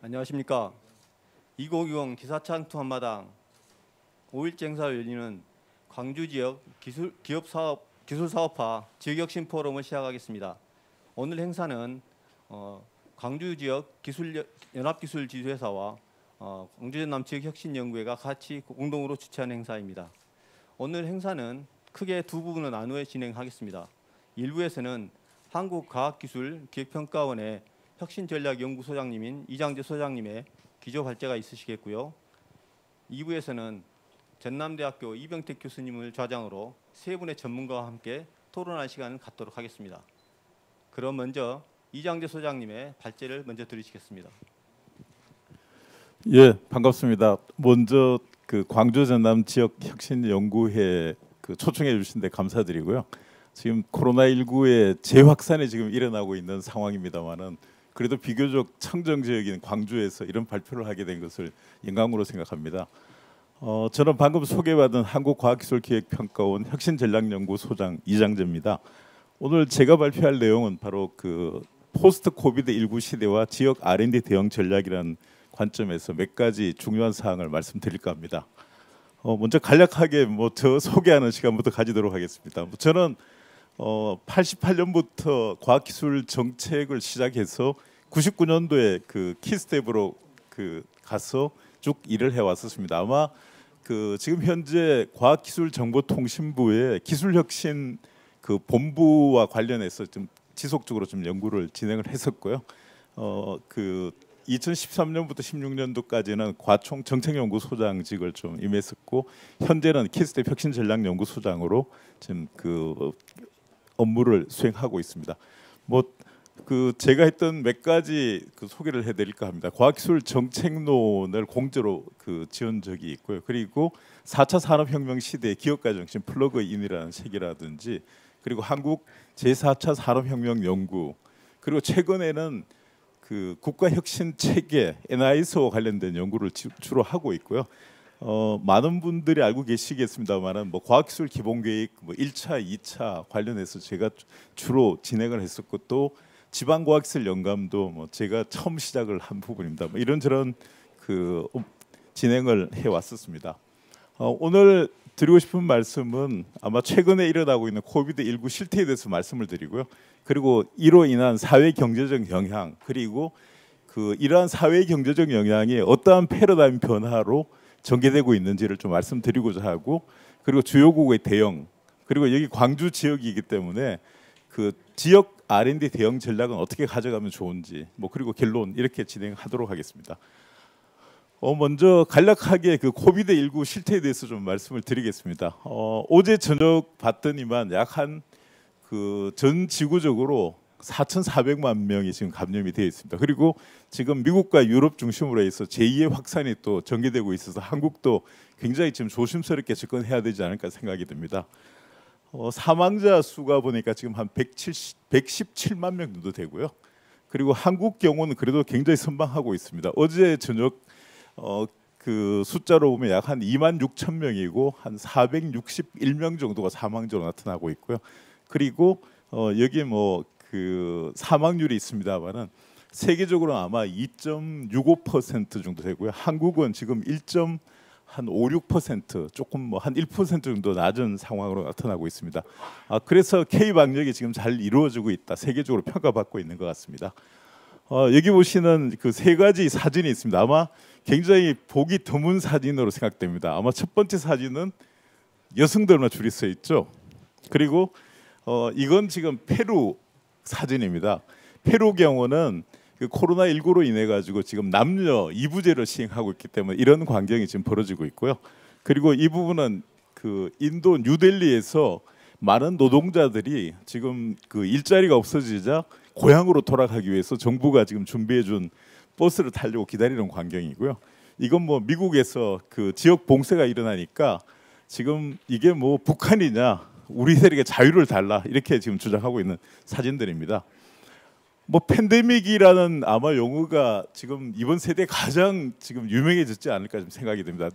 안녕하십니까. 2020 기사창투 한마당 5일째 행사를 열리는 광주지역 기술사업화 지역혁신 포럼을 시작하겠습니다. 오늘 행사는 광주지역 연합기술지주회사와 광주전남지역혁신연구회가 같이 공동으로 주최한 행사입니다. 오늘 행사는 크게 두 부분을 나누어 진행하겠습니다. 1부에서는 한국과학기술기획평가원의 혁신전략연구소장님인 이장재 소장님의 기조 발제가 있으시겠고요. 2부에서는 전남대학교 이병택 교수님을 좌장으로 세 분의 전문가와 함께 토론할 시간을 갖도록 하겠습니다. 그럼 먼저 이장재 소장님의 발제를 먼저 들으시겠습니다. 예, 반갑습니다. 먼저 광주 전남 지역 혁신 연구회 초청해 주신 데 감사드리고요. 지금 코로나19의 재확산이 지금 일어나고 있는 상황입니다만은 그래도 비교적 청정 지역인 광주에서 이런 발표를 하게 된 것을 영광으로 생각합니다. 저는 방금 소개받은 한국과학기술기획평가원 혁신전략연구소장 이장재입니다. 오늘 제가 발표할 내용은 바로 포스트 코비드19 시대와 지역 R&D 대응 전략이라는 관점에서 몇 가지 중요한 사항을 말씀드릴까 합니다. 먼저 간략하게 저 소개하는 시간부터 가지도록 하겠습니다. 저는 88년부터 과학기술 정책을 시작해서 99년도에 키스텝으로 가서 쭉 일을 해왔었습니다. 아마 지금 현재 과학기술정보통신부의 기술혁신 본부와 관련해서 좀 지속적으로 좀 연구를 진행을 했었고요. 2013년부터 16년도까지는 과총 정책연구소장직을 좀 임했었고 현재는 키스텝 혁신전략연구소장으로 지금 업무를 수행하고 있습니다. 제가 했던 몇 가지 소개를 해드릴까 합니다. 과학기술 정책론을 공저로 지은 적이 있고요. 그리고 4차 산업혁명 시대의 기업가정신 플러그인이라는 책이라든지 그리고 한국 제4차 산업혁명 연구 그리고 최근에는 국가혁신 체계 NIS와 관련된 연구를 주로 하고 있고요. 많은 분들이 알고 계시겠습니다만은 과학기술 기본계획 1차, 2차 관련해서 제가 주로 진행을 했었고 또 지방과학기술 연감도 제가 처음 시작을 한 부분입니다. 이런저런 진행을 해왔었습니다. 오늘 드리고 싶은 말씀은 아마 최근에 일어나고 있는 코비드19 실태에 대해서 말씀을 드리고요. 그리고 이로 인한 사회 경제적 영향 그리고 이러한 사회 경제적 영향이 어떠한 패러다임 변화로 전개되고 있는지를 좀 말씀드리고자 하고 그리고 주요국의 대응 그리고 여기 광주 지역이기 때문에 지역 R&D 대응 전략은 어떻게 가져가면 좋은지 그리고 결론 이렇게 진행하도록 하겠습니다. 먼저 간략하게 코비드19 실태에 대해서 좀 말씀을 드리겠습니다. 어제 저녁 봤더니만 약 전 지구적으로 4,400만 명이 지금 감염이 되어 있습니다. 그리고 지금 미국과 유럽 중심으로 해서 제2의 확산이 또 전개되고 있어서 한국도 굉장히 지금 조심스럽게 접근해야 되지 않을까 생각이 듭니다. 사망자 수가 보니까 지금 한 117만 명 정도 되고요. 그리고 한국 경우는 그래도 굉장히 선방하고 있습니다. 어제 저녁 숫자로 보면 약 2만 6천 명이고 한 461명 정도가 사망자로 나타나고 있고요. 그리고 여기 사망률이 있습니다만은 세계적으로 아마 2.65% 정도 되고요. 한국은 지금 1.56% 조금 한 1% 정도 낮은 상황으로 나타나고 있습니다. 그래서 K 방역이 지금 잘 이루어지고 있다. 세계적으로 평가받고 있는 것 같습니다. 여기 보시는 세 가지 사진이 있습니다. 아마 굉장히 보기 드문 사진으로 생각됩니다. 아마 첫 번째 사진은 여성들만 줄이 서 있죠. 그리고 이건 지금 페루 사진입니다. 페루 경우는 코로나19로 인해 가지고 지금 남녀 이부제를 시행하고 있기 때문에 이런 광경이 지금 벌어지고 있고요. 그리고 이 부분은 인도 뉴델리에서 많은 노동자들이 지금 일자리가 없어지자 고향으로 돌아가기 위해서 정부가 지금 준비해준 버스를 타려고 기다리는 광경이고요. 이건 미국에서 지역 봉쇄가 일어나니까 지금 이게 북한이냐 우리 세력의 자유를 달라 이렇게 지금 주장하고 있는 사진들입니다. 팬데믹이라는 아마 용어가 지금 이번 세대에 가장 지금 유명해졌지 않을까 좀 생각이 듭니다.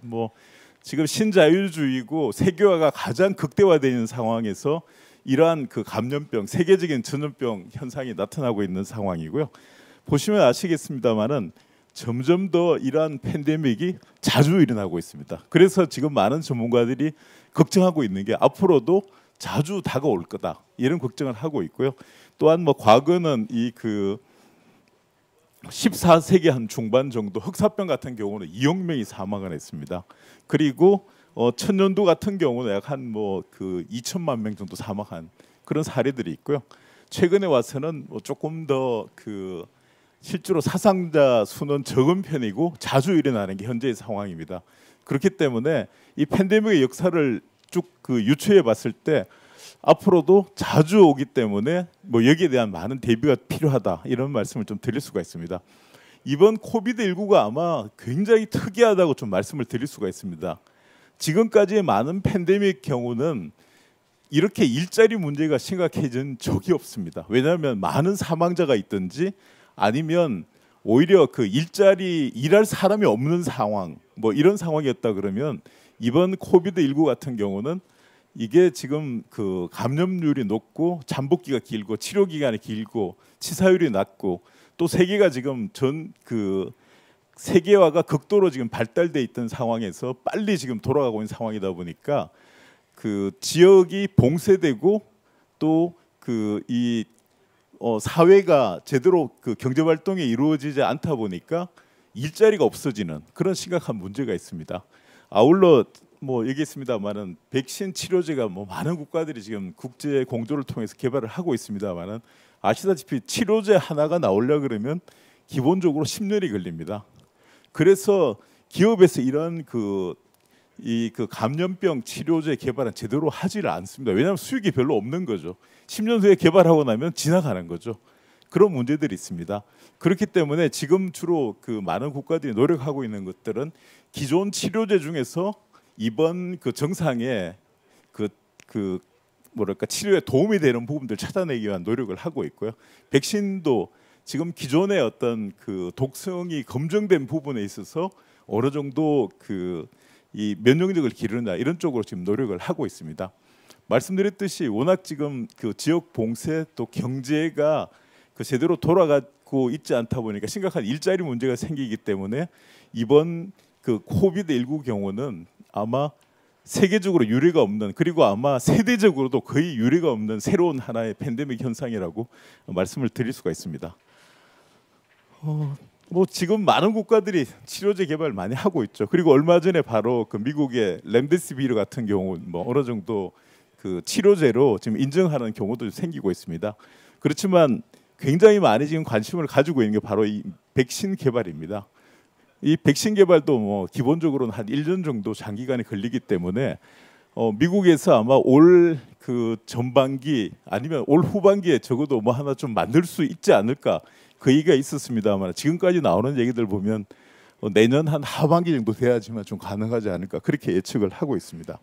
지금 신자유주의고 세계화가 가장 극대화되는 상황에서 이러한 감염병, 세계적인 전염병 현상이 나타나고 있는 상황이고요. 보시면 아시겠습니다만은 점점 더 이러한 팬데믹이 자주 일어나고 있습니다. 그래서 지금 많은 전문가들이 걱정하고 있는 게 앞으로도 자주 다가올 거다 이런 걱정을 하고 있고요. 또한 뭐 과거는 이 그 14세기 한 중반 정도 흑사병 같은 경우는 2억 명이 사망을 했습니다. 그리고 천년두 같은 경우는 약 한 뭐 그 2천만 명 정도 사망한 그런 사례들이 있고요. 최근에 와서는 뭐 조금 더 그 실제로 사상자 수는 적은 편이고 자주 일어나는 게 현재의 상황입니다. 그렇기 때문에 이 팬데믹의 역사를 쭉 그 유추해 봤을 때 앞으로도 자주 오기 때문에 뭐 여기에 대한 많은 대비가 필요하다 이런 말씀을 좀 드릴 수가 있습니다. 이번 코비드19가 아마 굉장히 특이하다고 좀 말씀을 드릴 수가 있습니다. 지금까지의 많은 팬데믹 경우는 이렇게 일자리 문제가 심각해진 적이 없습니다. 왜냐하면 많은 사망자가 있든지 아니면 오히려 그 일자리 일할 사람이 없는 상황 뭐 이런 상황이었다 그러면 이번 코비드19 같은 경우는 이게 지금 그 감염률이 높고 잠복기가 길고 치료 기간이 길고 치사율이 낮고 또 세계가 지금 전 그 세계화가 극도로 지금 발달돼 있던 상황에서 빨리 지금 돌아가고 있는 상황이다 보니까 그 지역이 봉쇄되고 또 그 이 사회가 제대로 그 경제 활동이 이루어지지 않다 보니까 일자리가 없어지는 그런 심각한 문제가 있습니다. 아울러 뭐 얘기했습니다만은 백신 치료제가 뭐 많은 국가들이 지금 국제 공조를 통해서 개발을 하고 있습니다만은 아시다시피 치료제 하나가 나오려 그러면 기본적으로 10년이 걸립니다. 그래서 기업에서 이런 그 감염병 치료제 개발은 제대로 하지를 않습니다. 왜냐하면 수익이 별로 없는 거죠. 10년 후에 개발하고 나면 지나가는 거죠. 그런 문제들이 있습니다. 그렇기 때문에 지금 주로 그 많은 국가들이 노력하고 있는 것들은 기존 치료제 중에서 이번 그 정상에 그 뭐랄까 치료에 도움이 되는 부분들 찾아내기 위한 노력을 하고 있고요. 백신도 지금 기존의 어떤 그 독성이 검증된 부분에 있어서 어느 정도 그 이 면역력을 기르느냐 이런 쪽으로 지금 노력을 하고 있습니다. 말씀드렸듯이 워낙 지금 그 지역 봉쇄 또 경제가 그 제대로 돌아가고 있지 않다 보니까 심각한 일자리 문제가 생기기 때문에 이번 그 코비드19 경우는 아마 세계적으로 유례가 없는 그리고 아마 세대적으로도 거의 유례가 없는 새로운 하나의 팬데믹 현상이라고 말씀을 드릴 수가 있습니다. 뭐 지금 많은 국가들이 치료제 개발 많이 하고 있죠. 그리고 얼마 전에 바로 그 미국의 렘데시비르 같은 경우 뭐 어느 정도 그 치료제로 지금 인정하는 경우도 생기고 있습니다. 그렇지만 굉장히 많이 지금 관심을 가지고 있는 게 바로 이 백신 개발입니다. 이 백신 개발도 뭐 기본적으로는 한 1년 정도 장기간에 걸리기 때문에 미국에서 아마 올 그 전반기 아니면 올 후반기에 적어도 뭐 하나 좀 만들 수 있지 않을까 그 얘기가 있었습니다만 지금까지 나오는 얘기들 보면 내년 한 하반기 정도 돼야지만 좀 가능하지 않을까 그렇게 예측을 하고 있습니다.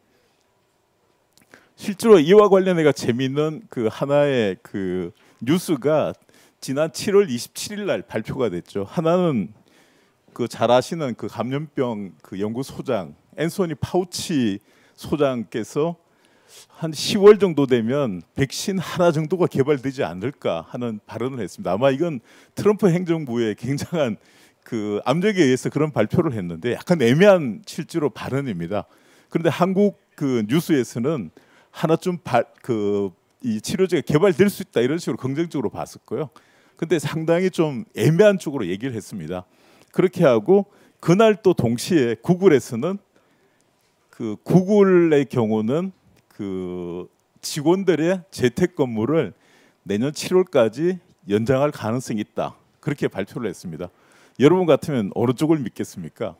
실제로 이와 관련해가 재미있는 그 하나의 그 뉴스가 지난 7월 27일 날 발표가 됐죠. 하나는 그 잘 아시는 그 감염병 그 연구소장 앤소니 파우치 소장께서 한 10월 정도 되면 백신 하나 정도가 개발되지 않을까 하는 발언을 했습니다. 아마 이건 트럼프 행정부의 굉장한 그 압력에 의해서 그런 발표를 했는데 약간 애매한 실제로 발언입니다. 그런데 한국 그 뉴스에서는 하나쯤 이 치료제가 개발될 수 있다 이런 식으로 긍정적으로 봤을 거예요. 근데 상당히 좀 애매한 쪽으로 얘기를 했습니다. 그렇게 하고 그날 또 동시에 구글에서는 그 구글의 경우는 그 직원들의 재택 근무를 내년 7월까지 연장할 가능성이 있다. 그렇게 발표를 했습니다. 여러분 같으면 어느 쪽을 믿겠습니까?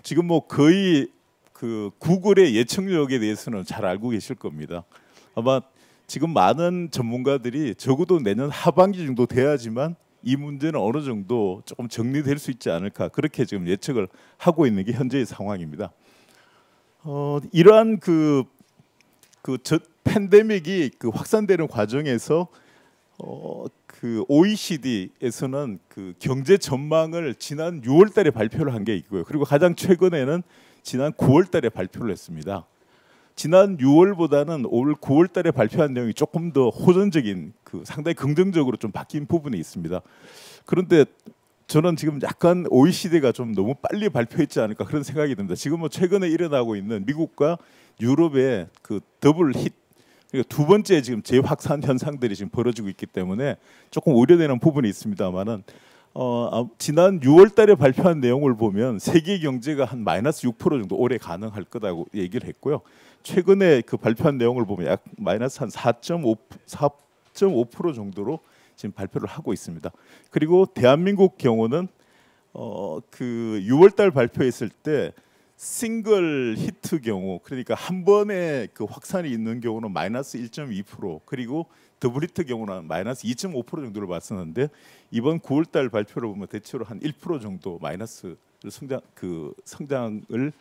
지금 뭐 거의 그 구글의 예측력에 대해서는 잘 알고 계실 겁니다. 아마 지금 많은 전문가들이 적어도 내년 하반기 정도 돼야지만 이 문제는 어느 정도 조금 정리될 수 있지 않을까 그렇게 지금 예측을 하고 있는 게 현재의 상황입니다. 이러한 그 팬데믹이 그 확산되는 과정에서 그 OECD에서는 그 경제 전망을 지난 6월달에 발표를 한 게 있고요. 그리고 가장 최근에는 지난 9월달에 발표를 했습니다. 지난 6월보다는 올 9월달에 발표한 내용이 조금 더 호전적인 그 상당히 긍정적으로 좀 바뀐 부분이 있습니다. 그런데 저는 지금 약간 OECD가 좀 너무 빨리 발표했지 않을까 그런 생각이 듭니다. 지금 뭐 최근에 일어나고 있는 미국과 유럽의 그 더블 hit그두 번째 지금 재확산 현상들이 지금 벌어지고 있기 때문에 조금 우려되는 부분이 있습니다만은 지난 6월달에 발표한 내용을 보면 세계 경제가 한 마이너스 6% 정도 올해 가능할 거라고 얘기를 했고요. 최근에 그 발표한 내용을 보면 약 마이너스 한 4.5% 정도로 지금 발표를 하고 있습니다. 그리고 대한민국 경우는 그 6월달 발표했을 때 싱글 히트 경우 그러니까 한 번에 그 확산이 있는 경우는 마이너스 1.2% 그리고 더블 히트 경우는 마이너스 2.5% 정도를 봤었는데 이번 9월달 발표를 보면 대체로 한 1% 정도 마이너스 성장을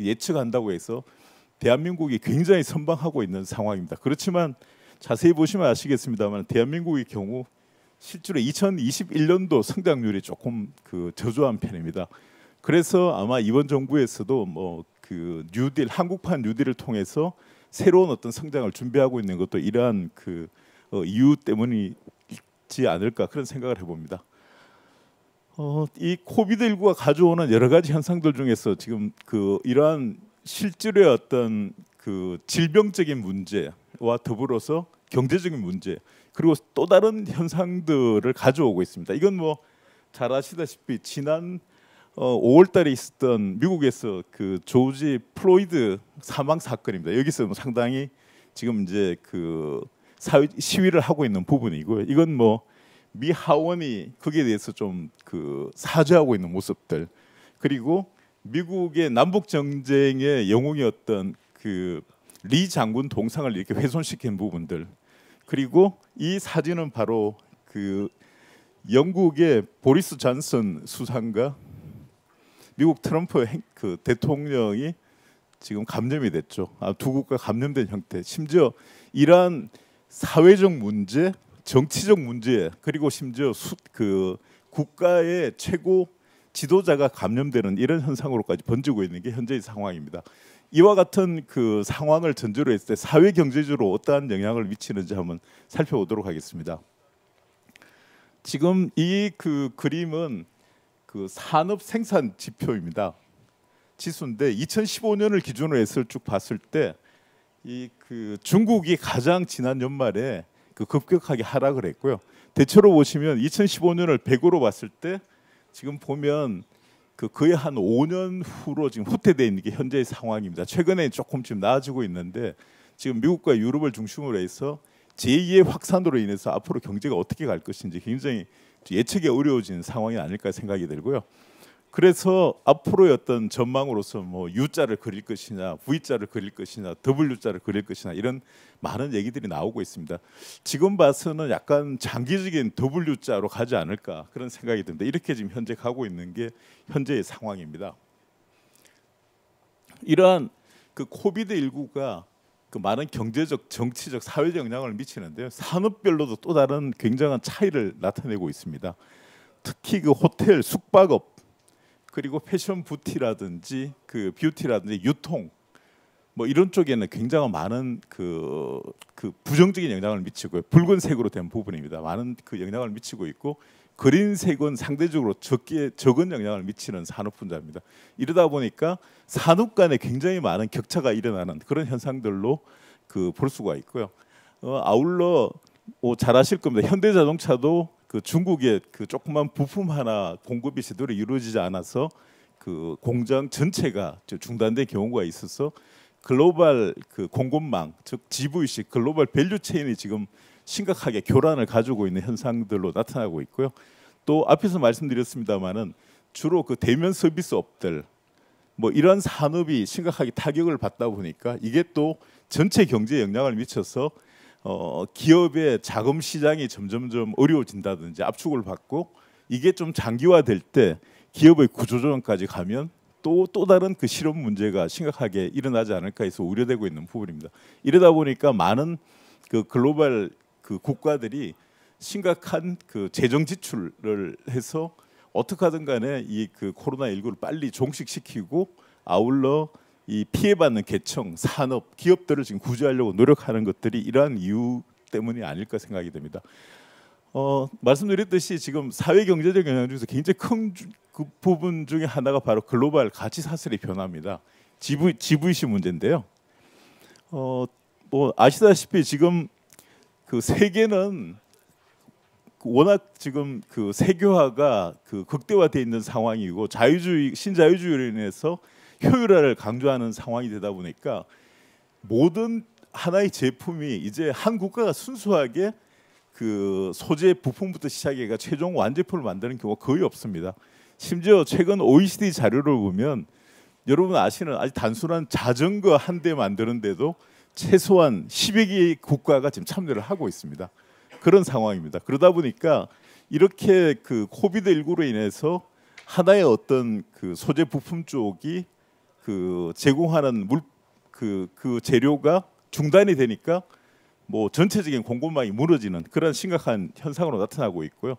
예측한다고 해서 대한민국이 굉장히 선방하고 있는 상황입니다. 그렇지만 자세히 보시면 아시겠습니다만 대한민국의 경우 실제로 2021년도 성장률이 조금 그 저조한 편입니다. 그래서 아마 이번 정부에서도 뭐 그 뉴딜 한국판 뉴딜을 통해서 새로운 어떤 성장을 준비하고 있는 것도 이러한 그 이유 때문이지 않을까 그런 생각을 해봅니다. 이 코비드19가 가져오는 여러 가지 현상들 중에서 지금 그 이러한 실질의 어떤 그 질병적인 문제와 더불어서 경제적인 문제 그리고 또 다른 현상들을 가져오고 있습니다. 이건 뭐 잘 아시다시피 지난 5월달에 있었던 미국에서 그 조지 플로이드 사망 사건입니다. 여기서 뭐 상당히 지금 이제 그 시위를 하고 있는 부분이고요. 이건 뭐 미 하원이 거기에 대해서 좀 그 사죄하고 있는 모습들 그리고 미국의 남북 전쟁의 영웅이었던 그 리 장군 동상을 이렇게 훼손시킨 부분들 그리고 이 사진은 바로 그 영국의 보리스 존슨 수상과 미국 트럼프 그 대통령이 지금 감염이 됐죠. 두 국가 감염된 형태. 심지어 이러한 사회적 문제, 정치적 문제 그리고 심지어 그 국가의 최고 지도자가 감염되는 이런 현상으로까지 번지고 있는 게 현재의 상황입니다. 이와 같은 그 상황을 전제로 했을 때 사회 경제적으로 어떠한 영향을 미치는지 한번 살펴보도록 하겠습니다. 지금 이 그 그림은 그 산업 생산 지표입니다. 지수인데 2015년을 기준으로 해서 쭉 봤을 때 이 그 중국이 가장 지난 연말에 그 급격하게 하락을 했고요. 대체로 보시면 2015년을 100으로 봤을 때 지금 보면 그 거의 한 5년 후로 지금 후퇴되어 있는 게 현재의 상황입니다. 최근에 조금 지금 나아지고 있는데 지금 미국과 유럽을 중심으로 해서 제2의 확산으로 인해서 앞으로 경제가 어떻게 갈 것인지 굉장히 예측이 어려워지는 상황이 아닐까 생각이 들고요. 그래서 앞으로의 어떤 전망으로서 뭐 U자를 그릴 것이냐, V자를 그릴 것이냐, W자를 그릴 것이냐 이런 많은 얘기들이 나오고 있습니다. 지금 봐서는 약간 장기적인 W자로 가지 않을까 그런 생각이 듭니다. 이렇게 지금 현재 가고 있는 게 현재의 상황입니다. 이러한 그 코비드19가 그 많은 경제적, 정치적, 사회적 영향을 미치는데요. 산업별로도 또 다른 굉장한 차이를 나타내고 있습니다. 특히 그 호텔, 숙박업 그리고 패션 뷰티라든지 그 뷰티라든지 유통 뭐 이런 쪽에는 굉장히 많은 그 부정적인 영향을 미치고요. 붉은색으로 된 부분입니다. 많은 그 영향을 미치고 있고 그린색은 상대적으로 적은 영향을 미치는 산업 분야입니다. 이러다 보니까 산업 간에 굉장히 많은 격차가 일어나는 그런 현상들로 그 볼 수가 있고요. 아울러 잘 아실 겁니다. 현대자동차도 그 중국의 그 조그만 부품 하나 공급이 제대로 이루어지지 않아서 그 공장 전체가 중단된 경우가 있어서 글로벌 그 공급망 즉 GVC 글로벌 밸류 체인이 지금 심각하게 교란을 가지고 있는 현상들로 나타나고 있고요. 또 앞에서 말씀드렸습니다마는 주로 그 대면 서비스업들 뭐 이런 산업이 심각하게 타격을 받다 보니까 이게 또 전체 경제에 영향을 미쳐서 기업의 자금 시장이 점점점 어려워진다든지 압축을 받고 이게 좀 장기화될 때 기업의 구조조정까지 가면 또 다른 그 실업 문제가 심각하게 일어나지 않을까 해서 우려되고 있는 부분입니다. 이러다 보니까 많은 그 글로벌 그 국가들이 심각한 그 재정 지출을 해서 어떻게 하든 간에 이 그 코로나19를 빨리 종식시키고 아울러 이 피해받는 계층, 산업, 기업들을 지금 구제하려고 노력하는 것들이 이러한 이유 때문이 아닐까 생각이 됩니다. 말씀드렸듯이 지금 사회 경제적 영향 중에서 굉장히 큰 그 부분 중에 하나가 바로 글로벌 가치 사슬의 변화입니다. GVC 문제인데요. 뭐 아시다시피 지금 그 세계는 워낙 지금 그 세계화가 그 극대화되어 있는 상황이고 자유주의 신자유주의로 인해서 효율화를 강조하는 상황이 되다 보니까 모든 하나의 제품이 이제 한 국가가 순수하게 그 소재 부품부터 시작해가 최종 완제품을 만드는 경우가 거의 없습니다. 심지어 최근 OECD 자료를 보면 여러분 아시는 아주 단순한 자전거 한 대 만드는데도 최소한 10여 개의 국가가 지금 참여를 하고 있습니다. 그런 상황입니다. 그러다 보니까 이렇게 그 코비드19로 인해서 하나의 어떤 그 소재 부품 쪽이 그 제공하는 그 재료가 중단이 되니까 뭐 전체적인 공급망이 무너지는 그런 심각한 현상으로 나타나고 있고요.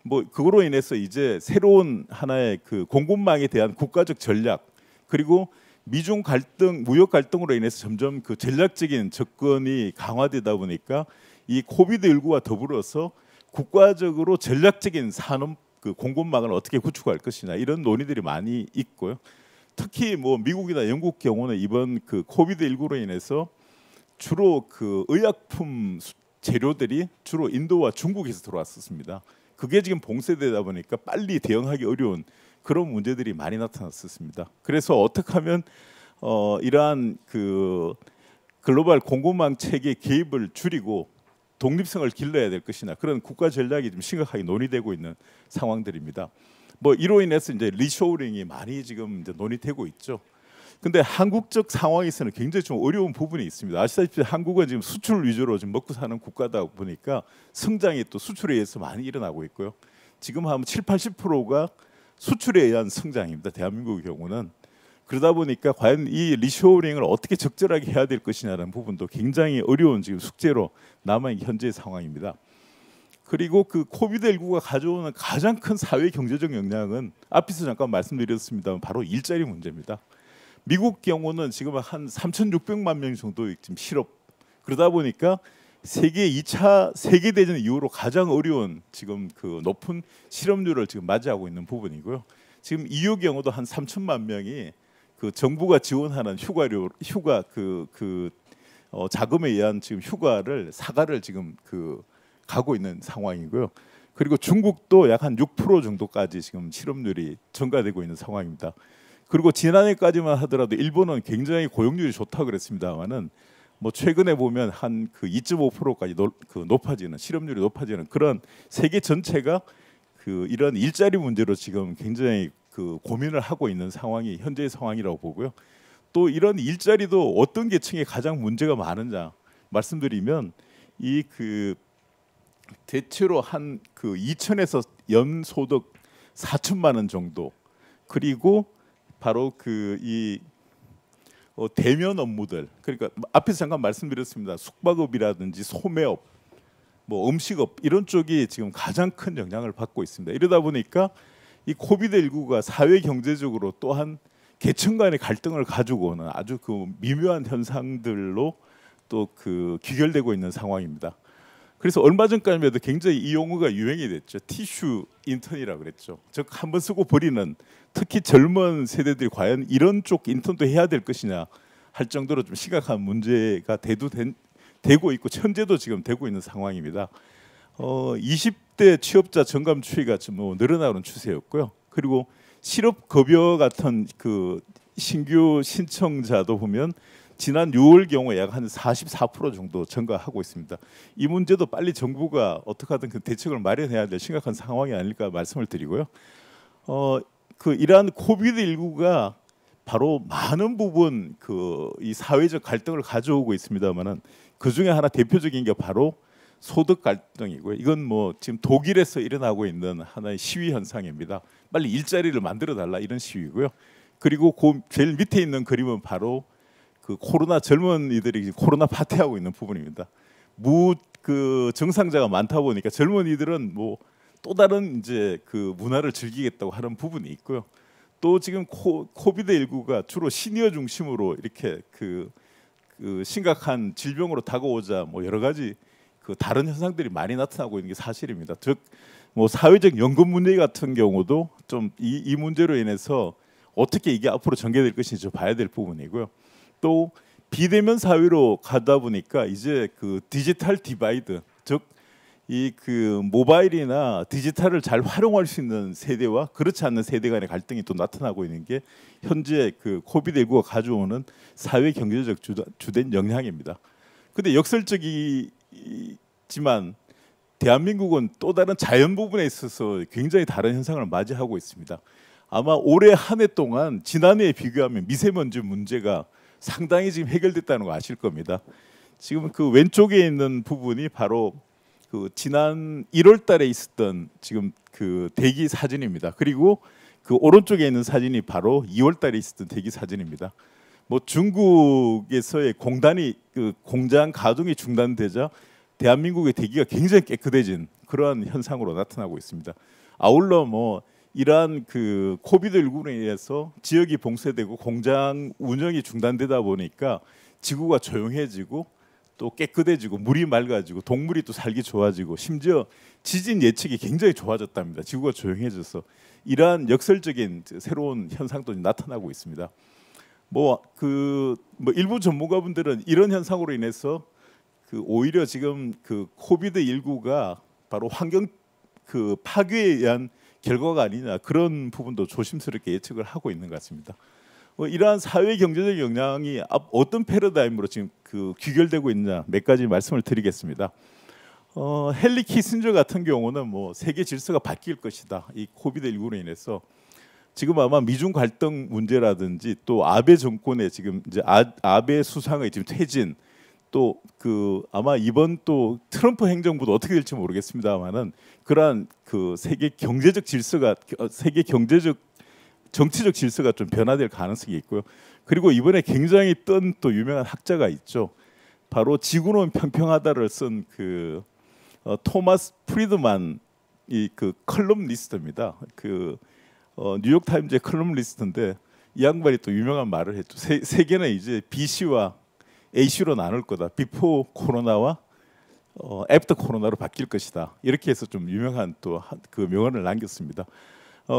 뭐 그거로 인해서 이제 새로운 하나의 그 공급망에 대한 국가적 전략 그리고 미중 갈등, 무역 갈등으로 인해서 점점 그 전략적인 접근이 강화되다 보니까 이 코비드19와 더불어서 국가적으로 전략적인 산업 그 공급망을 어떻게 구축할 것이냐 이런 논의들이 많이 있고요. 특히 뭐 미국이나 영국 경우는 이번 그 코비드19로 인해서 주로 그 의약품 재료들이 주로 인도와 중국에서 들어왔었습니다. 그게 지금 봉쇄되다 보니까 빨리 대응하기 어려운 그런 문제들이 많이 나타났었습니다. 그래서 어떻게 하면 이러한 그 글로벌 공급망 체계 개입을 줄이고 독립성을 길러야 될 것이냐 그런 국가 전략이 좀 심각하게 논의되고 있는 상황들입니다. 뭐 이로 인해서 이제 리쇼어링이 많이 지금 이제 논의되고 있죠. 근데 한국적 상황에서는 굉장히 좀 어려운 부분이 있습니다. 아시다시피 한국은 지금 수출 위주로 지금 먹고 사는 국가다 보니까 성장이 또 수출에 의해서 많이 일어나고 있고요. 지금 한 70~80%가 수출에 의한 성장입니다. 대한민국의 경우는. 그러다 보니까 과연 이 리쇼어링을 어떻게 적절하게 해야 될 것이냐라는 부분도 굉장히 어려운 지금 숙제로 남아있는 현재의 상황입니다. 그리고 그 코비드19가 가져오는 가장 큰 사회 경제적 영향은 앞에서 잠깐 말씀드렸습니다만 바로 일자리 문제입니다. 미국 경우는 지금 한 3,600만 명 정도 지금 실업. 그러다 보니까 세계 2차 세계 대전 이후로 가장 어려운 지금 그 높은 실업률을 지금 맞이하고 있는 부분이고요. 지금 EU 경우도 한 3천만 명이 그 정부가 지원하는 휴가 자금에 의한 지금 휴가를 사가를 지금 그 가고 있는 상황이고요. 그리고 중국도 약 한 6% 정도까지 지금 실업률이 증가되고 있는 상황입니다. 그리고 지난해까지만 하더라도 일본은 굉장히 고용률이 좋다 그랬습니다만은 뭐 최근에 보면 한 그 2.5%까지 높아지는 실업률이 높아지는 그런 세계 전체가 그 이런 일자리 문제로 지금 굉장히 그 고민을 하고 있는 상황이 현재의 상황이라고 보고요. 또 이런 일자리도 어떤 계층에 가장 문제가 많은지 말씀드리면 이 그 대체로 한 그 2천에서 연소득 4천만 원 정도 그리고 바로 그 이 대면 업무들 그러니까 앞에서 잠깐 말씀드렸습니다. 숙박업이라든지 소매업, 뭐 음식업 이런 쪽이 지금 가장 큰 영향을 받고 있습니다. 이러다 보니까 이 코비드19가 사회 경제적으로 또한 계층 간의 갈등을 가지고 오는 아주 그 미묘한 현상들로 또 그 귀결되고 있는 상황입니다. 그래서 얼마 전까지만 해도 굉장히 이 용어가 유행이 됐죠. 티슈 인턴이라고 그랬죠. 즉 한 번 쓰고 버리는 특히 젊은 세대들이 과연 이런 쪽 인턴도 해야 될 것이냐 할 정도로 좀 심각한 문제가 되고 있고 현재도 지금 되고 있는 상황입니다. 20대 취업자 정감 추이가 좀 늘어나는 추세였고요. 그리고 실업 급여 같은 그 신규 신청자도 보면 지난 6월 경우에 약 한 44% 정도 증가하고 있습니다. 이 문제도 빨리 정부가 어떻게 하든 그 대책을 마련해야 될 심각한 상황이 아닐까 말씀을 드리고요. 그 이러한 코비드19가 바로 많은 부분 그 이 사회적 갈등을 가져오고 있습니다만은 그 중에 하나 대표적인 게 바로 소득 갈등이고요. 이건 뭐 지금 독일에서 일어나고 있는 하나의 시위 현상입니다. 빨리 일자리를 만들어 달라 이런 시위고요. 그리고 그 제일 밑에 있는 그림은 바로 그 코로나 젊은이들이 코로나 파티하고 있는 부분입니다. 그 정상자가 많다 보니까 젊은이들은 뭐 또 다른 이제 그 문화를 즐기겠다고 하는 부분이 있고요. 또 지금 코비드19가 주로 시니어 중심으로 이렇게 그 심각한 질병으로 다가오자 뭐 여러 가지 그 다른 현상들이 많이 나타나고 있는 게 사실입니다. 즉 뭐 사회적 연금 문제 같은 경우도 좀 이 문제로 인해서 어떻게 이게 앞으로 전개될 것인지 좀 봐야 될 부분이고요. 또 비대면 사회로 가다 보니까 이제 그 디지털 디바이드, 즉 이 그 모바일이나 디지털을 잘 활용할 수 있는 세대와 그렇지 않는 세대 간의 갈등이 또 나타나고 있는 게 현재 그 코비드19가 가져오는 사회 경제적 주된 영향입니다. 근데 역설적이지만 대한민국은 또 다른 자연 부분에 있어서 굉장히 다른 현상을 맞이하고 있습니다. 아마 올해 한 해 동안 지난해에 비교하면 미세먼지 문제가 상당히 지금 해결됐다는 거 아실 겁니다. 지금 그 왼쪽에 있는 부분이 바로 그 지난 1월 달에 있었던 지금 그 대기 사진입니다. 그리고 그 오른쪽에 있는 사진이 바로 2월 달에 있었던 대기 사진입니다. 뭐 중국에서의 공단이 그 공장 가동이 중단되자 대한민국의 대기가 굉장히 깨끗해진 그러한 현상으로 나타나고 있습니다. 아울러 뭐 이러한 그 코비드19로 인해서 지역이 봉쇄되고 공장 운영이 중단되다 보니까 지구가 조용해지고 또 깨끗해지고 물이 맑아지고 동물이 또 살기 좋아지고 심지어 지진 예측이 굉장히 좋아졌답니다. 지구가 조용해져서 이러한 역설적인 새로운 현상도 나타나고 있습니다. 뭐 일부 전문가분들은 이런 현상으로 인해서 그 오히려 지금 그 코비드19가 바로 환경 그 파괴에 의한 결과가 아니냐 그런 부분도 조심스럽게 예측을 하고 있는 것 같습니다. 이러한 사회 경제적 영향이 어떤 패러다임으로 지금 그 귀결되고 있냐 몇 가지 말씀을 드리겠습니다. 헨리 키신저 같은 경우는 뭐 세계 질서가 바뀔 것이다. 이 코비드19로 인해서 지금 아마 미중 갈등 문제라든지 또 아베 정권의 지금 이제 아베 수상의 지금 퇴진 또 그 아마 이번 또 트럼프 행정부도 어떻게 될지 모르겠습니다만은 그러한 그 세계 경제적 질서가 세계 경제적 정치적 질서가 좀 변화될 가능성이 있고요. 그리고 이번에 굉장히 뜬 또 유명한 학자가 있죠. 바로 지구는 평평하다를 쓴 그 토마스 프리드만 이 그 컬럼니스트입니다. 그 뉴욕 타임즈의 컬럼니스트인데 이 양반이 또 유명한 말을 했죠. 세계는 이제 BC와 AC로 나눌 거다. 비포 코로나와 애프터 코로나로 바뀔 것이다. 이렇게 해서 좀 유명한 또 그 명언을 남겼습니다.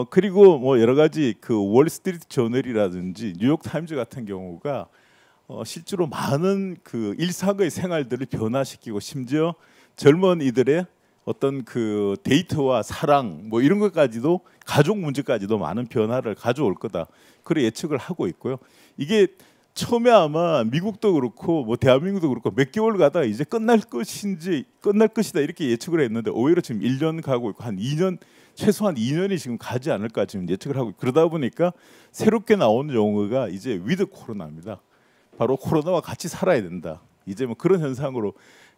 그리고 뭐 여러 가지 그 월스트리트 저널이라든지 뉴욕 타임즈 같은 경우가 실제로 많은 그 일상의 생활들을 변화시키고 심지어 젊은이들의 어떤 그 데이트와 사랑 뭐 이런 것까지도 가족 문제까지도 많은 변화를 가져올 거다. 그런 예측을 하고 있고요. 이게 처음에 아마 미국도 그렇고 뭐 대한민국도 그렇고 몇 개월 가다 이제 끝날 것이다 이렇게 예측을 했는데 오히려 지금 1년 가고 있고 한 2년 최소한 2년이 지금 가지 않을까 지금 예측을 하고 그러다 보니까 새롭게 나오는 용어가 이제 위드 코로나입니다. 바로 코로나와 같이 살아야 된다. 이제 뭐 그런 현상으로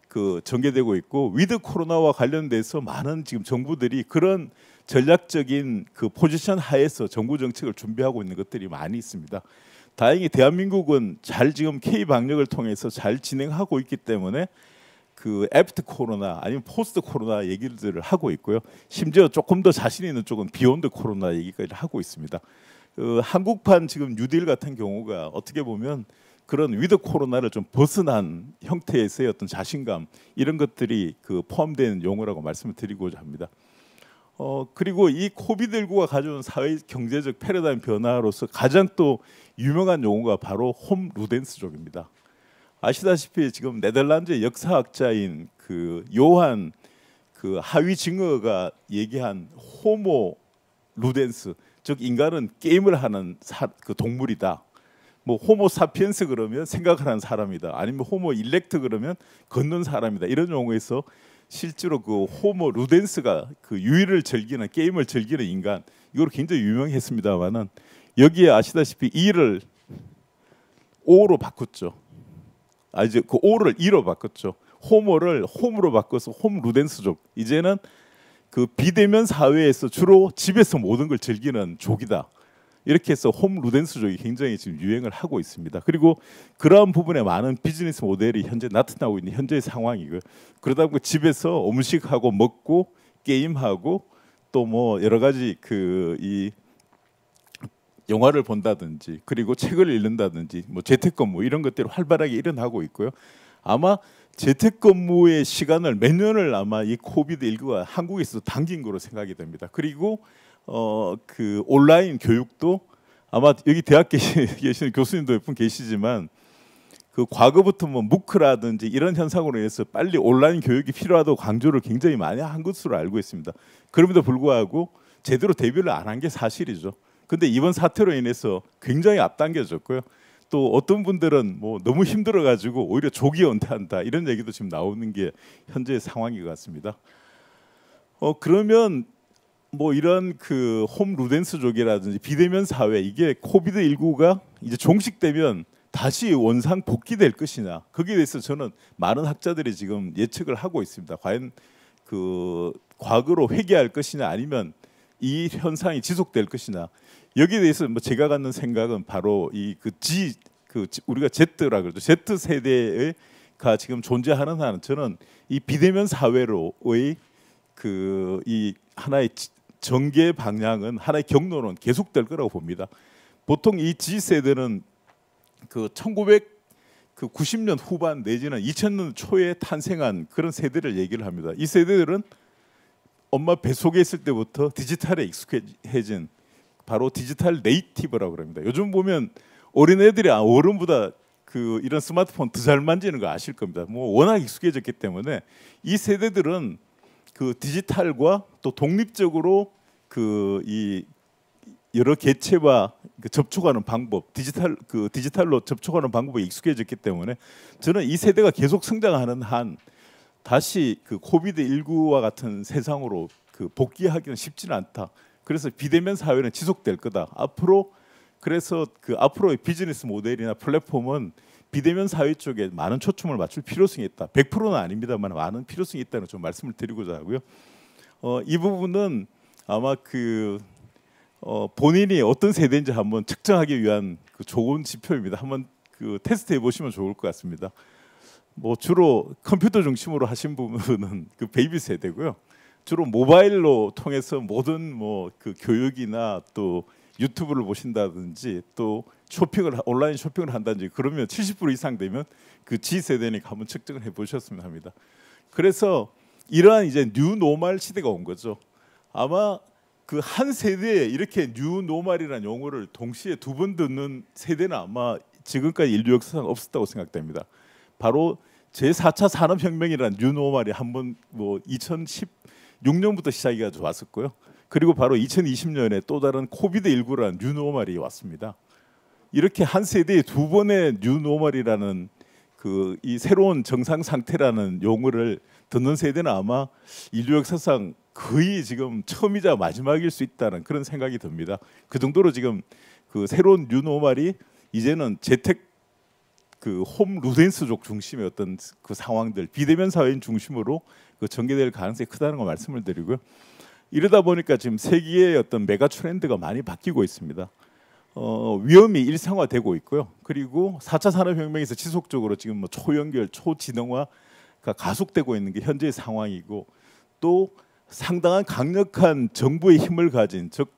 그 전개되고 있고 위드 코로나와 관련돼서 많은 지금 정부들이 그런 전략적인 그 포지션 하에서 정부 정책을 준비하고 있는 것들이 많이 있습니다. 다행히 대한민국은 잘 지금 K 방역을 통해서 잘 진행하고 있기 때문에 그 애프터 코로나 아니면 포스트 코로나 얘기들을 하고 있고요. 심지어 조금 더 자신 있는 쪽은 비욘드 코로나 얘기까지 하고 있습니다. 한국판 지금 뉴딜 같은 경우가 어떻게 보면 그런 위드 코로나를 좀 벗어난 형태에서의 어떤 자신감 이런 것들이 그 포함된 용어라고 말씀을 드리고자 합니다. 그리고 이 코비드19가 가져온 사회 경제적 패러다임 변화로서 가장 또 유명한 용어가 바로 홈 루덴스족입니다. 아시다시피 지금 네덜란드의 역사학자인 그 요한 그 하위징어가 얘기한 호모 루덴스 즉 인간은 게임을 하는 그 동물이다. 뭐 호모 사피엔스 그러면 생각하는 사람이다. 아니면 호모 일렉트 그러면 걷는 사람이다. 이런 용어에서 실제로 그 호모 루덴스가 그 유의를 즐기는 게임을 즐기는 인간 이걸 굉장히 유명했습니다만은 여기에 아시다시피 E를 O로 바꿨죠. 이제 그 O를 E로 바꿨죠. 호모를 홈으로 바꿔서 홈 루덴스족. 이제는 그 비대면 사회에서 주로 집에서 모든 걸 즐기는 족이다. 이렇게 해서 홈 루덴스족이 굉장히 지금 유행을 하고 있습니다. 그리고 그러한 부분에 많은 비즈니스 모델이 현재 나타나고 있는 현재의 상황이고요. 그러다 보니 집에서 음식하고 먹고 게임하고 또 뭐 여러 가지 그 이 영화를 본다든지 그리고 책을 읽는다든지 뭐 재택근무 이런 것들이 활발하게 일어나고 있고요. 아마 재택근무의 시간을 몇 년을 아마 이 코비드 19가 한국에서 당긴 거로 생각이 됩니다. 그리고 그 온라인 교육도 아마 여기 대학 계시는 교수님도 몇 분 계시지만 그 과거부터 뭐 무크라든지 이런 현상으로 인해서 빨리 온라인 교육이 필요하다고 강조를 굉장히 많이 한 것으로 알고 있습니다. 그럼에도 불구하고 제대로 대비를 안 한 게 사실이죠. 근데 이번 사태로 인해서 굉장히 앞당겨졌고요. 또 어떤 분들은 뭐 너무 힘들어 가지고 오히려 조기 은퇴한다 이런 얘기도 지금 나오는 게 현재의 상황인 것 같습니다. 그러면 뭐 이런 그 홈 루덴스족이라든지 비대면 사회 이게 코비드 19가 이제 종식되면 다시 원상 복귀될 것이냐 거기에 대해서 저는 많은 학자들이 지금 예측을 하고 있습니다. 과연 그 과거로 회귀할 것이냐 아니면 이 현상이 지속될 것이냐 여기에 대해서 뭐 제가 갖는 생각은 바로 이 우리가 Z라 그러죠. Z 세대가 지금 존재하는 한은 저는 이 비대면 사회로의 그 이 하나의 전개 방향은 하나의 경로는 계속될 거라고 봅니다. 보통 이 Z 세대는 그 1990년 후반 내지는 2000년 초에 탄생한 그런 세대를 얘기를 합니다. 이 세대들은 엄마 뱃속에 있을 때부터 디지털에 익숙해진 바로 디지털 네이티브라고 합니다. 요즘 보면 어린애들이 어른보다 그 이런 스마트폰 더 잘 만지는 거 아실 겁니다. 뭐 워낙 익숙해졌기 때문에 이 세대들은 그 디지털과 또 독립적으로 그 이 여러 개체와 접촉하는 방법, 디지털로 접촉하는 방법에 익숙해졌기 때문에 저는 이 세대가 계속 성장하는 한 다시 그 코비드 19와 같은 세상으로 그 복귀하기는 쉽지는 않다. 그래서 비대면 사회는 지속될 거다. 앞으로 그래서 그 앞으로의 비즈니스 모델이나 플랫폼은 비대면 사회 쪽에 많은 초점을 맞출 필요성이 있다. 100%는 아닙니다만 많은 필요성이 있다는 좀 말씀을 드리고자 하고요. 이 부분은 아마 그 본인이 어떤 세대인지 한번 측정하기 위한 그 좋은 지표입니다. 한번 그 테스트해 보시면 좋을 것 같습니다. 뭐 주로 컴퓨터 중심으로 하신 부분은 그 베이비 세대고요. 주로 모바일로 통해서 모든 뭐 그 교육이나 또 유튜브를 보신다든지 또 온라인 쇼핑을 한다든지 그러면 70% 이상 되면 그 Z 세대니까 한번 측정을 해 보셨으면 합니다. 그래서 이러한 이제 뉴 노멀 시대가 온 거죠. 아마 그 한 세대에 이렇게 뉴 노멀이라는 용어를 동시에 두 번 듣는 세대는 아마 지금까지 인류 역사상 없었다고 생각됩니다. 바로 제4차 산업혁명이라는 뉴 노멀이 한번 뭐 2016년부터 시작이 가지고 왔었고요. 그리고 바로 2020년에 또 다른 코비드 19라는 뉴 노멀이 왔습니다. 이렇게 한 세대에 두 번의 뉴 노멀이라는 그 이 새로운 정상 상태라는 용어를 듣는 세대는 아마 인류 역사상 거의 지금 처음이자 마지막일 수 있다는 그런 생각이 듭니다. 그 정도로 지금 그 새로운 뉴 노멀이 이제는 재택 그 홈 루덴스족 중심의 어떤 그 상황들 비대면 사회인 중심으로 그 전개될 가능성이 크다는 거 말씀을 드리고요. 이러다 보니까 지금 세계의 어떤 메가 트렌드가 많이 바뀌고 있습니다. 위험이 일상화되고 있고요. 그리고 4차 산업혁명에서 지속적으로 지금 뭐 초연결, 초지능화가 가속되고 있는 게 현재의 상황이고 또 상당한 강력한 정부의 힘을 가진 즉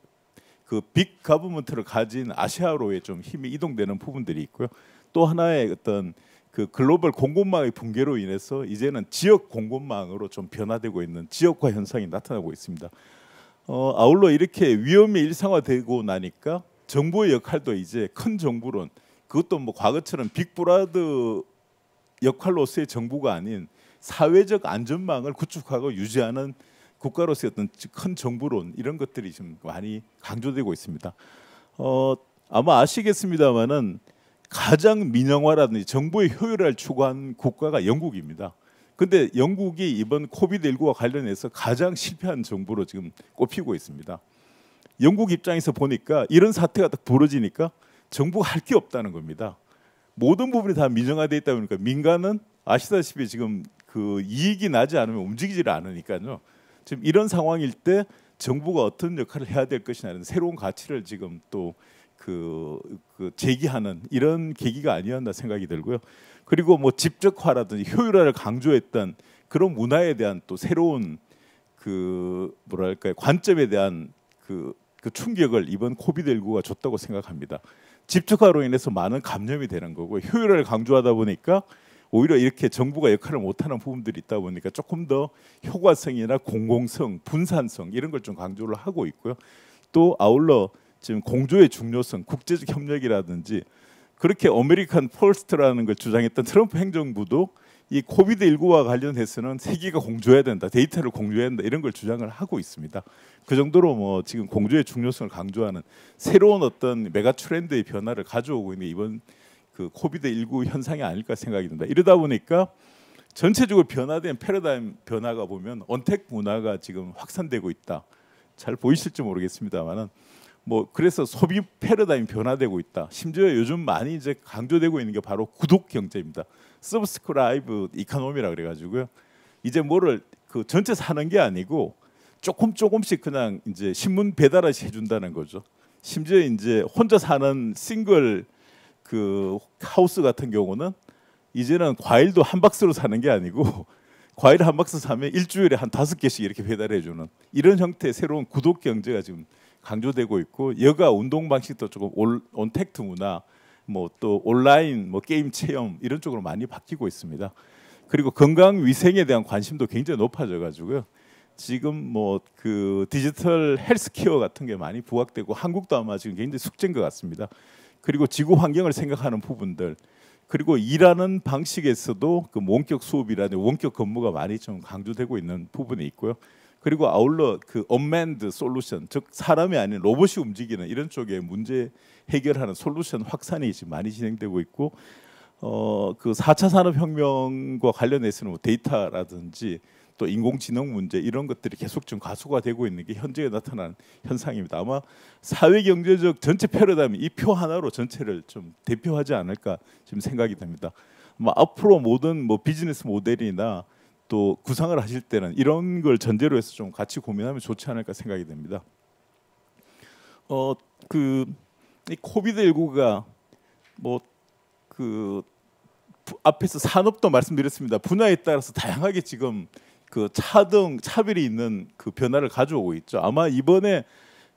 그 빅 가버먼트를 가진 아시아로의 좀 힘이 이동되는 부분들이 있고요. 또 하나의 어떤 그 글로벌 공급망의 붕괴로 인해서 이제는 지역 공급망으로 좀 변화되고 있는 지역화 현상이 나타나고 있습니다. 아울러 이렇게 위험이 일상화되고 나니까 정부의 역할도 이제 큰 정부론 그것도 뭐 과거처럼 빅브라더 역할로서의 정부가 아닌 사회적 안전망을 구축하고 유지하는 국가로서의 어떤 큰 정부론 이런 것들이 좀 많이 강조되고 있습니다. 아마 아시겠습니다만은 가장 민영화라든지 정부의 효율을 추구한 국가가 영국입니다. 근데 영국이 이번 코비드19와 관련해서 가장 실패한 정부로 지금 꼽히고 있습니다. 영국 입장에서 보니까 이런 사태가 딱 벌어지니까 정부가 할 게 없다는 겁니다. 모든 부분이 다 민영화되어 있다 보니까 민간은 아시다시피 지금 그 이익이 나지 않으면 움직이지를 않으니까요. 지금 이런 상황일 때 정부가 어떤 역할을 해야 될 것이냐는 새로운 가치를 지금 또 그 제기하는 이런 계기가 아니었나 생각이 들고요. 그리고 뭐 집적화라든지 효율화를 강조했던 그런 문화에 대한 또 새로운 그 뭐랄까요 관점에 대한 그 충격을 이번 코비드19가 줬다고 생각합니다. 집적화로 인해서 많은 감염이 되는 거고 효율화를 강조하다 보니까 오히려 이렇게 정부가 역할을 못하는 부분들이 있다 보니까 조금 더 효과성이나 공공성, 분산성 이런 걸 좀 강조를 하고 있고요. 또 아울러 지금 공조의 중요성, 국제적 협력이라든지 그렇게 아메리칸 퍼스트라는 걸 주장했던 트럼프 행정부도 이 코비드 19와 관련해서는 세계가 공조해야 된다, 데이터를 공조해야 된다 이런 걸 주장을 하고 있습니다. 그 정도로 뭐 지금 공조의 중요성을 강조하는 새로운 어떤 메가 트렌드의 변화를 가져오고 있는 이번 그 코비드 19 현상이 아닐까 생각이 듭니다. 이러다 보니까 전체적으로 변화된 패러다임 변화가 보면 언택 문화가 지금 확산되고 있다. 잘 보이실지 모르겠습니다만은 뭐 그래서 소비 패러다임 변화되고 있다. 심지어 요즘 많이 이제 강조되고 있는 게 바로 구독 경제입니다. 서브스크라이브 이코노미라 그래가지고요. 이제 뭐를 그 전체 사는 게 아니고 조금씩 그냥 이제 신문 배달하시 해준다는 거죠. 심지어 이제 혼자 사는 싱글 그 하우스 같은 경우는 이제는 과일도 한 박스로 사는 게 아니고 과일 한 박스 사면 일주일에 한 5개씩 이렇게 배달해 주는 이런 형태의 새로운 구독 경제가 지금 강조되고 있고 여가 운동 방식도 조금 온택트 문화 뭐 또 온라인 뭐 게임 체험 이런 쪽으로 많이 바뀌고 있습니다. 그리고 건강 위생에 대한 관심도 굉장히 높아져 가지고요. 지금 뭐 그 디지털 헬스케어 같은 게 많이 부각되고 한국도 아마 지금 굉장히 숙제인 것 같습니다. 그리고 지구 환경을 생각하는 부분들 그리고 일하는 방식에서도 그 원격 수업이라든지 원격 근무가 많이 좀 강조되고 있는 부분이 있고요. 그리고 아울러 그 언맨드 솔루션 즉 사람이 아닌 로봇이 움직이는 이런 쪽의 문제 해결하는 솔루션 확산이 지금 많이 진행되고 있고 그 4차 산업혁명과 관련해서는 뭐 데이터라든지 또 인공지능 문제 이런 것들이 계속 좀 가속화되고 있는 게 현재에 나타난 현상입니다. 아마 사회 경제적 전체 패러다임 이 표 하나로 전체를 좀 대표하지 않을까 지금 생각이 됩니다. 아마 앞으로 모든 뭐 비즈니스 모델이나 또 구상을 하실 때는 이런 걸 전제로 해서 좀 같이 고민하면 좋지 않을까 생각이 됩니다. 그 이 코비드 19가 뭐 그 앞에서 산업도 말씀드렸습니다. 분야에 따라서 다양하게 지금 그 차등 차별이 있는 그 변화를 가져오고 있죠. 아마 이번에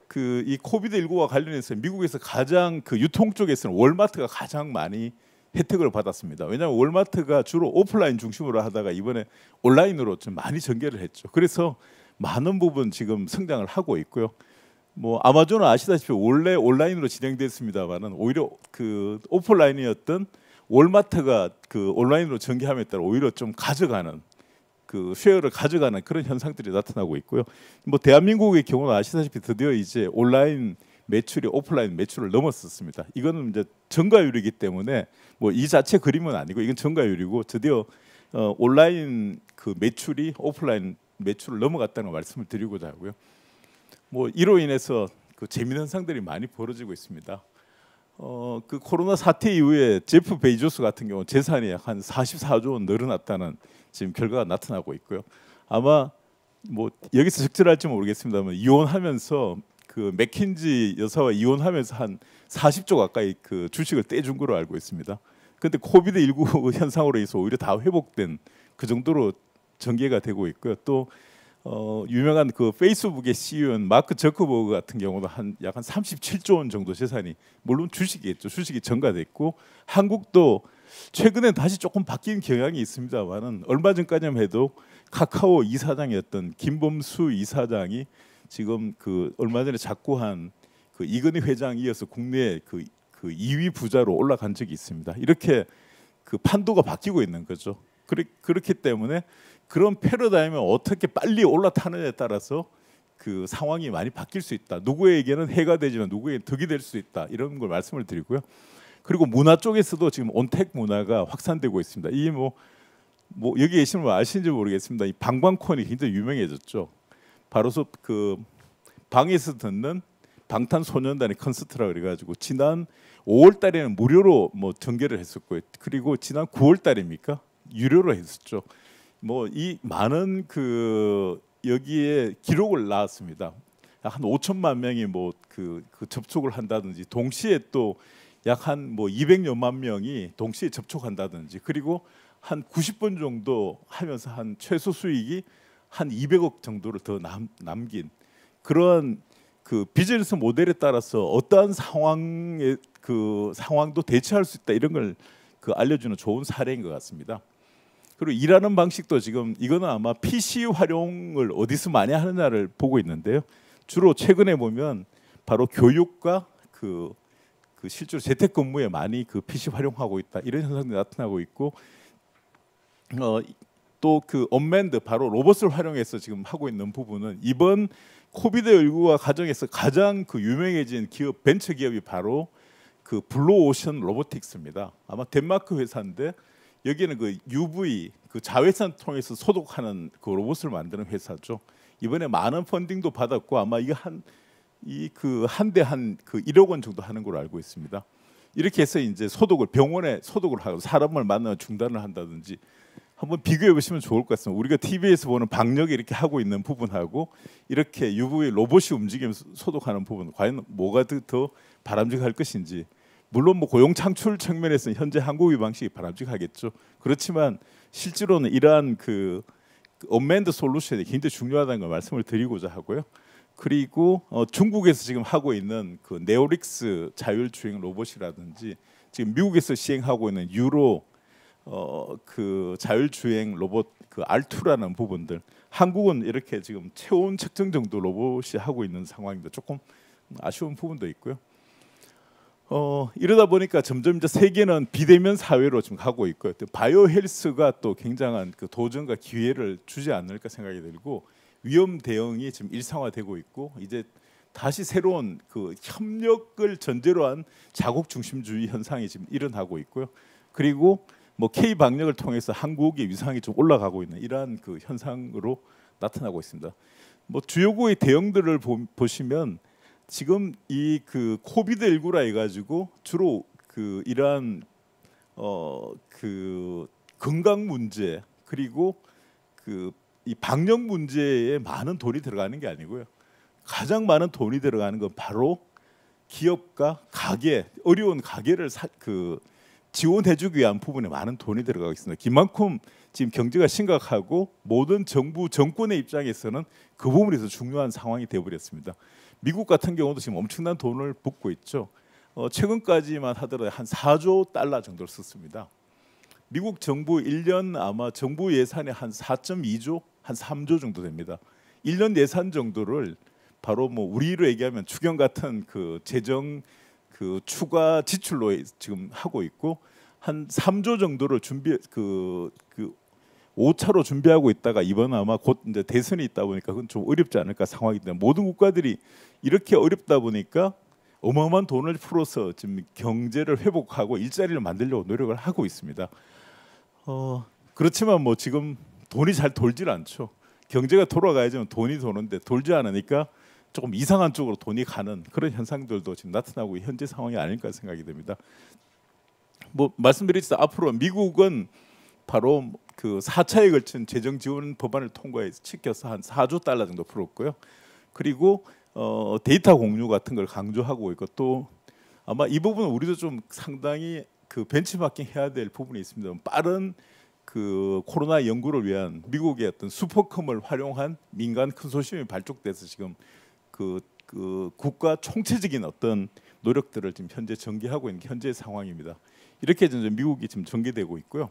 그 이 코비드 19와 관련해서 미국에서 가장 그 유통 쪽에서는 월마트가 가장 많이 혜택을 받았습니다. 왜냐하면 월마트가 주로 오프라인 중심으로 하다가 이번에 온라인으로 좀 많이 전개를 했죠. 그래서 많은 부분 지금 성장을 하고 있고요. 뭐 아마존은 아시다시피 원래 온라인으로 진행됐습니다만은 오히려 그 오프라인이었던 월마트가 그 온라인으로 전개함에 따라 오히려 좀 가져가는 그 쉐어를 가져가는 그런 현상들이 나타나고 있고요. 뭐 대한민국의 경우는 아시다시피 드디어 이제 온라인 매출이 오프라인 매출을 넘었었습니다. 이거는 이제 증가율이기 때문에 뭐 이 자체 그림은 아니고 이건 증가율이고 드디어 온라인 그 매출이 오프라인 매출을 넘어갔다는 말씀을 드리고자 하고요. 뭐 이로 인해서 그 재미있는 현상들이 많이 벌어지고 있습니다. 그 코로나 사태 이후에 제프 베이조스 같은 경우 재산이 약 한 44조 원 늘어났다는 지금 결과가 나타나고 있고요. 아마 뭐 여기서 적절할지 모르겠습니다만 이혼하면서 그 맥킨지 여사와 이혼하면서 한 40조 가까이 그 주식을 떼준 걸로 알고 있습니다. 그런데 코비드 19 현상으로 해서 오히려 다 회복된 그 정도로 전개가 되고 있고요. 또 유명한 그 페이스북의 CEO인 마크 저커버그 같은 경우도 약 한 37조 원 정도 재산이 물론 주식이겠죠. 주식이 증가됐고 한국도 최근에 다시 조금 바뀐 경향이 있습니다만은 얼마 전까지만 해도 카카오 이사장이었던 김범수 이사장이 지금 그 얼마 전에 작고한 그 이건희 회장 이어서 국내 그 2위 부자로 올라간 적이 있습니다. 이렇게 그 판도가 바뀌고 있는 거죠. 그렇기 때문에 그런 패러다임을 어떻게 빨리 올라타느냐에 따라서 그 상황이 많이 바뀔 수 있다. 누구에게는 해가 되지만 누구에게는 덕이 될 수 있다. 이런 걸 말씀을 드리고요. 그리고 문화 쪽에서도 지금 온택 문화가 확산되고 있습니다. 이 뭐 여기 계시는 분 아시는지 모르겠습니다. 이 방방콘이 굉장히 유명해졌죠. 바로서 그 방에서 듣는 방탄소년단의 콘서트라 그래가지고 지난 5월 달에는 무료로 뭐 전개를 했었고요. 그리고 지난 9월 달입니까? 유료로 했었죠. 뭐 이 많은 그 여기에 기록을 낳았습니다. 한 5천만 명이 뭐 그 접촉을 한다든지 동시에 또 약 한 뭐 200여만 명이 동시에 접촉한다든지 그리고 한 90분 정도 하면서 한 최소 수익이 한 200억 정도를 더 남긴 그런 그 비즈니스 모델에 따라서 어떠한 상황에 그 상황도 대처할 수 있다 이런 걸 그 알려주는 좋은 사례인 것 같습니다. 그리고 일하는 방식도 지금 이거는 아마 PC 활용을 어디서 많이 하느냐를 보고 있는데요. 주로 최근에 보면 바로 교육과 그 실제로 재택근무에 많이 그 PC 활용하고 있다 이런 현상이 나타나고 있고 또 그 언맨드 바로 로봇을 활용해서 지금 하고 있는 부분은 이번 코비드19가 가정에서 가장 그 유명해진 기업 벤처 기업이 바로 그 블루오션 로보틱스입니다. 아마 덴마크 회사인데 여기는 그 UV 그 자외선 통해서 소독하는 그 로봇을 만드는 회사죠. 이번에 많은 펀딩도 받았고 아마 이거 한 대 한 그 1억 원 정도 하는 걸로 알고 있습니다. 이렇게 해서 이제 소독을 병원에 소독을 하고 사람을 만나면 중단을 한다든지 한번 비교해 보시면 좋을 것 같습니다. 우리가 TV에서 보는 방역이 이렇게 하고 있는 부분하고 이렇게 UV 로봇이 움직이면서 소독하는 부분 과연 뭐가 더 바람직할 것인지 물론 뭐 고용 창출 측면에서는 현재 한국의 방식이 바람직하겠죠. 그렇지만 실제로는 이러한 그 언맨드 솔루션이 굉장히 중요하다는 걸 말씀을 드리고자 하고요. 그리고 중국에서 지금 하고 있는 그 네오릭스 자율주행 로봇이라든지 지금 미국에서 시행하고 있는 유로 그 자율주행 로봇 그 R2라는 부분들 한국은 이렇게 지금 체온 측정 정도 로봇이 하고 있는 상황인데 조금 아쉬운 부분도 있고요. 이러다 보니까 점점 이제 세계는 비대면 사회로 지금 가고 있고요. 또 바이오 헬스가 또 굉장한 그 도전과 기회를 주지 않을까 생각이 들고 위험 대응이 지금 일상화되고 있고 이제 다시 새로운 그 협력을 전제로 한 자국 중심주의 현상이 지금 일어나고 있고요. 그리고 뭐 K 방역을 통해서 한국의 위상이 좀 올라가고 있는 이러한 그 현상으로 나타나고 있습니다. 뭐 주요국의 대응들을 보시면 지금 이 그 코비드19라 해가지고 주로 그 이러한 그 건강 문제 그리고 그 이 방역 문제에 많은 돈이 들어가는 게 아니고요. 가장 많은 돈이 들어가는 건 바로 기업과 가게 어려운 가게를 지원해주기 위한 부분에 많은 돈이 들어가고 있습니다. 그만큼 지금 경제가 심각하고 모든 정부 정권의 입장에서는 그 부분에서 중요한 상황이 되어버렸습니다. 미국 같은 경우도 지금 엄청난 돈을 붓고 있죠. 최근까지만 하더라도 한 4조 달러 정도를 썼습니다. 미국 정부 1년 아마 정부 예산이 한 4.2조, 한 3조 정도 됩니다. 1년 예산 정도를 바로 뭐 우리로 얘기하면 추경 같은 그 재정 그 추가 지출로 지금 하고 있고 한 3조 정도를 준비 그 5차로 준비하고 있다가 이번 아마 곧 이제 대선이 있다 보니까 그건 좀 어렵지 않을까 상황이 때문에 모든 국가들이 이렇게 어렵다 보니까 어마어마한 돈을 풀어서 지금 경제를 회복하고 일자리를 만들려고 노력을 하고 있습니다. 그렇지만 뭐 지금 돈이 잘 돌질 않죠. 경제가 돌아가야지만 돈이 도는데 돌지 않으니까 조금 이상한 쪽으로 돈이 가는 그런 현상들도 지금 나타나고 현재 상황이 아닐까 생각이 됩니다. 뭐 말씀드렸듯이 앞으로 미국은 바로 그 4차에 걸친 재정 지원 법안을 통과해서 시켜서 한 4조 달러 정도 풀었고요. 그리고 데이터 공유 같은 걸 강조하고 있고 또 아마 이 부분은 우리도 좀 상당히 그 벤치마킹 해야 될 부분이 있습니다. 빠른 그 코로나 연구를 위한 미국의 어떤 슈퍼컴을 활용한 민간 컨소시엄이 발족돼서 지금 그 국가 총체적인 어떤 노력들을 지금 현재 전개하고 있는 현재의 상황입니다. 이렇게 이제 미국이 지금 전개되고 있고요.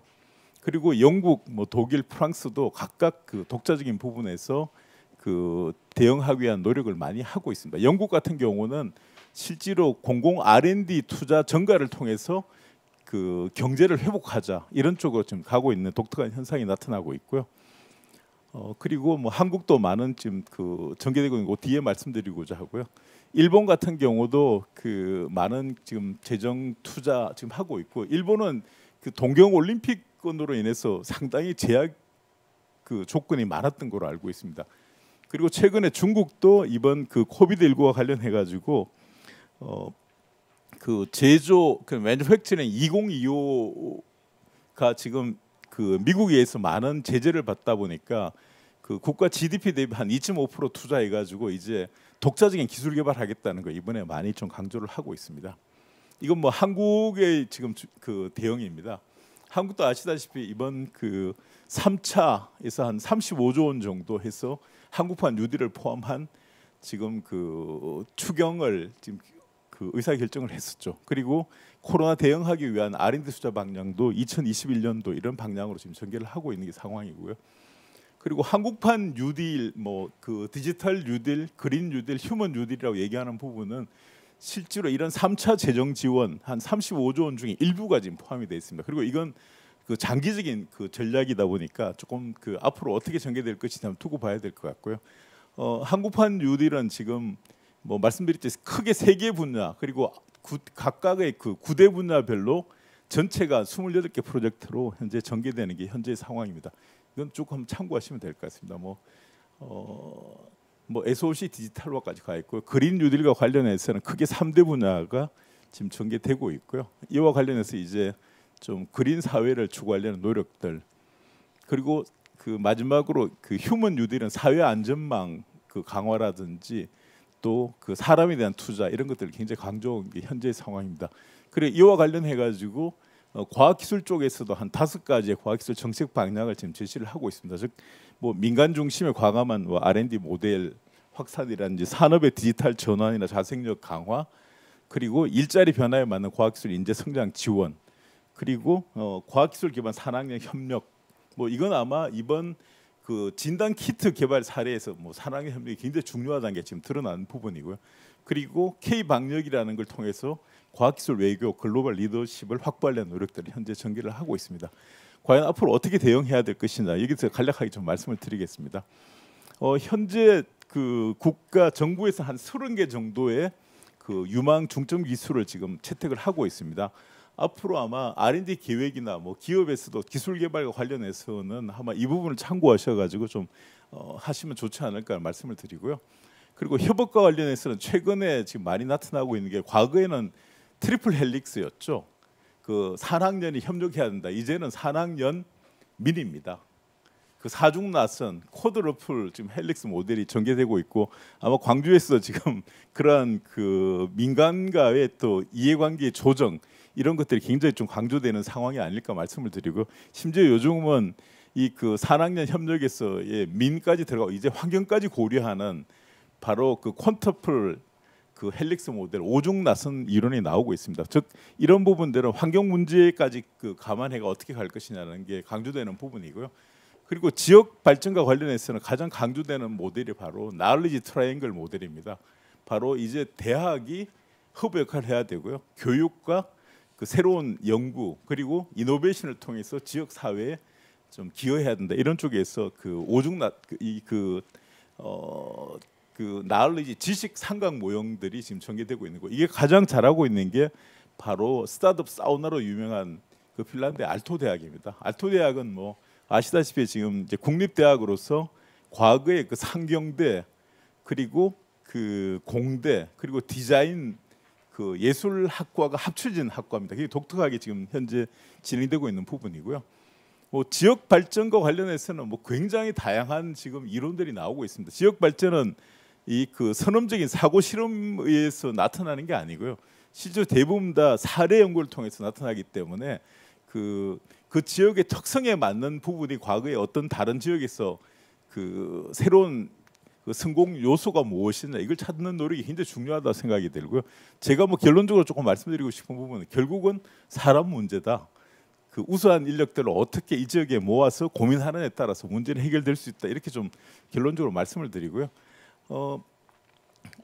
그리고 영국, 뭐 독일, 프랑스도 각각 그 독자적인 부분에서 그 대응하기 위한 노력을 많이 하고 있습니다. 영국 같은 경우는 실제로 공공 R&D 투자 증가를 통해서 그 경제를 회복하자 이런 쪽으로 지금 가고 있는 독특한 현상이 나타나고 있고요. 그리고 뭐 한국도 많은 지금 그 전개되고 있는 거 뒤에 말씀드리고자 하고요. 일본 같은 경우도 그 많은 지금 재정 투자 지금 하고 있고 일본은 그 동경 올림픽으로 인해서 상당히 제약 그 조건이 많았던 걸로 알고 있습니다. 그리고 최근에 중국도 이번 그 코비드19와 관련해 가지고 그 제조 그 매뉴팩처링 2025가 지금 그 미국에 의해서 많은 제재를 받다 보니까 그 국가 GDP 대비 한 2.5% 투자해 가지고 이제 독자적인 기술 개발하겠다는 거 이번에 많이 좀 강조를 하고 있습니다. 이건 뭐 한국의 지금 그 대응입니다. 한국도 아시다시피 이번 그 3차에서 한 35조 원 정도 해서 한국판 뉴딜을 포함한 지금 그 추경을 지금 그 의사 결정을 했었죠. 그리고 코로나 대응하기 위한 R&D 투자 방향도 2021년도 이런 방향으로 지금 전개를 하고 있는 게 상황이고요. 그리고 한국판 뉴딜, 뭐 그 디지털 뉴딜, 그린 뉴딜, 휴먼 뉴딜이라고 얘기하는 부분은 실제로 이런 3차 재정 지원 한 35조 원 중에 일부가 지금 포함이 되어 있습니다. 그리고 이건 그 장기적인 그 전략이다 보니까 조금 그 앞으로 어떻게 전개될 것인지 한번 두고 봐야 될 것 같고요. 한국판 뉴딜은 지금 뭐 말씀드렸듯이 크게 세 개 분야 그리고 각각의 그 9대 분야별로 전체가 28개 프로젝트로 현재 전개되는 게 현재의 상황입니다. 이건 조금 참고하시면 될 것 같습니다. 뭐 SOC 디지털화까지 가 있고요. 그린 뉴딜과 관련해서는 크게 3대 분야가 지금 전개되고 있고요. 이와 관련해서 이제 좀 그린 사회를 추구하려는 노력들 그리고 그 마지막으로 그 휴먼 뉴딜은 사회 안전망 그 강화라든지 또 그 사람에 대한 투자 이런 것들을 굉장히 강조한 게 현재의 상황입니다. 그리고 이와 관련해 가지고 과학기술 쪽에서도 한 5가지의 과학기술 정책 방향을 지금 제시를 하고 있습니다. 즉 뭐 민간 중심의 과감한 뭐 R&D 모델 확산이라든지 산업의 디지털 전환이나 자생력 강화 그리고 일자리 변화에 맞는 과학기술 인재 성장 지원 그리고 과학기술 기반 산학령 협력 뭐 이건 아마 이번 그 진단 키트 개발 사례에서 뭐 산학령 협력이 굉장히 중요하다는 게 지금 드러난 부분이고요. 그리고 K 방역이라는 걸 통해서 과학기술 외교 글로벌 리더십을 확보하려는 노력들을 현재 전개를 하고 있습니다. 과연 앞으로 어떻게 대응해야 될 것이냐 여기서 간략하게 좀 말씀을 드리겠습니다. 현재 그 국가 정부에서 한 30개 정도의 그 유망 중점 기술을 지금 채택을 하고 있습니다. 앞으로 아마 R&D 계획이나 뭐 기업에서도 기술 개발과 관련해서는 아마 이 부분을 참고하셔가지고 좀 하시면 좋지 않을까 말씀을 드리고요. 그리고 협업과 관련해서는 최근에 지금 많이 나타나고 있는 게 과거에는 트리플 헬릭스였죠. 그 산학년이 협력해야 된다. 이제는 산학년 민입니다. 그 사중 나선 쿼드러플 지금 헬릭스 모델이 전개되고 있고 아마 광주에서 지금 그러한 그 민간과의 또 이해관계 조정 이런 것들이 굉장히 좀 강조되는 상황이 아닐까 말씀을 드리고 심지어 요즘은 이 그 산학년 협력에서의 민까지 들어가고 이제 환경까지 고려하는 바로 그 퀀터플 그 헬릭스 모델 오중 나선 이론이 나오고 있습니다. 즉 이런 부분들은 환경 문제까지 그 감안해가 어떻게 갈 것이냐는 게 강조되는 부분이고요. 그리고 지역 발전과 관련해서는 가장 강조되는 모델이 바로 나얼리지 트라이앵글 모델입니다. 바로 이제 대학이 허브 역할을 해야 되고요. 교육과 그 새로운 연구 그리고 이노베이션을 통해서 지역 사회에 좀 기여해야 된다. 이런 쪽에서 그 오중나 그 나얼리지 지식 상강 모형들이 지금 전개되고 있는 거. 이게 가장 잘하고 있는 게 바로 스타트업 사우나로 유명한 그 핀란드의 알토 대학입니다. 알토 대학은 뭐 아시다시피 지금 이제 국립대학으로서 과거의 그 상경대 그리고 그 공대 그리고 디자인 그 예술학과가 합쳐진 학과입니다. 그게 독특하게 지금 현재 진행되고 있는 부분이고요. 뭐 지역 발전과 관련해서는 뭐 굉장히 다양한 지금 이론들이 나오고 있습니다. 지역 발전은 이 그 선험적인 사고 실험에 의해서 나타나는 게 아니고요. 실제 대부분 다 사례 연구를 통해서 나타나기 때문에 그 지역의 특성에 맞는 부분이 과거에 어떤 다른 지역에서 그 새로운 그 성공 요소가 무엇이냐 이걸 찾는 노력이 굉장히 중요하다 생각이 들고요. 제가 뭐 결론적으로 조금 말씀드리고 싶은 부분은 결국은 사람 문제다. 그 우수한 인력들을 어떻게 이 지역에 모아서 고민하느냐에 따라서 문제는 해결될 수 있다. 이렇게 좀 결론적으로 말씀을 드리고요.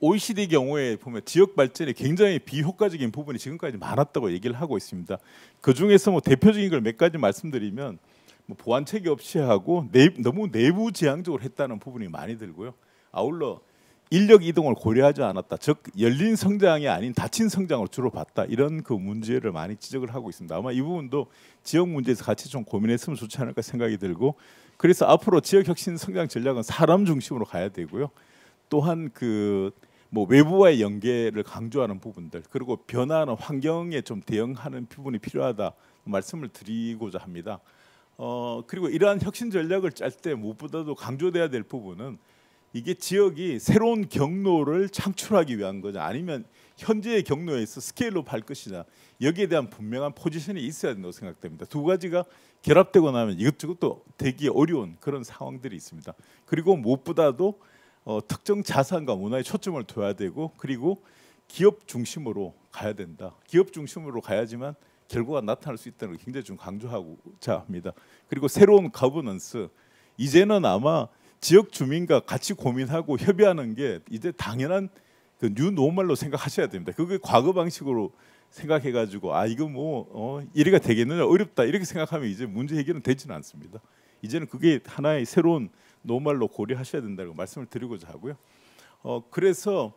OECD 경우에 보면 지역 발전에 굉장히 비효과적인 부분이 지금까지 많았다고 얘기를 하고 있습니다. 그 중에서 뭐 대표적인 걸 몇 가지 말씀드리면 뭐 보완 체계 없이 하고 너무 내부 지향적으로 했다는 부분이 많이 들고요. 아울러 인력 이동을 고려하지 않았다. 즉 열린 성장이 아닌 닫힌 성장을 주로 봤다. 이런 그 문제를 많이 지적을 하고 있습니다. 아마 이 부분도 지역 문제에서 같이 좀 고민했으면 좋지 않을까 생각이 들고 그래서 앞으로 지역 혁신 성장 전략은 사람 중심으로 가야 되고요. 또한 그 뭐 외부와의 연계를 강조하는 부분들 그리고 변화하는 환경에 좀 대응하는 부분이 필요하다 말씀을 드리고자 합니다. 그리고 이러한 혁신 전략을 짤 때 무엇보다도 강조돼야 될 부분은 이게 지역이 새로운 경로를 창출하기 위한 거냐 아니면 현재의 경로에서 스케일업 할 것이냐 여기에 대한 분명한 포지션이 있어야 된다고 생각됩니다. 두 가지가 결합되고 나면 이것저것도 되기 어려운 그런 상황들이 있습니다. 그리고 무엇보다도 특정 자산과 문화에 초점을 둬야 되고 그리고 기업 중심으로 가야 된다. 기업 중심으로 가야지만 결과가 나타날 수 있다는 걸 굉장히 좀 강조하고자 합니다. 그리고 새로운 거버넌스, 이제는 아마 지역 주민과 같이 고민하고 협의하는 게 이제 당연한 그 뉴노멀로 생각하셔야 됩니다. 그게 과거 방식으로 생각해가지고 이거 뭐 이래가 되겠느냐 어렵다 이렇게 생각하면 이제 문제 해결은 되지는 않습니다. 이제는 그게 하나의 새로운 노멀로 고려하셔야 된다고 말씀을 드리고자 하고요. 그래서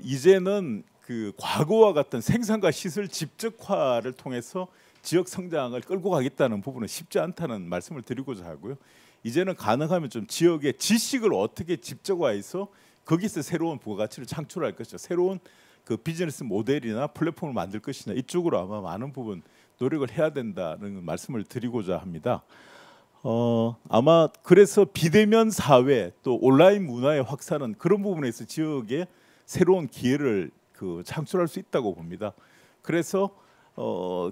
이제는 그 과거와 같은 생산과 시설 집적화를 통해서 지역 성장을 끌고 가겠다는 부분은 쉽지 않다는 말씀을 드리고자 하고요. 이제는 가능하면 좀 지역의 지식을 어떻게 집적화해서 거기서 새로운 부가가치를 창출할 것이죠. 새로운 그 비즈니스 모델이나 플랫폼을 만들 것이냐 이쪽으로 아마 많은 부분 노력을 해야 된다는 말씀을 드리고자 합니다. 아마 그래서 비대면 사회 또 온라인 문화의 확산은 그런 부분에서 지역에 새로운 기회를 그 창출할 수 있다고 봅니다. 그래서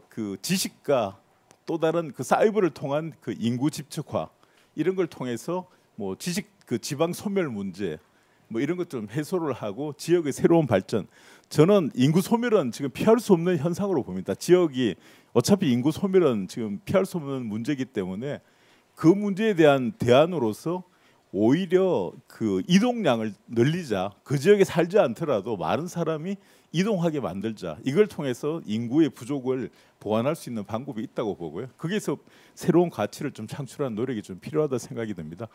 그 지식과 또 다른 그 사이버를 통한 그 인구 집적화 이런 걸 통해서 뭐 지식 그 지방 소멸 문제 뭐 이런 것 좀 해소를 하고 지역의 새로운 발전. 저는 인구 소멸은 지금 피할 수 없는 현상으로 봅니다. 지역이 어차피 인구 소멸은 지금 피할 수 없는 문제이기 때문에 그 문제에 대한 대안으로서 오히려 그 이동량을 늘리자. 그 지역에 살지 않더라도 많은 사람이 이동하게 만들자. 이걸 통해서 인구의 부족을 보완할 수 있는 방법이 있다고 보고요. 거기서 새로운 가치를 좀 창출하는 노력이 좀 필요하다 생각이 듭니다.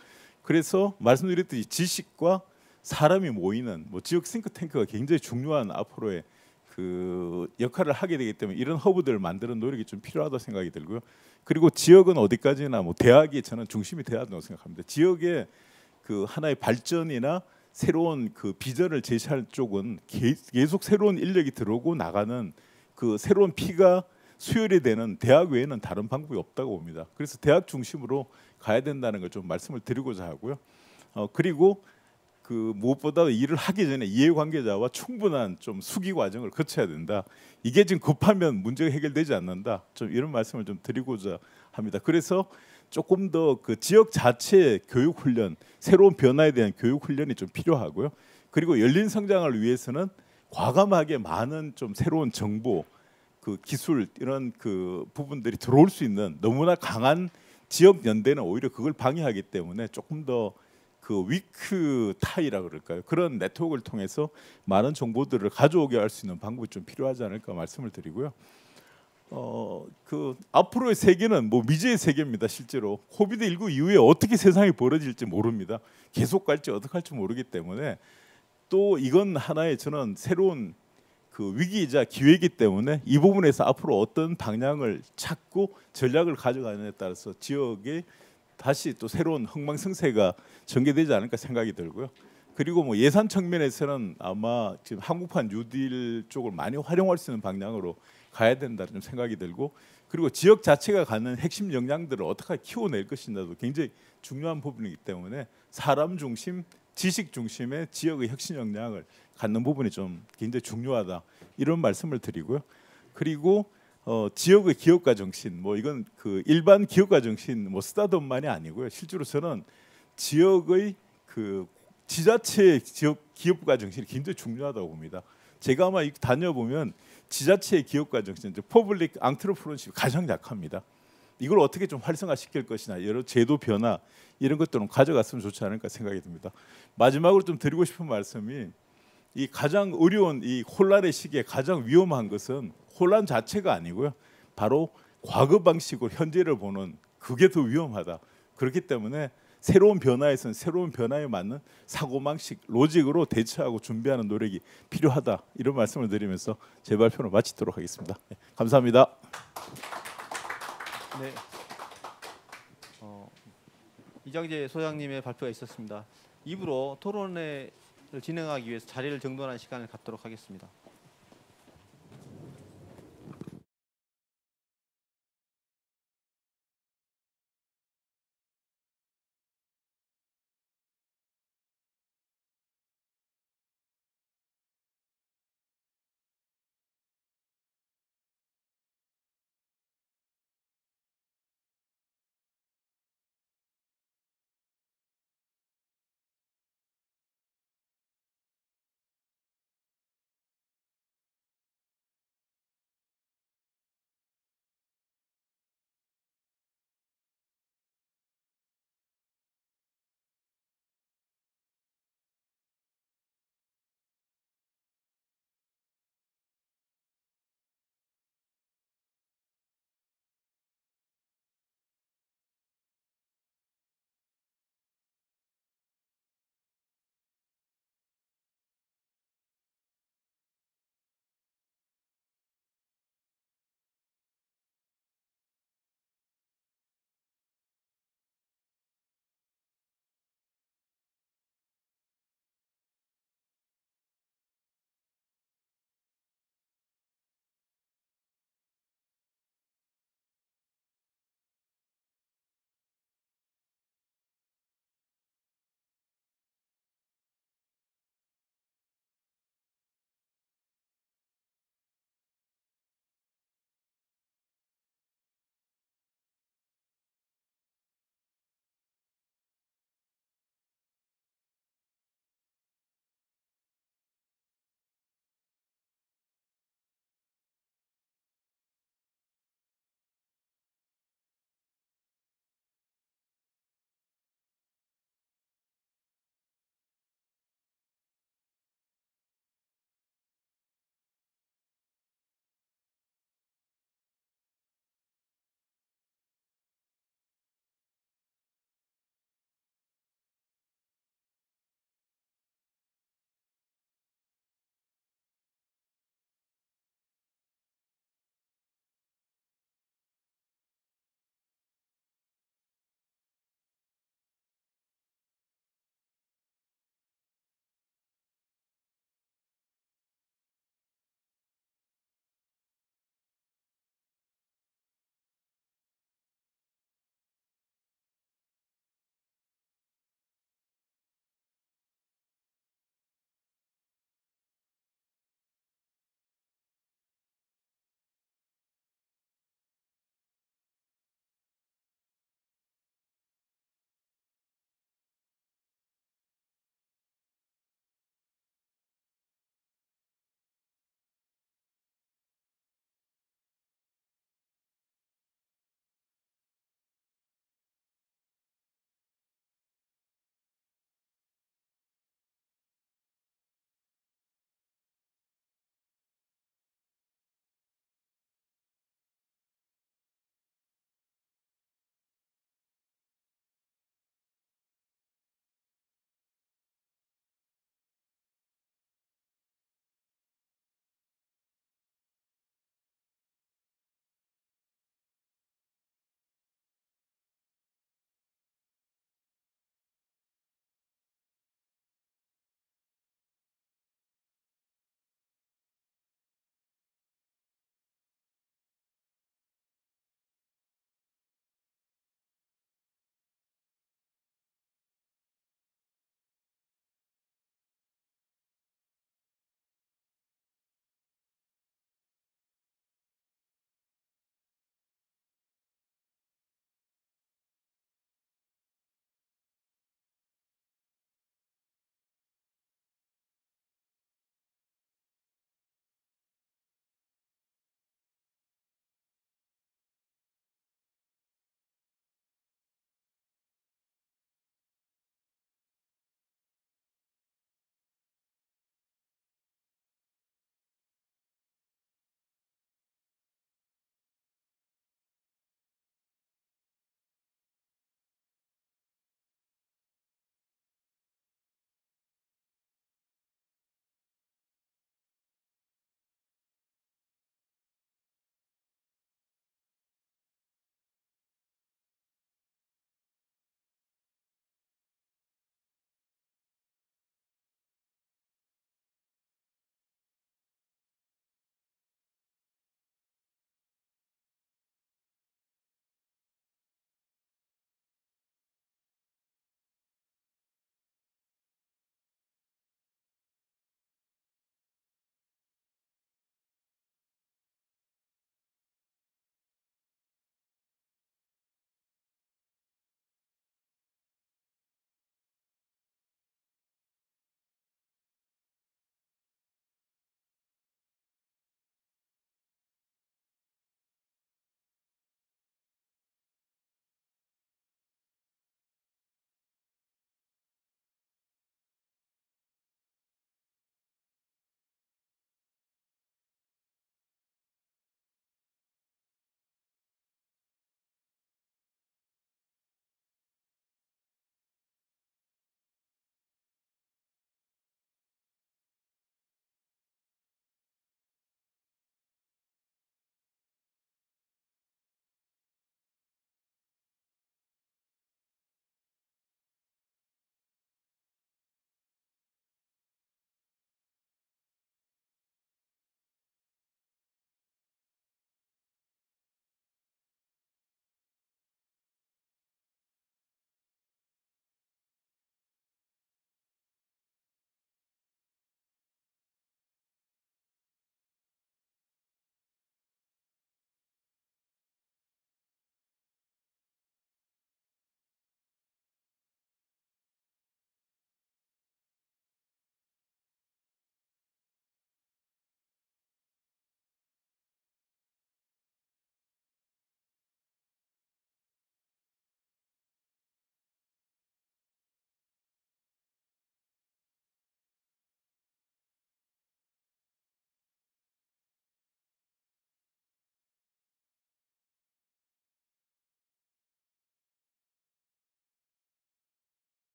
그래서 말씀드렸듯이 지식과 사람이 모이는 뭐 지역 싱크탱크가 굉장히 중요한 앞으로의 그 역할을 하게 되기 때문에 이런 허브들을 만드는 노력이 좀 필요하다 생각이 들고요. 그리고 지역은 어디까지나 뭐 대학이 저는 중심이 돼야 된다고 생각합니다. 지역의 그 하나의 발전이나 새로운 그 비전을 제시할 쪽은 계속 새로운 인력이 들어오고 나가는 그 새로운 피가 수혈이 되는 대학 외에는 다른 방법이 없다고 봅니다. 그래서 대학 중심으로 가야 된다는 걸 좀 말씀을 드리고자 하고요. 그리고 그 무엇보다 일을 하기 전에 이해관계자와 충분한 좀 수기 과정을 거쳐야 된다. 이게 지금 급하면 문제가 해결되지 않는다. 좀 이런 말씀을 좀 드리고자 합니다. 그래서 조금 더 그 지역 자체의 교육 훈련, 새로운 변화에 대한 교육 훈련이 좀 필요하고요. 그리고 열린 성장을 위해서는 과감하게 많은 좀 새로운 정보, 그 기술 이런 그 부분들이 들어올 수 있는 너무나 강한 지역 연대는 오히려 그걸 방해하기 때문에 조금 더 그 위크 타이라 그럴까요? 그런 네트워크를 통해서 많은 정보들을 가져오게 할 수 있는 방법이 좀 필요하지 않을까 말씀을 드리고요. 그 앞으로의 세계는 뭐 미지의 세계입니다. 실제로 코비드 19 이후에 어떻게 세상이 벌어질지 모릅니다. 계속 갈지 어떻게 할지 모르기 때문에 또 이건 하나의 저는 새로운 그 위기이자 기회이기 때문에 이 부분에서 앞으로 어떤 방향을 찾고 전략을 가져가느냐에 따라서 지역의 다시 또 새로운 흥망성쇠가 전개되지 않을까 생각이 들고요. 그리고 뭐 예산 측면에서는 아마 지금 한국판 뉴딜 쪽을 많이 활용할 수 있는 방향으로 가야 된다는 생각이 들고, 그리고 지역 자체가 갖는 핵심 역량들을 어떻게 키워낼 것인가도 굉장히 중요한 부분이기 때문에 사람 중심, 지식 중심의 지역의 혁신 역량을 갖는 부분이 좀 굉장히 중요하다 이런 말씀을 드리고요. 그리고 지역의 기업가 정신, 뭐 이건 그 일반 기업가 정신, 뭐 스타트업만이 아니고요. 실제로 저는 지역의 그 지자체의 기업가 정신이 굉장히 중요하다고 봅니다. 제가 아마 다녀보면 지자체의 기업가 정신, 퍼블릭 앙트레프런십이 가장 약합니다. 이걸 어떻게 좀 활성화시킬 것이냐, 여러 제도 변화 이런 것들은 가져갔으면 좋지 않을까 생각이 듭니다. 마지막으로 좀 드리고 싶은 말씀이, 이 가장 어려운 이 혼란의 시기에 가장 위험한 것은 혼란 자체가 아니고요. 바로 과거 방식으로 현재를 보는 그게 더 위험하다. 그렇기 때문에 새로운 변화에서는 새로운 변화에 맞는 사고방식, 로직으로 대처하고 준비하는 노력이 필요하다. 이런 말씀을 드리면서 제 발표를 마치도록 하겠습니다. 네, 감사합니다. 네. 이장재 소장님의 발표가 있었습니다. 입으로 토론회를 진행하기 위해서 자리를 정돈하는 시간을 갖도록 하겠습니다.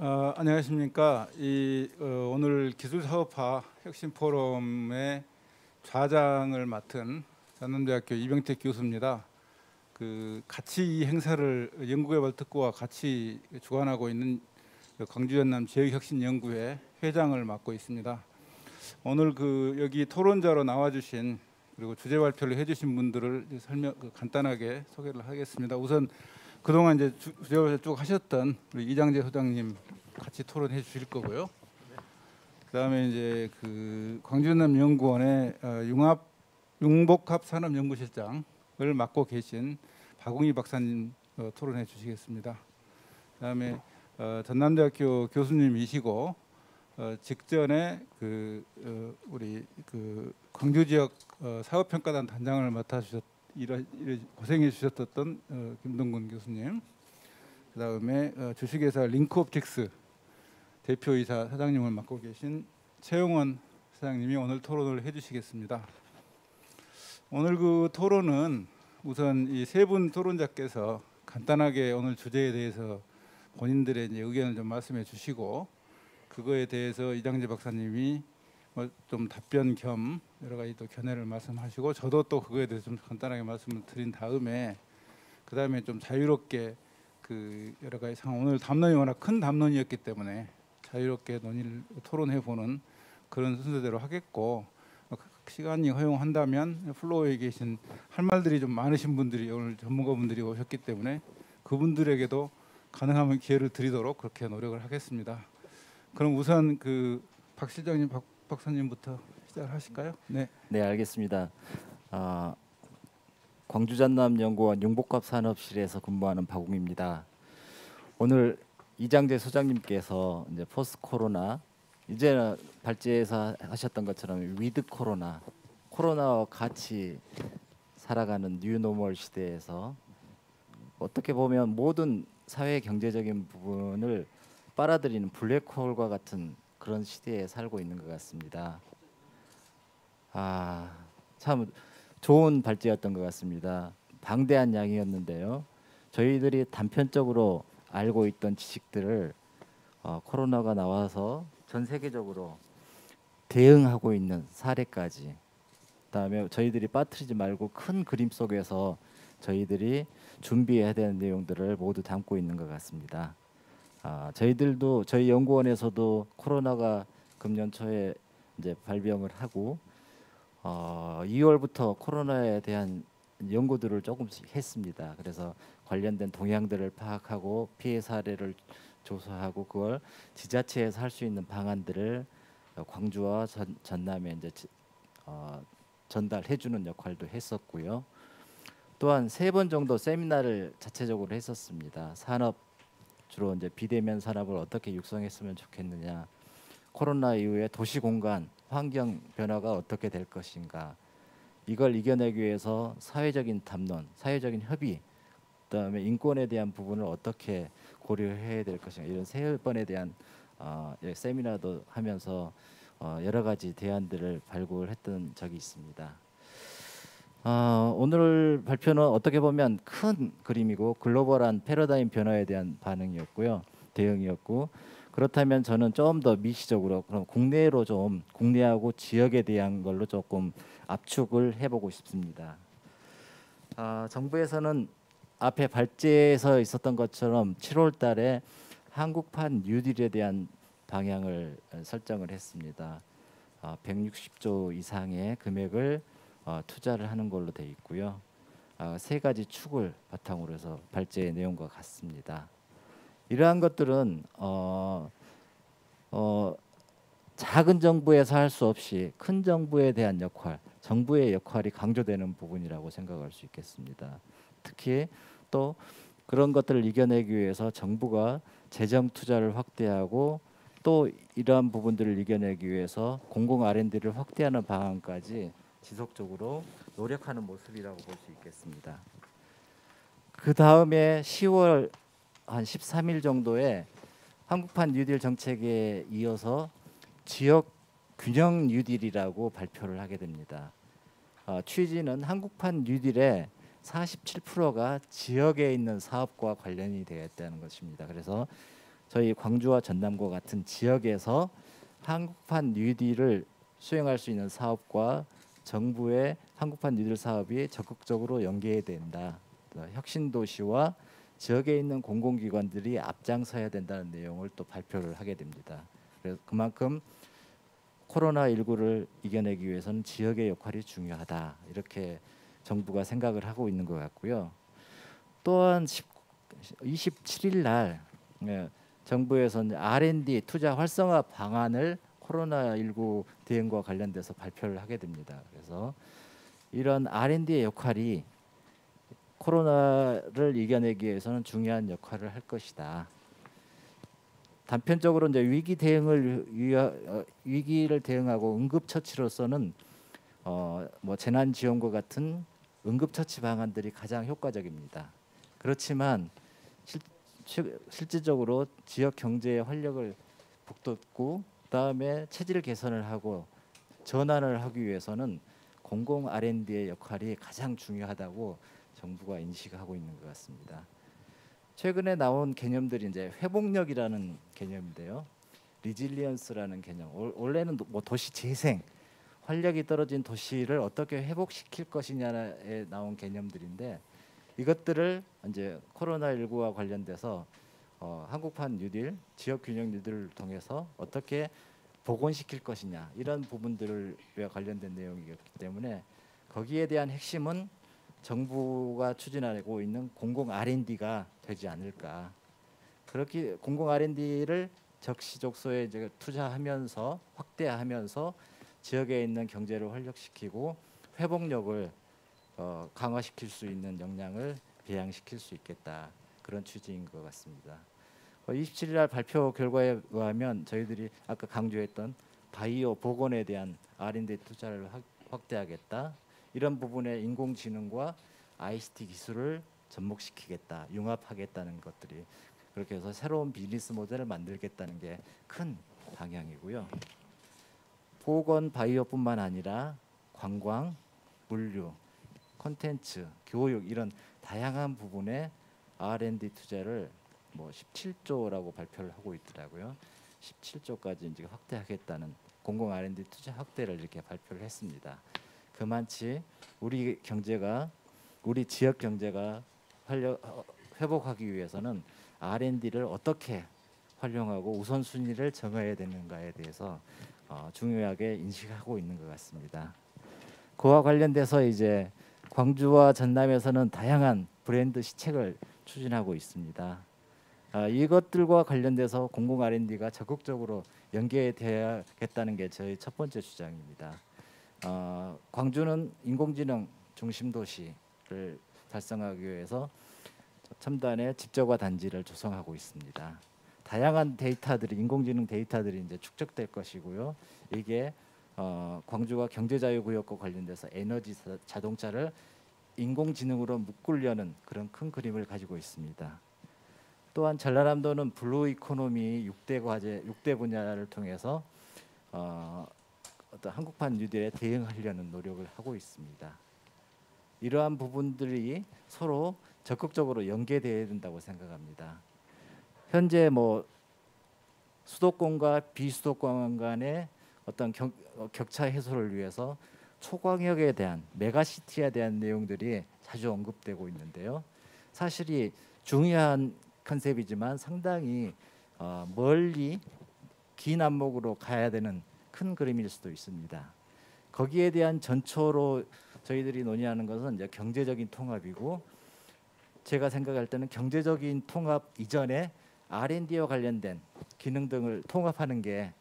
안녕하십니까. 오늘 기술사업화 혁신포럼의 좌장을 맡은 전남대학교 이병택 교수입니다. 같이 이 행사를 연구개발특구와 같이 주관하고 있는 광주전남 지역혁신연구회 회장을 맡고 있습니다. 오늘 여기 토론자로 나와주신 그리고 주제 발표를 해주신 분들을 간단하게 소개를 하겠습니다. 우선 그동안 이제 주제 발표 쭉 하셨던 우리 이장재 소장님 같이 토론해 주실 거고요. 그다음에 이제 광주전남 연구원의 융복합 산업연구실장을 맡고 계신 박웅희 박사님 토론해 주시겠습니다. 그다음에 전남대학교 교수님이시고 직전에 우리 광주 지역 사업평가단 단장을 맡아주셨 고생해 주셨던 김동근 교수님, 그다음에 주식회사 링크옵틱스 대표이사 사장님을 맡고 계신 최용원 사장님이 오늘 토론을 해주시겠습니다. 오늘 토론은 우선 이 세 분 토론자께서 간단하게 오늘 주제에 대해서 본인들의 이제 의견을 좀 말씀해 주시고, 그거에 대해서 이장재 박사님이 좀 답변 겸 여러 가지 또 견해를 말씀하시고, 저도 또 그거에 대해서 좀 간단하게 말씀을 드린 다음에 그다음에 좀 자유롭게 여러 가지 상황, 오늘 담론이 워낙 큰 담론이었기 때문에 자유롭게 논의를 토론해 보는 그런 순서대로 하겠고, 시간이 허용한다면 플로어에 계신 할 말들이 좀 많으신 분들이 오늘 전문가분들이 오셨기 때문에 그분들에게도 가능하면 기회를 드리도록 그렇게 노력을 하겠습니다. 그럼 우선 박 실장님, 박 박사님부터 시작하실까요? 네. 네, 알겠습니다. 광주전남연구원 융복합 산업실에서 근무하는 박웅입니다. 오늘 이장재 소장님께서 이제 포스트 코로나, 이제는 발제에서 하셨던 것처럼 위드 코로나와 같이 살아가는 뉴노멀 시대에서 어떻게 보면 모든 사회 경제적인 부분을 빨아들이는 블랙홀과 같은 그런 시대에 살고 있는 것 같습니다. 참 좋은 발제였던 것 같습니다. 방대한 양이었는데요. 저희들이 단편적으로 알고 있던 지식들을 코로나가 나와서 전 세계적으로 대응하고 있는 사례까지, 그다음에 저희들이 빠뜨리지 말고 큰 그림 속에서 저희들이 준비해야 되는 내용들을 모두 담고 있는 것 같습니다. 저희들도 저희 연구원에서도 코로나가 금년 초에 이제 발병을 하고 2월부터 코로나에 대한 연구들을 조금씩 했습니다. 그래서 관련된 동향들을 파악하고 피해 사례를 조사하고 그걸 지자체에서 할 수 있는 방안들을 광주와 전남에 이제 전달해주는 역할도 했었고요. 또한 3번 정도 세미나를 자체적으로 했었습니다. 산업, 주로 이제 비대면 산업을 어떻게 육성했으면 좋겠느냐, 코로나 이후에 도시 공간 환경 변화가 어떻게 될 것인가, 이걸 이겨내기 위해서 사회적인 담론, 사회적인 협의, 그다음에 인권에 대한 부분을 어떻게 고려해야 될 것인가, 이런 3번에 대한 세미나도 하면서 여러 가지 대안들을 발굴했던 적이 있습니다. 오늘 발표는 어떻게 보면 큰 그림이고 글로벌한 패러다임 변화에 대한 반응이었고요, 대응이었고, 그렇다면 저는 좀 더 미시적으로 그럼 국내로 좀 국내하고 지역에 대한 걸로 조금 압축을 해보고 싶습니다. 정부에서는 앞에 발제에서 있었던 것처럼 7월달에 한국판 뉴딜에 대한 방향을 설정을 했습니다. 160조 이상의 금액을 투자를 하는 걸로 되어 있고요. 3가지 축을 바탕으로 해서 발제의 내용과 같습니다. 이러한 것들은 작은 정부에서 할 수 없이 큰 정부에 대한 역할, 정부의 역할이 강조되는 부분이라고 생각할 수 있겠습니다. 특히 또 그런 것들을 이겨내기 위해서 정부가 재정 투자를 확대하고 또 이러한 부분들을 이겨내기 위해서 공공 R&D를 확대하는 방안까지 지속적으로 노력하는 모습이라고 볼 수 있겠습니다. 그 다음에 10월 한 13일 정도에 한국판 뉴딜 정책에 이어서 지역 균형 뉴딜이라고 발표를 하게 됩니다. 취지는 한국판 뉴딜의 47%가 지역에 있는 사업과 관련이 되어 있다는 것입니다. 그래서 저희 광주와 전남과 같은 지역에서 한국판 뉴딜을 수행할 수 있는 사업과 정부의 한국판 뉴딜 사업이 적극적으로 연계된다. 혁신도시와 지역에 있는 공공기관들이 앞장서야 된다는 내용을 또 발표를 하게 됩니다. 그래서 그만큼 코로나19를 이겨내기 위해서는 지역의 역할이 중요하다. 이렇게 정부가 생각을 하고 있는 것 같고요. 또한 27일 날 정부에서는 R&D 투자 활성화 방안을 코로나19 대응과 관련돼서 발표를 하게 됩니다. 그래서 이런 R&D의 역할이 코로나를 이겨내기 위해서는 중요한 역할을 할 것이다. 단편적으로 이제 위기를 대응하고 응급처치로서는 뭐 재난지원과 같은 응급처치 방안들이 가장 효과적입니다. 그렇지만 실질적으로 지역 경제의 활력을 북돋고 그다음에 체질 개선을 하고 전환을 하기 위해서는 공공 R&D의 역할이 가장 중요하다고 정부가 인식하고 있는 것 같습니다. 최근에 나온 개념들이 이제 회복력이라는 개념인데요. 리질리언스라는 개념. 원래는 뭐 도시 재생, 활력이 떨어진 도시를 어떻게 회복시킬 것이냐에 나온 개념들인데 이것들을 이제 코로나19와 관련돼서 한국판 뉴딜, 지역균형 뉴딜을 통해서 어떻게 복원시킬 것이냐 이런 부분들과 관련된 내용이기 때문에 거기에 대한 핵심은 정부가 추진하고 있는 공공 R&D가 되지 않을까. 그렇게 공공 R&D를 적시적소에 이제 투자하면서 확대하면서 지역에 있는 경제를 활력시키고 회복력을 강화시킬 수 있는 역량을 배양시킬 수 있겠다. 그런 취지인 것 같습니다. 27일 날 발표 결과에 의하면 저희들이 아까 강조했던 바이오 복원에 대한 R&D 투자를 확대하겠다. 이런 부분에 인공지능과 ICT 기술을 접목시키겠다, 융합하겠다는 것들이 그렇게 해서 새로운 비즈니스 모델을 만들겠다는 게 큰 방향이고요. 보건 바이오뿐만 아니라 관광, 물류, 콘텐츠, 교육 이런 다양한 부분에 R&D 투자를 뭐 17조라고 발표를 하고 있더라고요. 17조까지 이제 확대하겠다는 공공 R&D 투자 확대를 이렇게 발표를 했습니다. 그만치 우리 경제가 우리 지역 경제가 회복하기 위해서는 R&D를 어떻게 활용하고 우선순위를 정해야 되는가에 대해서 중요하게 인식하고 있는 것 같습니다. 그와 관련돼서 이제 광주와 전남에서는 다양한 브랜드 시책을 추진하고 있습니다. 이것들과 관련돼서 공공 R&D가 적극적으로 연계되어야겠다는 게 저희 첫 번째 주장입니다. 광주는 인공지능 중심 도시를 달성하기 위해서 첨단의 집적화 단지를 조성하고 있습니다. 다양한 데이터들이 인공지능 데이터들이 이제 축적될 것이고요. 이게 광주가 경제자유구역과 관련돼서 에너지 자동차를 인공지능으로 묶으려는 그런 큰 그림을 가지고 있습니다. 또한 전라남도는 블루 이코노미 6대 과제, 6대 분야를 통해서 어떤 한국판 뉴딜에 대응하려는 노력을 하고 있습니다. 이러한 부분들이 서로 적극적으로 연계되어야 된다고 생각합니다. 현재 뭐 수도권과 비수도권 간의 어떤 격차 해소를 위해서 초광역에 대한 메가시티에 대한 내용들이 자주 언급되고 있는데요. 사실이 중요한 컨셉이지만 상당히 멀리 긴 안목으로 가야 되는 큰 그림일 수도 있습니다. 거기에 대한 전초로 저희들이 논의하는 것은 이제 경제적인 통합이고 제가 생각할 때는 경제적인 통합 이전에 R&D와 관련된 기능 등을 통합하는 게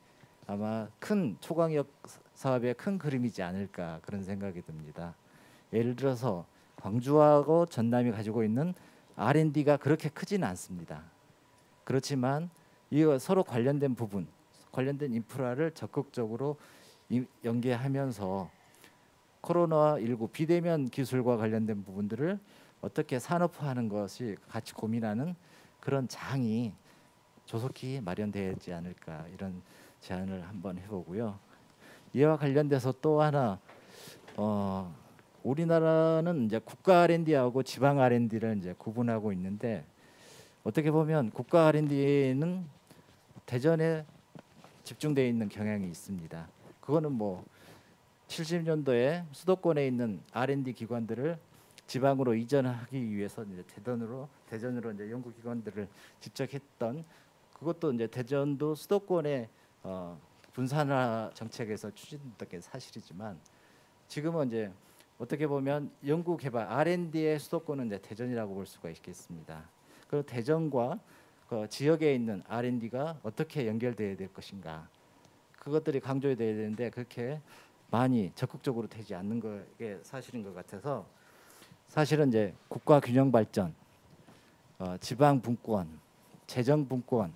아마 큰 초광역 사업의 큰 그림이지 않을까 그런 생각이 듭니다. 예를 들어서 광주하고 전남이 가지고 있는 R&D가 그렇게 크지는 않습니다. 그렇지만 이거 서로 관련된 부분, 관련된 인프라를 적극적으로 연계하면서 코로나19 비대면 기술과 관련된 부분들을 어떻게 산업화하는 것이 같이 고민하는 그런 장이 조속히 마련되지 않을까 이런 제안을 한번 해보고요. 이와 관련돼서 또 하나 우리나라는 이제 국가 R&D하고 지방 R&D를 이제 구분하고 있는데 어떻게 보면 국가 R&D는 대전에 집중되어 있는 경향이 있습니다. 그거는 뭐 70년도에 수도권에 있는 R&D 기관들을 지방으로 이전하기 위해서 이제 대전으로 이제 연구기관들을 집적했던, 그것도 이제 대전도 수도권의 분산화 정책에서 추진됐던 게 사실이지만, 지금은 이제 어떻게 보면 연구개발 R&D의 수도권은 이제 대전이라고 볼 수가 있겠습니다. 그리고 대전과 그 지역에 있는 R&D가 어떻게 연결되어야 될 것인가, 그것들이 강조해야 되는데 그렇게 많이 적극적으로 되지 않는 게 사실인 것 같아서, 사실은 이제 국가 균형 발전, 지방 분권, 재정 분권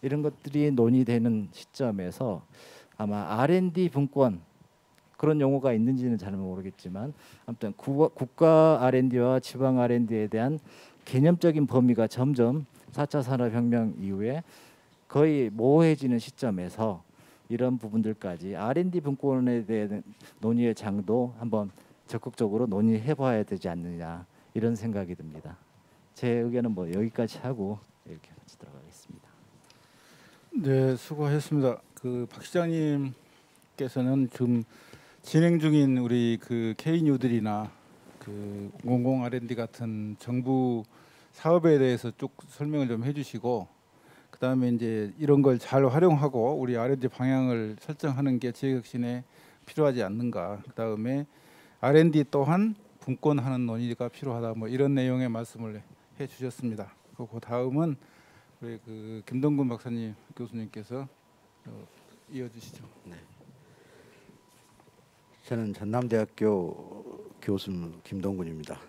이런 것들이 논의되는 시점에서 아마 R&D 분권, 그런 용어가 있는지는 잘 모르겠지만 아무튼 국가 R&D와 지방 R&D에 대한 개념적인 범위가 점점 4차 산업혁명 이후에 거의 모호해지는 시점에서 이런 부분들까지 R&D 분권에 대한 논의의 장도 한번 적극적으로 논의해봐야 되지 않느냐, 이런 생각이 듭니다. 제 의견은 뭐 여기까지 하고 이렇게 같이 들어가겠습니다. 네, 수고하셨습니다. 그 박 시장님께서는 지금 진행 중인 우리 그 K뉴들이나 그 공공 R&D 같은 정부 사업에 대해서 쭉 설명을 좀 해주시고, 그다음에 이제 이런 걸 잘 활용하고 우리 R&D 방향을 설정하는 게 지역혁신에 필요하지 않는가. 그다음에 R&D 또한 분권하는 논의가 필요하다. 뭐 이런 내용의 말씀을 해주셨습니다. 그 다음은 우리 그 김동근 박사님 교수님께서 이어주시죠. 네. 저는 전남대학교 교수 김동근입니다.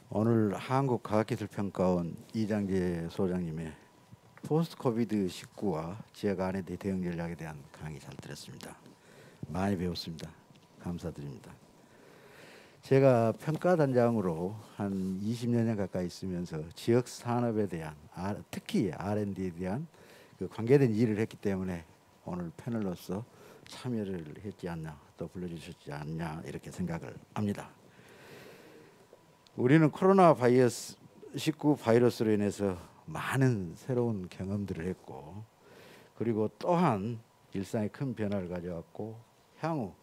오늘 한국과학기술평가원 이장재 소장님의 포스트 코비드 19와 지역 R&D 대응 전략에 대한 강의 잘 들었습니다. 많이 배웠습니다. 감사드립니다. 제가 평가단장으로 한 20년 가까이 있으면서 지역 산업에 대한 특히 R&D에 대한 그 관계된 일을 했기 때문에 오늘 패널로서 참여를 했지 않냐, 또 불러주셨지 않냐, 이렇게 생각을 합니다. 우리는 코로나 바이러스 19 바이러스로 인해서 많은 새로운 경험들을 했고, 그리고 또한 일상에 큰 변화를 가져왔고, 향후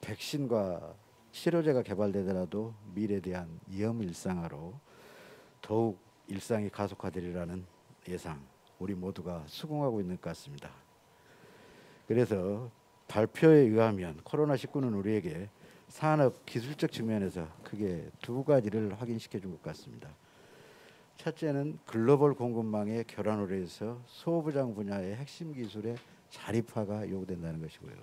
백신과 치료제가 개발되더라도 미래에 대한 위험 일상화로 더욱 일상이 가속화되리라는 예상, 우리 모두가 수긍하고 있는 것 같습니다. 그래서 발표에 의하면 코로나19는 우리에게 산업 기술적 측면에서 크게 두 가지를 확인시켜 준 것 같습니다. 첫째는 글로벌 공급망의 교란으로 해서 소부장 분야의 핵심 기술의 자립화가 요구된다는 것이고요.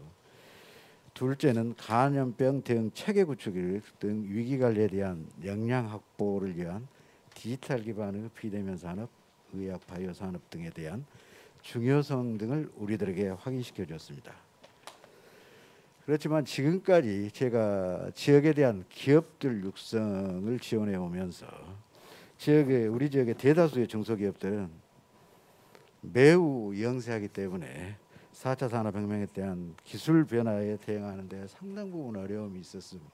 둘째는 감염병 대응 체계 구축 등 위기 관리에 대한 역량 확보를 위한 디지털 기반의 비대면 산업, 의학 바이오 산업 등에 대한 중요성 등을 우리들에게 확인시켜 줬습니다. 그렇지만 지금까지 제가 지역에 대한 기업들 육성을 지원해 오면서 우리 지역의 대다수의 중소기업들은 매우 영세하기 때문에 4차 산업혁명에 대한 기술 변화에 대응하는 데 상당 부분 어려움이 있었습니다.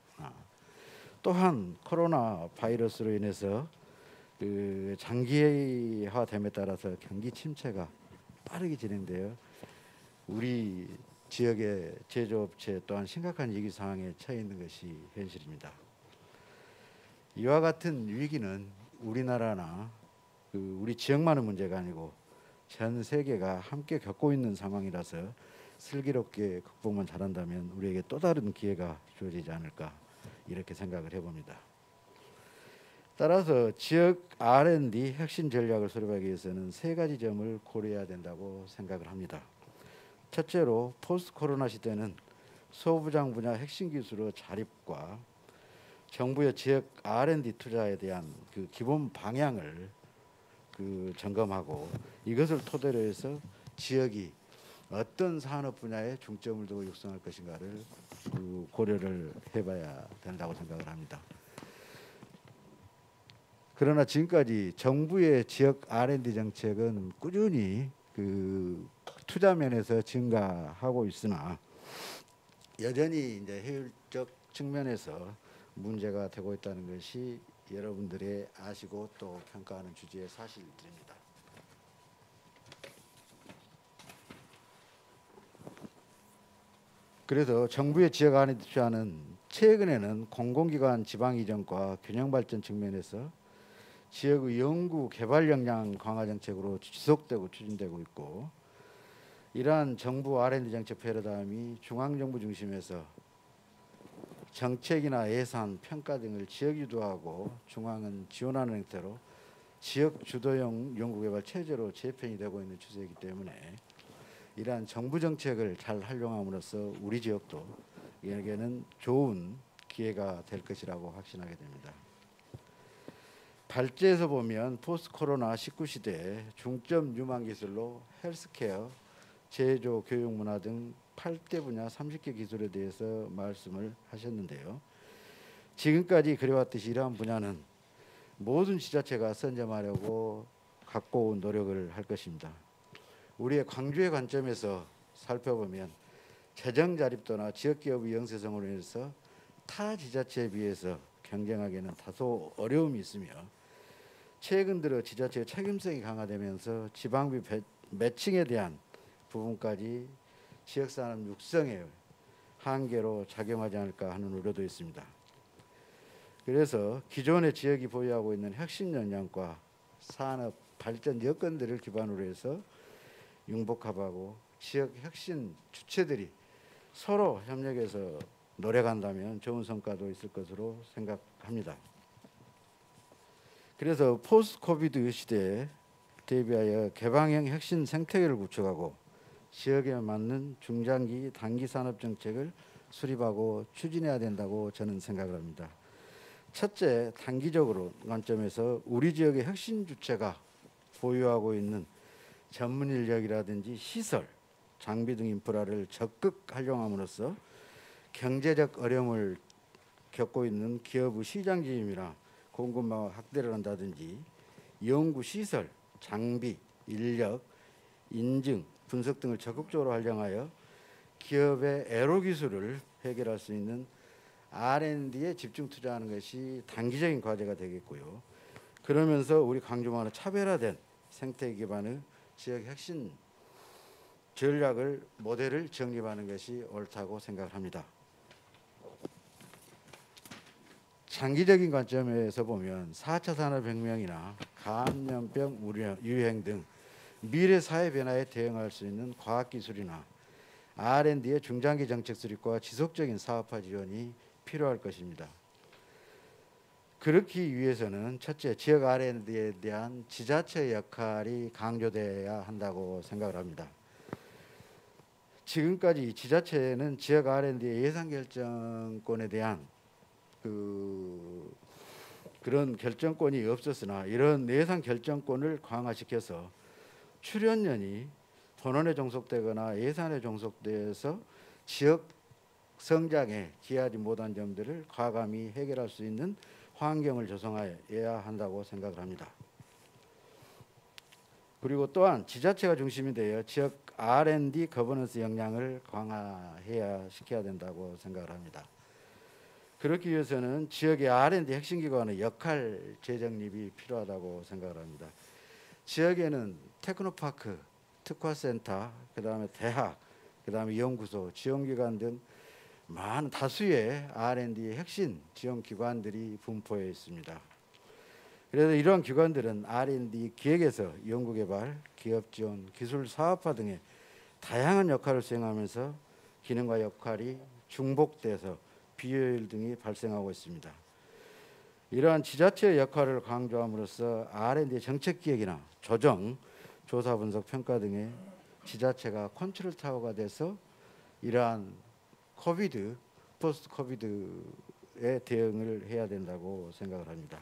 또한 코로나 바이러스로 인해서 그 장기화됨에 따라서 경기 침체가 빠르게 진행되어 우리 지역의 제조업체 또한 심각한 위기 상황에 처해 있는 것이 현실입니다. 이와 같은 위기는 우리나라나 우리 지역만의 문제가 아니고 전 세계가 함께 겪고 있는 상황이라서 슬기롭게 극복만 잘한다면 우리에게 또 다른 기회가 주어지지 않을까, 이렇게 생각을 해봅니다. 따라서 지역 R&D 혁신 전략을 수립하기 위해서는 세 가지 점을 고려해야 된다고 생각을 합니다. 첫째로 포스트 코로나 시대는 소부장 분야 핵심 기술의 자립과 정부의 지역 R&D 투자에 대한 그 기본 방향을 점검하고, 이것을 토대로 해서 지역이 어떤 산업 분야에 중점을 두고 육성할 것인가를 고려를 해봐야 된다고 생각을 합니다. 그러나 지금까지 정부의 지역 R&D 정책은 꾸준히 투자 면에서 증가하고 있으나 여전히 이제 효율적 측면에서 문제가 되고 있다는 것이 여러분들의 아시고 또 평가하는 주제의 사실들입니다. 그래서 정부의 지역 R&D 투자는 최근에는 공공기관 지방 이전과 균형 발전 측면에서 지역의 연구 개발 역량 강화 정책으로 지속되고 추진되고 있고, 이러한 정부 R&D 정책 패러다임이 중앙정부 중심에서 정책이나 예산, 평가 등을 지역 유도하고 중앙은 지원하는 형태로 지역 주도형 연구개발 체제로 재편이 되고 있는 추세이기 때문에 이러한 정부 정책을 잘 활용함으로써 우리 지역도 에게는 좋은 기회가 될 것이라고 확신하게 됩니다. 발제에서 보면 포스트 코로나 19 시대에 중점 유망 기술로 헬스케어, 제조, 교육 문화 등 8대 분야 30개 기술에 대해서 말씀을 하셨는데요. 지금까지 그래왔듯이 이러한 분야는 모든 지자체가 선점하려고 갖고 온 노력을 할 것입니다. 우리의 광주의 관점에서 살펴보면 재정 자립도나 지역기업의 영세성으로 인해서 타 지자체에 비해서 경쟁하기에는 다소 어려움이 있으며, 최근 들어 지자체의 책임성이 강화되면서 지방비 매칭에 대한 부분까지 지역산업 육성의 한계로 작용하지 않을까 하는 우려도 있습니다. 그래서 기존의 지역이 보유하고 있는 핵심 역량과 산업 발전 여건들을 기반으로 해서 융복합하고 지역 핵심 주체들이 서로 협력해서 노력한다면 좋은 성과도 있을 것으로 생각합니다. 그래서 포스트 코비드 시대에 대비하여 개방형 핵심 생태계를 구축하고 지역에 맞는 중장기 단기 산업 정책을 수립하고 추진해야 된다고 저는 생각을 합니다. 첫째, 단기적으로 관점에서 우리 지역의 핵심 주체가 보유하고 있는 전문 인력이라든지 시설, 장비 등 인프라를 적극 활용함으로써 경제적 어려움을 겪고 있는 기업의 시장 진입이나 공급망 확대를 한다든지 연구 시설, 장비, 인력, 인증, 분석 등을 적극적으로 활용하여 기업의 애로 기술을 해결할 수 있는 R&D에 집중 투자하는 것이 단기적인 과제가 되겠고요. 그러면서 우리 광주만의 차별화된 생태 기반의 지역 핵심 전략을 모델을 정립하는 것이 옳다고 생각합니다. 장기적인 관점에서 보면 4차 산업혁명이나 감염병 유행 등 미래 사회 변화에 대응할 수 있는 과학기술이나 R&D의 중장기 정책 수립과 지속적인 사업화 지원이 필요할 것입니다. 그렇기 위해서는 첫째, 지역 R&D에 대한 지자체의 역할이 강조돼야 한다고 생각을 합니다. 지금까지 지자체는 지역 R&D의 예산 결정권에 대한 그런 결정권이 없었으나 이런 예산 결정권을 강화시켜서 출연연이 본원에 종속되거나 예산에 종속돼서 지역 성장에 기여하지 못한 점들을 과감히 해결할 수 있는 환경을 조성해야 한다고 생각을 합니다. 그리고 또한 지자체가 중심이 되어 지역 R&D 거버넌스 역량을 강화해야 시켜야 된다고 생각을 합니다. 그렇기 위해서는 지역의 R&D 핵심 기관의 역할 재정립이 필요하다고 생각을 합니다. 지역에는 테크노파크, 특화센터, 그다음에 대학, 그다음에 연구소, 지원기관 등 많은 다수의 R&D 핵심 지원기관들이 분포해 있습니다. 그래서 이러한 기관들은 R&D 기획에서 연구개발, 기업지원, 기술 사업화 등의 다양한 역할을 수행하면서 기능과 역할이 중복돼서 비효율 등이 발생하고 있습니다. 이러한 지자체의 역할을 강조함으로써 R&D 정책기획이나 조정, 조사 분석 평가 등의 지자체가 컨트롤 타워가 돼서 이러한 코비드, 포스트 코비드에 대응을 해야 된다고 생각을 합니다.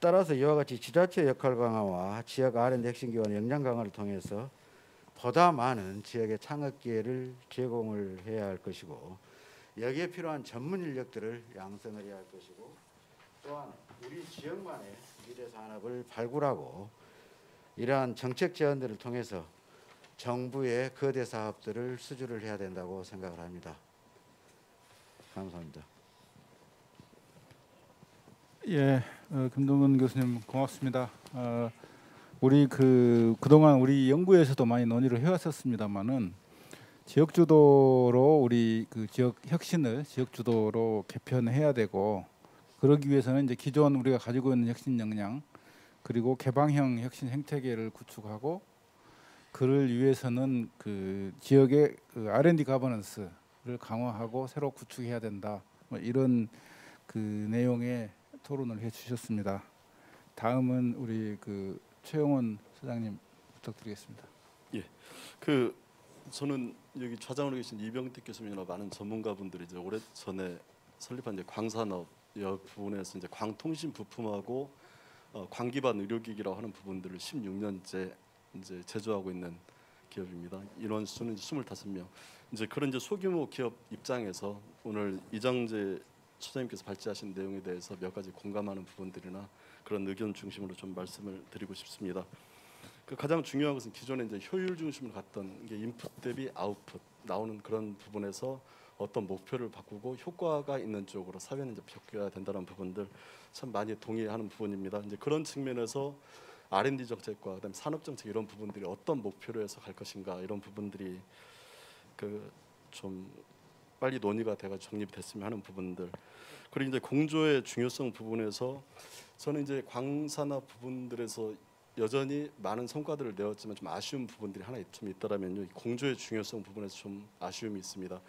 따라서 이와 같이 지자체 역할 강화와 지역 R&D 핵심 기관 역량 강화를 통해서 보다 많은 지역의 창업 기회를 제공을 해야 할 것이고, 여기에 필요한 전문 인력들을 양성을 해야 할 것이고, 또한 우리 지역만의 미래 산업을 발굴하고 이러한 정책 제안들을 통해서 정부의 거대 사업들을 수주를 해야 된다고 생각을 합니다. 감사합니다. 예, 김동근 교수님 고맙습니다. 우리 그동안 우리 연구에서도 많이 논의를 해왔었습니다만은 지역 주도로 우리 그 지역 혁신을 지역 주도로 개편해야 되고, 그러기 위해서는 이제 기존 우리가 가지고 있는 혁신 역량 그리고 개방형 혁신 생태계를 구축하고, 그를 위해서는 그 지역의 그 R&D 가버넌스를 강화하고 새로 구축해야 된다. 뭐 이런 그 내용의 토론을 해주셨습니다. 다음은 우리 그 최영원 소장님 부탁드리겠습니다. 그 저는 여기 좌장으로 계신 이병택 교수님이나 많은 전문가분들이 이제 오래 전에 설립한 이제 광산업 부분에서 이제 광통신 부품하고 광기반 의료기기라고 하는 부분들을 16년째 이제 제조하고 있는 기업입니다. 인원 수는 25명. 이제 그런 이제 소규모 기업 입장에서 오늘 이정재 소장님께서 발제하신 내용에 대해서 몇 가지 공감하는 부분들이나 그런 의견 중심으로 좀 말씀을 드리고 싶습니다. 그 가장 중요한 것은 기존에 이제 효율 중심을 갔던 게 인풋 대비 아웃풋 나오는 그런 부분에서 어떤 목표를 바꾸고 효과가 있는 쪽으로 사회는 이제 바뀌어야 된다는 부분들 참 많이 동의하는 부분입니다. 이제 그런 측면에서 R&D 정책과 그다음 산업 정책 이런 부분들이 어떤 목표로 해서 갈 것인가 이런 부분들이 그 좀 빨리 논의가 돼가 정립이 됐으면 하는 부분들. 그리고 이제 공조의 중요성 부분에서 저는 이제 광산업 부분들에서 여전히 많은 성과들을 내었지만 좀 아쉬운 부분들이 하나 좀 있더라면요. 이 공조의 중요성 부분에서 좀 아쉬움이 있습니다.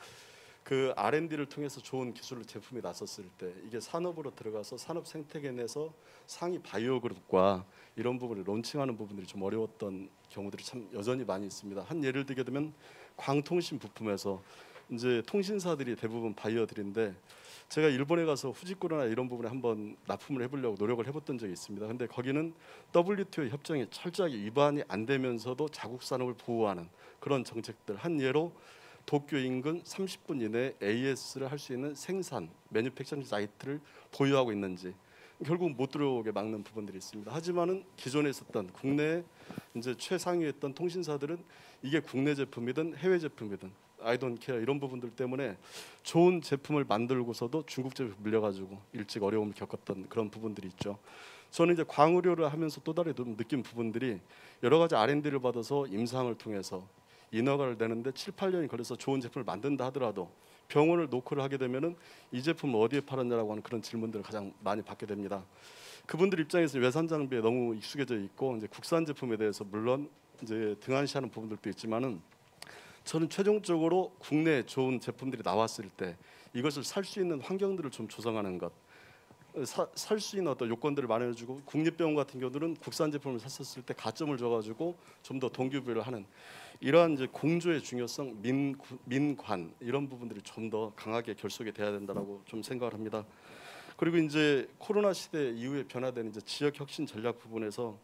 그 R&D를 통해서 좋은 기술 제품이 나섰을 때 이게 산업으로 들어가서 산업 생태계 내에서 상위 바이오 그룹과 이런 부분을 론칭하는 부분들이 좀 어려웠던 경우들이 참 여전히 많이 있습니다. 한 예를 들게 되면 광통신 부품에서 이제 통신사들이 대부분 바이어들인데 제가 일본에 가서 후지코로나 이런 부분에 한번 납품을 해보려고 노력을 해봤던 적이 있습니다. 근데 거기는 WTO 협정에 철저하게 위반이 안 되면서도 자국 산업을 보호하는 그런 정책들. 한 예로 도쿄 인근 30분 이내에 AS를 할 수 있는 생산, 매뉴팩처링 사이트를 보유하고 있는지 결국 못 들어오게 막는 부분들이 있습니다. 하지만은 기존에 있었던 국내에 이제 최상위였던 통신사들은 이게 국내 제품이든 해외 제품이든 I don't care 이런 부분들 때문에 좋은 제품을 만들고서도 중국 제품 밀려가지고 일찍 어려움을 겪었던 그런 부분들이 있죠. 저는 이제 광의료를 하면서 또 다른 느낀 부분들이 여러 가지 R&D를 받아서 임상을 통해서 인허가를 내는데 7, 8년이 걸려서 좋은 제품을 만든다 하더라도 병원을 노크를 하게 되면은 이 제품을 어디에 팔았냐라고 하는 그런 질문들을 가장 많이 받게 됩니다. 그분들 입장에서 외산 장비에 너무 익숙해져 있고 이제 국산 제품에 대해서 물론 이제 등한시하는 부분들도 있지만은 저는 최종적으로 국내에 좋은 제품들이 나왔을 때 이것을 살 수 있는 환경들을 좀 조성하는 것, 살 수 있는 어떤 요건들을 마련해주고 국립병원 같은 경우는 국산 제품을 샀었을 때 가점을 줘가지고 좀 더 동기부여를 하는 이러한 이제 공조의 중요성, 민관 이런 부분들이 좀 더 강하게 결속이 돼야 된다라고 좀 생각을 합니다. 그리고 이제 코로나 시대 이후에 변화되는 이제 지역 혁신 전략 부분에서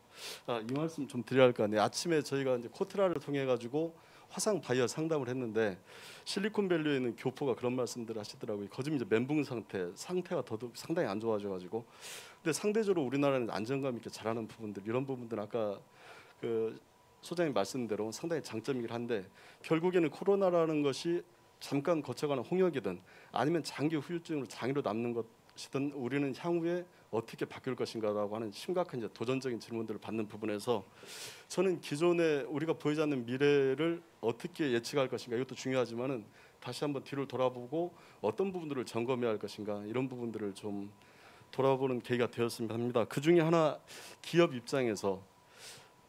이 말씀 좀 드려야 할 것 같네요. 아침에 저희가 이제 코트라를 통해 가지고 화상 바이오 상담을 했는데 실리콘밸리에 있는 교포가 그런 말씀들을 하시더라고요. 거짓 이제 멘붕 상태가 더더욱 상당히 안 좋아져가지고 근데 상대적으로 우리나라는 안정감 있게 잘하는 부분들 이런 부분들 아까 그 소장님 말씀대로 상당히 장점이긴 한데 결국에는 코로나라는 것이 잠깐 거쳐가는 홍역이든 아니면 장기 후유증으로 장기로 남는 것이든 우리는 향후에 어떻게 바뀔 것인가라고 하는 심각한 이제 도전적인 질문들을 받는 부분에서 저는 기존에 우리가 보이지 않는 미래를 어떻게 예측할 것인가 이것도 중요하지만은 다시 한번 뒤를 돌아보고 어떤 부분들을 점검해야 할 것인가 이런 부분들을 좀 돌아보는 계기가 되었으면 합니다. 그 중에 하나 기업 입장에서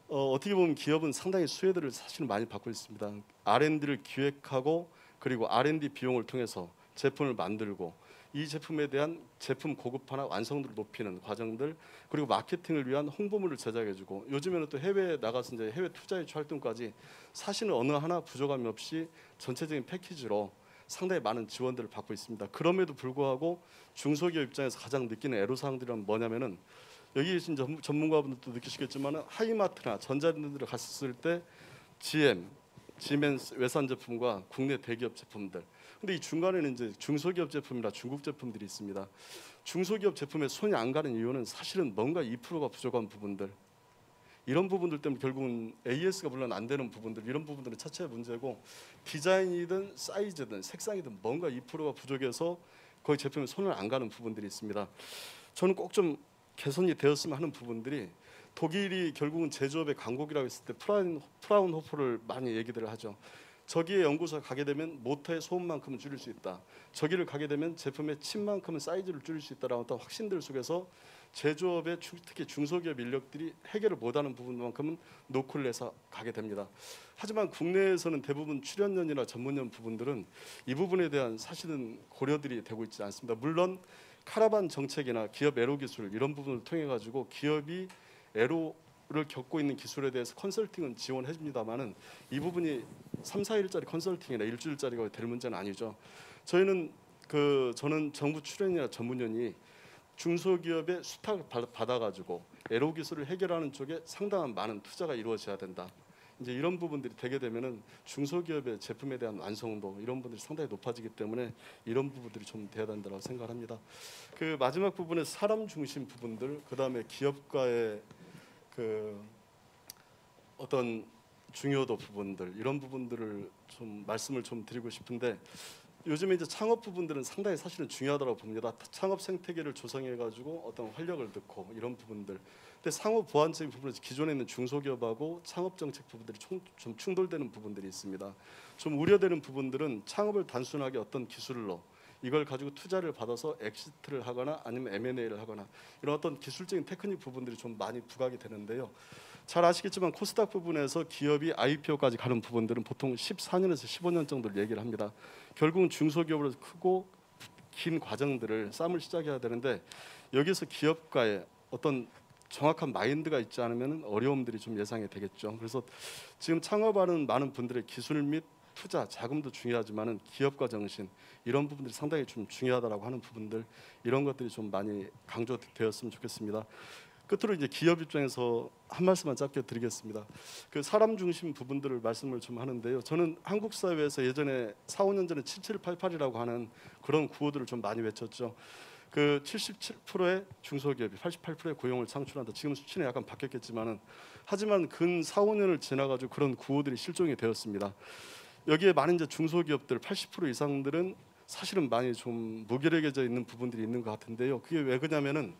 어떻게 보면 기업은 상당히 수혜들을 사실 많이 받고 있습니다. R&D를 기획하고 그리고 R&D 비용을 통해서 제품을 만들고 이 제품에 대한 제품 고급화나 완성도를 높이는 과정들 그리고 마케팅을 위한 홍보물을 제작해주고 요즘에는 또 해외에 나가서 이제 해외 투자 유치 활동까지 사실은 어느 하나 부족함이 없이 전체적인 패키지로 상당히 많은 지원들을 받고 있습니다. 그럼에도 불구하고 중소기업 입장에서 가장 느끼는 애로사항들은 뭐냐면은 여기 계신 전문가분들도 느끼시겠지만 하이마트나 전자랜드를 갔을 때 GM, 지멘스 외산 제품과 국내 대기업 제품들 근데 이 중간에는 이제 중소기업 제품이나 중국 제품들이 있습니다. 중소기업 제품에 손이 안 가는 이유는 사실은 뭔가 2%가 부족한 부분들 이런 부분들 때문에 결국은 AS가 물론 안 되는 부분들 이런 부분들은 차체의 문제고 디자인이든 사이즈든 색상이든 뭔가 2%가 부족해서 거의 제품에 손을 안 가는 부분들이 있습니다. 저는 꼭 좀 개선이 되었으면 하는 부분들이 독일이 결국은 제조업의 강국이라고 했을 때 프라운호퍼를 많이 얘기들을 하죠. 저기에 연구소에 가게 되면 모터의 소음만큼은 줄일 수 있다. 저기를 가게 되면 제품의 칩만큼은 사이즈를 줄일 수 있다라는 어떤 확신들 속에서 제조업의 특히 중소기업 인력들이 해결을 못하는 부분만큼은 노크를 해서 가게 됩니다. 하지만 국내에서는 대부분 출연연이나 전문연 부분들은 이 부분에 대한 사실은 고려들이 되고 있지 않습니다. 물론 카라반 정책이나 기업 애로 기술 이런 부분을 통해 가지고 기업이 애로를 겪고 있는 기술에 대해서 컨설팅은 지원해 줍니다만은 이 부분이 3, 4일짜리 컨설팅이나 일주일짜리가 될 문제는 아니죠. 저는 정부 출연이나 전문연이 중소기업의 수탁을 받아가지고 애로 기술을 해결하는 쪽에 상당한 많은 투자가 이루어져야 된다. 이제 이런 부분들이 되게 되면은 중소기업의 제품에 대한 완성도 이런 부분들이 상당히 높아지기 때문에 이런 부분들이 좀 돼야 된다고 생각합니다. 그 마지막 부분에 사람 중심 부분들, 그 다음에 기업과의 그 어떤 중요도 부분들 이런 부분들을 좀 말씀을 좀 드리고 싶은데. 요즘에 이제 창업 부분들은 상당히 사실은 중요하다고 봅니다. 창업 생태계를 조성해가지고 어떤 활력을 넣고 이런 부분들. 근데 상호 보완적인 부분에서 기존에 있는 중소기업하고 창업 정책 부분들이 좀 충돌되는 부분들이 있습니다. 좀 우려되는 부분들은 창업을 단순하게 어떤 기술로 이걸 가지고 투자를 받아서 엑시트를 하거나 아니면 M&A를 하거나 이런 어떤 기술적인 테크닉 부분들이 좀 많이 부각이 되는데요. 잘 아시겠지만 코스닥 부분에서 기업이 IPO까지 가는 부분들은 보통 14년에서 15년 정도를 얘기를 합니다. 결국은 중소기업으로 크고 긴 과정들을 쌈을 시작해야 되는데 여기서 기업가의 어떤 정확한 마인드가 있지 않으면 어려움들이 좀 예상이 되겠죠. 그래서 지금 창업하는 많은 분들의 기술 및 투자, 자금도 중요하지만은 기업가 정신 이런 부분들이 상당히 좀 중요하다라고 하는 부분들 이런 것들이 좀 많이 강조되었으면 좋겠습니다. 끝으로 이제 기업 입장에서 한 말씀만 짧게 드리겠습니다. 그 사람 중심 부분들을 말씀을 좀 하는데요. 저는 한국 사회에서 예전에 4, 5년 전에 7788이라고 하는 그런 구호들을 좀 많이 외쳤죠. 그 77%의 중소기업이 88%의 고용을 창출한다. 지금 수치는 약간 바뀌었겠지만은 하지만 근 4, 5년을 지나가지고 그런 구호들이 실종이 되었습니다. 여기에 많은 이제 중소기업들 80% 이상들은 사실은 많이 좀 무기력해져 있는 부분들이 있는 것 같은데요. 그게 왜 그러냐면은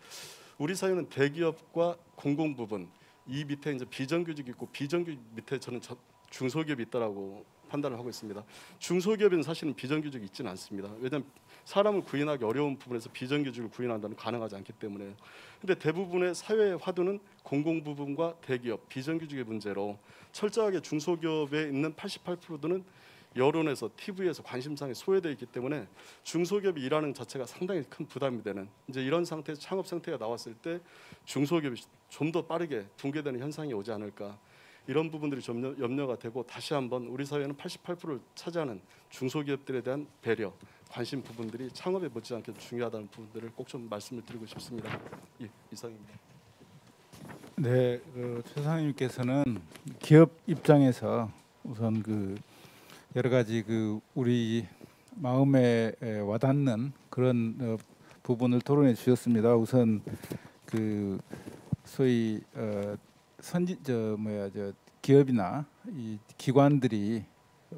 우리 사회는 대기업과 공공 부분 이 밑에 이제 비정규직 있고 비정규직 밑에 저는 중소기업이 있다라고 판단을 하고 있습니다. 중소기업에는 사실은 비정규직이 있지는 않습니다. 왜냐하면 사람을 구인하기 어려운 부분에서 비정규직을 구인한다는 가능하지 않기 때문에. 근데 대부분의 사회의 화두는 공공 부분과 대기업 비정규직의 문제로 철저하게 중소기업에 있는 88%는 여론에서 TV에서 관심사에 소외되어 있기 때문에 중소기업이 일하는 자체가 상당히 큰 부담이 되는 이제 이런 상태에서 창업 상태가 나왔을 때 중소기업이 좀 더 빠르게 붕괴되는 현상이 오지 않을까 이런 부분들이 좀 염려가 되고 다시 한번 우리 사회는 88%를 차지하는 중소기업들에 대한 배려, 관심 부분들이 창업에 못지않게 중요하다는 부분들을 꼭 좀 말씀을 드리고 싶습니다. 예, 이상입니다. 네, 최 사장님께서는 기업 입장에서 우선 그 여러 가지 그 우리 마음에 와닿는 그런 부분을 토론해 주셨습니다. 우선 그 소위 기업이나 이 기관들이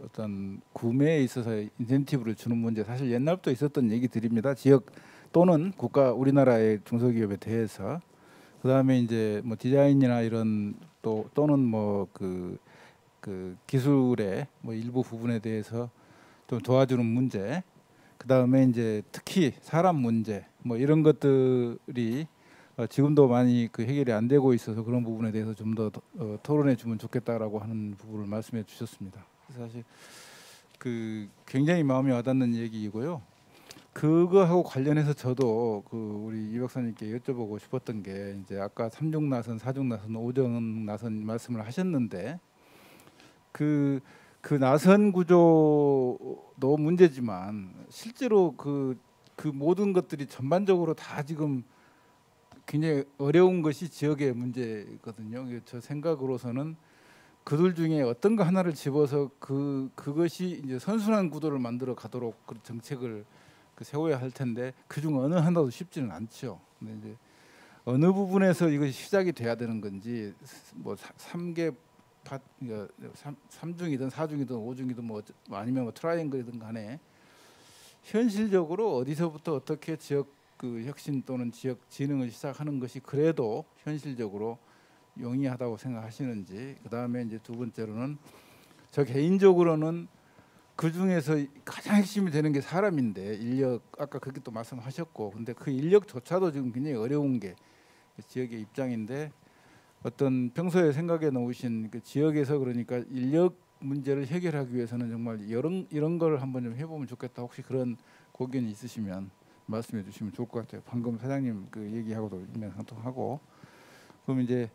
어떤 구매에 있어서 인센티브를 주는 문제 사실 옛날부터 있었던 얘기들입니다. 지역 또는 국가 우리나라의 중소기업에 대해서 그다음에 이제 뭐 디자인이나 이런 또는 뭐 그 기술의 뭐 일부 부분에 대해서 좀 도와주는 문제, 그 다음에 이제 특히 사람 문제, 뭐 이런 것들이 지금도 많이 그 해결이 안 되고 있어서 그런 부분에 대해서 좀 더 토론해 주면 좋겠다라고 하는 부분을 말씀해 주셨습니다. 그래서 사실 그 굉장히 마음에 와닿는 얘기이고요. 그거하고 관련해서 저도 그 우리 이 박사님께 여쭤보고 싶었던 게 이제 아까 3중 나선, 4중 나선, 5중 나선 말씀을 하셨는데 그 나선 구조도 문제지만 실제로 그 모든 것들이 전반적으로 다 지금 굉장히 어려운 것이 지역의 문제거든요. 저 생각으로서는 그들 중에 어떤 거 하나를 집어서 그것이 이제 선순환 구도를 만들어 가도록 그 정책을 세워야 할 텐데 그중 어느 하나도 쉽지는 않죠. 근데 이제 어느 부분에서 이것이 시작이 돼야 되는 건지 뭐 3중이든 4중이든 5중이든 뭐 아니면 뭐 트라이앵글이든 간에 현실적으로 어디서부터 어떻게 지역 그 혁신 또는 지역 진흥을 시작하는 것이 그래도 현실적으로 용이하다고 생각하시는지, 그 다음에 이제 두 번째로는 저 개인적으로는 그 중에서 가장 핵심이 되는 게 사람인데 인력 아까 그렇게 또 말씀하셨고 근데 그 인력조차도 지금 굉장히 어려운 게 지역의 입장인데 어떤 평소에 생각해 놓으신 그 지역에서 그러니까 인력 문제를 해결하기 위해서는 정말 이런 걸 한번 좀 해보면 좋겠다. 혹시 그런 고견이 있으시면 말씀해 주시면 좋을 것 같아요. 방금 사장님 그 얘기하고도 일맥상통하고 그럼 이제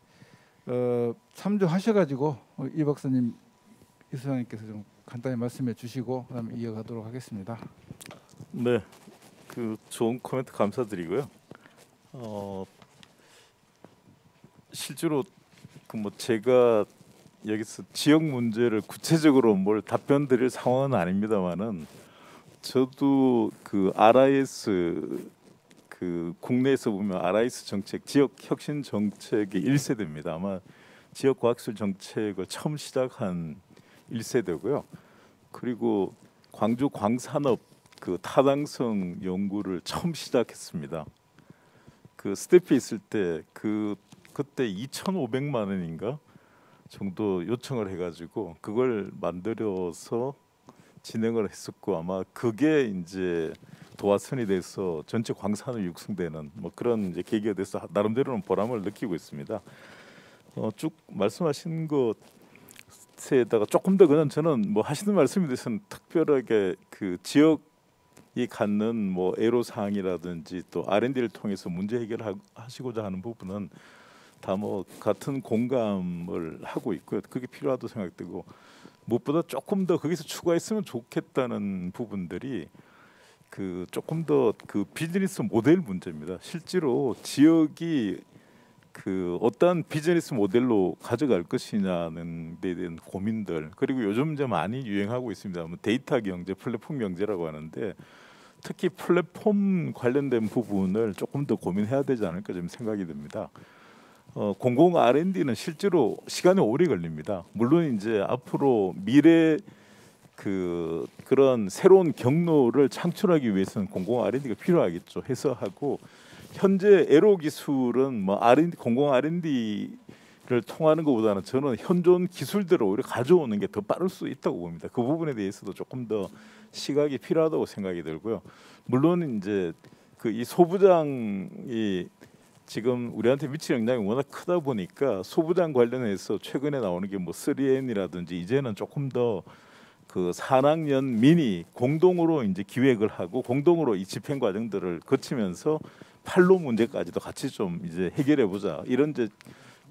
참조하셔가지고 이 박사님 이 소장님께서 좀 간단히 말씀해 주시고 그다음에 이어가도록 하겠습니다. 네, 그 좋은 코멘트 감사드리고요. 실제로 그 뭐 제가 여기서 지역 문제를 구체적으로 뭘 답변 드릴 상황은 아닙니다만은 저도 그 RIS 그 국내에서 보면 RIS 정책 지역 혁신 정책의 1세대입니다. 아마 지역 과학기술 정책을 처음 시작한 1세대고요. 그리고 광주 광산업 그 타당성 연구를 처음 시작했습니다. 그 스태프에 있을 때 그때 2,500만 원인가 정도 요청을 해가지고 그걸 만들어서 진행을 했었고 아마 그게 이제 도화선이 돼서 전체 광산을 육성되는 뭐 그런 이제 계기가 돼서 나름대로는 보람을 느끼고 있습니다. 쭉 말씀하신 것에다가 조금 더 그냥 저는 뭐 하시는 말씀에 대해서는 특별하게 그 지역이 갖는 뭐 애로사항이라든지 또 R&D를 통해서 문제 해결하시고자 하는 부분은 다 뭐 같은 공감을 하고 있고요. 그게 필요하다고 생각되고 무엇보다 조금 더 거기서 추가했으면 좋겠다는 부분들이 그 조금 더 그 비즈니스 모델 문제입니다. 실제로 지역이 그 어떠한 비즈니스 모델로 가져갈 것이냐는 데 대한 고민들 그리고 요즘 이제 많이 유행하고 있습니다. 뭐 데이터 경제, 플랫폼 경제라고 하는데 특히 플랫폼 관련된 부분을 조금 더 고민해야 되지 않을까 좀 생각이 듭니다. 공공 R&D는 실제로 시간이 오래 걸립니다. 물론 이제 앞으로 미래 그런 새로운 경로를 창출하기 위해서는 공공 R&D가 필요하겠죠. 해서 하고 현재 에로 기술은 뭐 R&D 공공 R&D를 통하는 것보다는 저는 현존 기술들을 오히려 가져오는 게 더 빠를 수 있다고 봅니다. 그 부분에 대해서도 조금 더 시각이 필요하다고 생각이 들고요. 물론 이제 그 이 소부장이 지금 우리한테 미치는 영향이 워낙 크다 보니까 소부장 관련해서 최근에 나오는 게 뭐 3N이라든지 이제는 조금 더 그 산학연 민이 공동으로 이제 기획을 하고 공동으로 이 집행 과정들을 거치면서 판로 문제까지도 같이 좀 이제 해결해 보자 이런 이제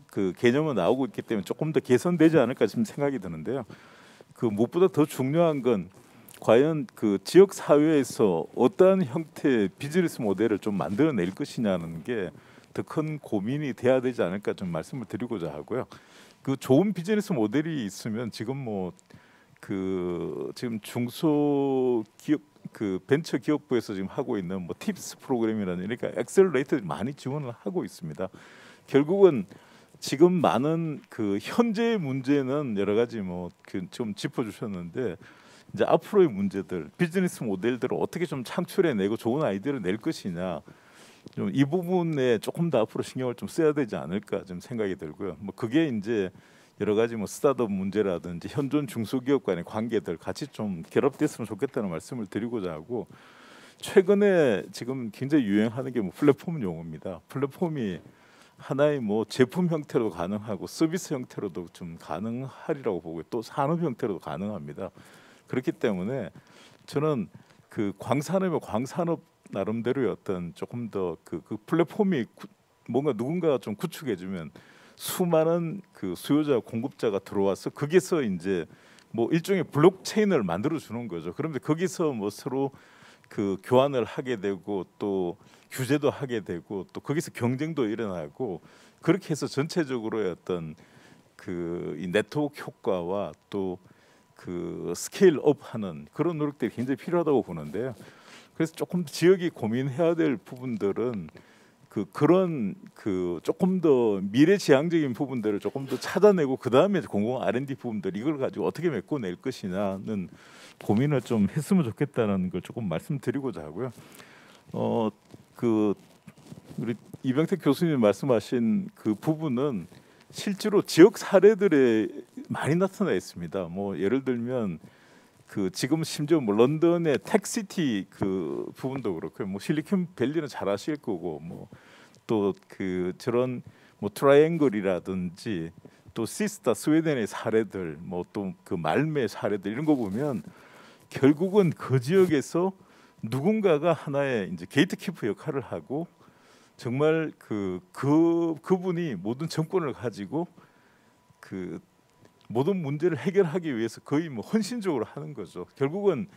그 개념은 나오고 있기 때문에 조금 더 개선되지 않을까 지금 생각이 드는데요. 그 무엇보다 더 중요한 건 과연 그 지역 사회에서 어떠한 형태의 비즈니스 모델을 좀 만들어낼 것이냐는 게 더 큰 고민이 돼야 되지 않을까 좀 말씀을 드리고자 하고요. 그 좋은 비즈니스 모델이 있으면 지금 뭐 그 지금 중소기업 그 벤처 기업부에서 지금 하고 있는 뭐 팁스 프로그램이라는 그러니까 엑셀레이터 많이 지원을 하고 있습니다. 결국은 지금 많은 그 현재의 문제는 여러 가지 뭐 그 좀 짚어주셨는데 이제 앞으로의 문제들 비즈니스 모델들을 어떻게 좀 창출해내고 좋은 아이디어를 낼 것이냐 좀 이 부분에 조금 더 앞으로 신경을 좀 써야 되지 않을까 좀 생각이 들고요. 뭐 그게 이제 여러 가지 뭐 스타트업 문제라든지 현존 중소기업 간의 관계들 같이 좀 결합됐으면 좋겠다는 말씀을 드리고자 하고 최근에 지금 굉장히 유행하는 게 뭐 플랫폼 용어입니다. 플랫폼이 하나의 뭐 제품 형태로 가능하고 서비스 형태로도 좀 가능하리라고 보고 또 산업 형태로도 가능합니다. 그렇기 때문에 저는 그 광산업 나름대로의 어떤 조금 더 그 플랫폼이 뭔가 누군가가 좀 구축해주면 수많은 그 수요자 공급자가 들어와서 거기서 이제 뭐 일종의 블록체인을 만들어 주는 거죠. 그런데 거기서 뭐 서로 그 교환을 하게 되고 또 규제도 하게 되고 또 거기서 경쟁도 일어나고 그렇게 해서 전체적으로의 어떤 그 이 네트워크 효과와 또 그 스케일업하는 그런 노력들이 굉장히 필요하다고 보는데요. 그래서 조금 지역이 고민해야 될 부분들은 그런 조금 더 미래지향적인 부분들을 조금 더 찾아내고 그 다음에 공공 R&D 부분들 이걸 가지고 어떻게 메꿔낼 것이냐는 고민을 좀 했으면 좋겠다는 걸 조금 말씀드리고자 하고요. 그 우리 이병택 교수님 말씀하신 그 부분은 실제로 지역 사례들에 많이 나타나 있습니다. 뭐 예를 들면 그 지금 심지어 뭐 런던의 텍시티 그 부분도 그렇고 뭐 실리콘밸리는 잘 아실 거고 뭐 또 그 저런 뭐 트라이앵글이라든지 또 시스타 스웨덴의 사례들 뭐 또 그 말메 사례들 이런 거 보면 결국은 그 지역에서 누군가가 하나의 이제 게이트키퍼 역할을 하고 정말 그분이 모든 정권을 가지고 그 모든 문제를 해결하기 위해서 거의 뭐 헌신적으로 하는 거죠. 결국은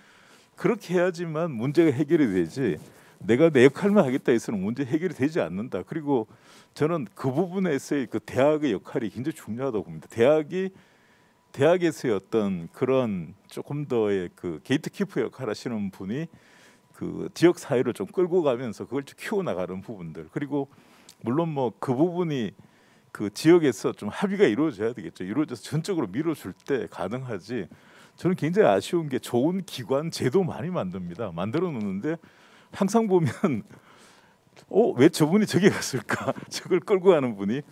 그렇게 해야지만 문제가 해결이 되지. 내가 내 역할만 하겠다 해서는 문제 해결이 되지 않는다. 그리고 저는 그 부분에서의 그 대학의 역할이 굉장히 중요하다고 봅니다. 대학에서의 어떤 그런 조금 더의 그 게이트키퍼 역할 하시는 분이 그 지역 사회를 좀 끌고 가면서 그걸 좀 키워 나가는 부분들. 그리고 물론 뭐 그 부분이 그 지역에서 좀 합의가 이루어져야 되겠죠. 이루어져서 전적으로 밀어줄 때 가능하지. 저는 굉장히 아쉬운 게 좋은 기관 제도 많이 만듭니다. 만들어 놓는데 항상 보면 왜 저분이 저기 갔을까? 저걸 끌고 가는 분이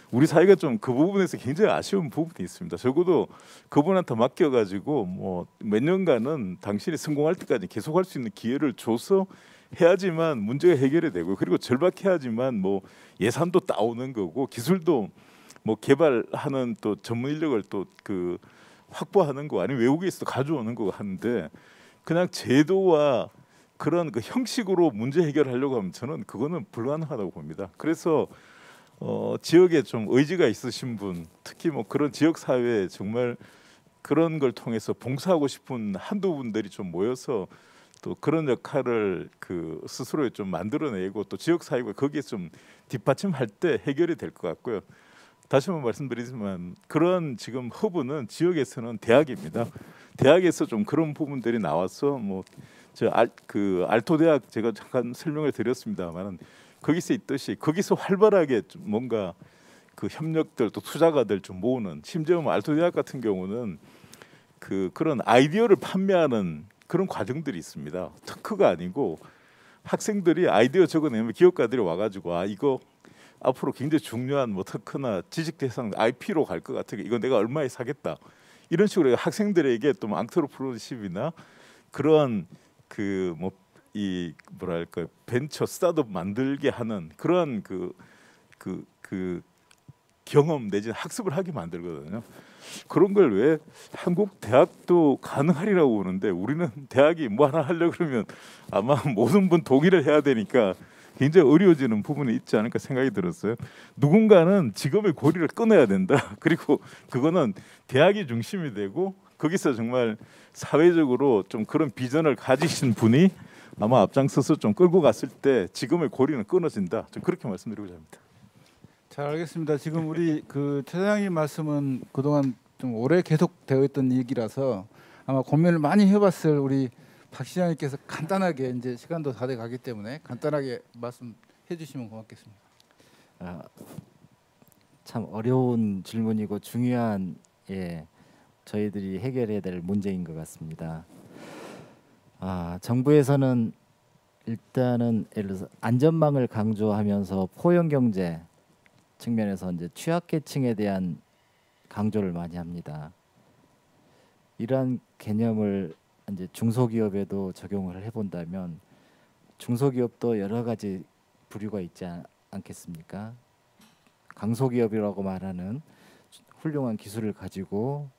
우리 사회가 좀 그 부분에서 굉장히 아쉬운 부분이 있습니다. 적어도 그분한테 맡겨가지고 뭐 몇 년간은 당신이 성공할 때까지 계속 할 수 있는 기회를 줘서 해야지만 문제가 해결이 되고 그리고 절박해야지만 뭐 예산도 따오는 거고 기술도 뭐 개발하는 또 전문 인력을 또 그 확보하는 거 아니면 외국에서 가져오는 거 하는데 그냥 제도와 그런 그 형식으로 문제 해결하려고 하면 저는 그거는 불가능하다고 봅니다. 그래서 지역에 좀 의지가 있으신 분, 특히 뭐 그런 지역 사회에 정말 그런 걸 통해서 봉사하고 싶은 한두 분들이 좀 모여서 또 그런 역할을 그 스스로 좀 만들어내고 또 지역 사회가 거기에 좀 뒷받침할 때 해결이 될 것 같고요. 다시 한번 말씀드리지만 그런 지금 허브는 지역에서는 대학입니다. 대학에서 좀 그런 부분들이 나와서 뭐 그 알토 대학 제가 잠깐 설명을 드렸습니다만은 거기서 있듯이 거기서 활발하게 좀 뭔가 그 협력들 또 투자가들 좀 모으는 심지어 뭐 알토 대학 같은 경우는 그런 아이디어를 판매하는 그런 과정들이 있습니다. 특허가 아니고 학생들이 아이디어 적어내면 기업가들이 와가지고 이거 앞으로 굉장히 중요한 뭐 특허나 지식 대상 IP로 갈 것 같아. 이거 내가 얼마에 사겠다. 이런 식으로 학생들에게 또 앙트로프로십이나 그런 그 뭐 이 뭐랄까 벤처 스타트업 만들게 하는 그런 그 경험 내지 학습을 하게 만들거든요. 그런 걸 왜 한국 대학도 가능하리라고 보는데 우리는 대학이 뭐 하나 하려 그러면 아마 모든 분 동의를 해야 되니까 굉장히 어려워지는 부분이 있지 않을까 생각이 들었어요. 누군가는 지금의 고리를 끊어야 된다. 그리고 그거는 대학이 중심이 되고 거기서 정말 사회적으로 좀 그런 비전을 가지신 분이 아마 앞장서서 좀 끌고 갔을 때 지금의 고리는 끊어진다. 좀 그렇게 말씀드리고자 합니다. 잘 알겠습니다. 지금 우리 그 차장님 말씀은 그동안 좀 오래 계속되어 있던 얘기라서 아마 고민을 많이 해봤을 우리 박 시장님께서 간단하게 이제 시간도 다 돼 가기 때문에 간단하게 말씀해 주시면 고맙겠습니다. 참 어려운 질문이고 중요한 저희들이 해결해야 될 문제인 것 같습니다. 정부에서는 일단은 예를 들어서 안전망을 강조하면서 포용 경제 측면에서 이제 취약계층에 대한 강조를 많이 합니다. 이러한 개념을 이제 중소기업에도 적용을 해본다면 중소기업도 여러 가지 부류가 있지 않겠습니까? 강소기업이라고 말하는 훌륭한 기술을 가지고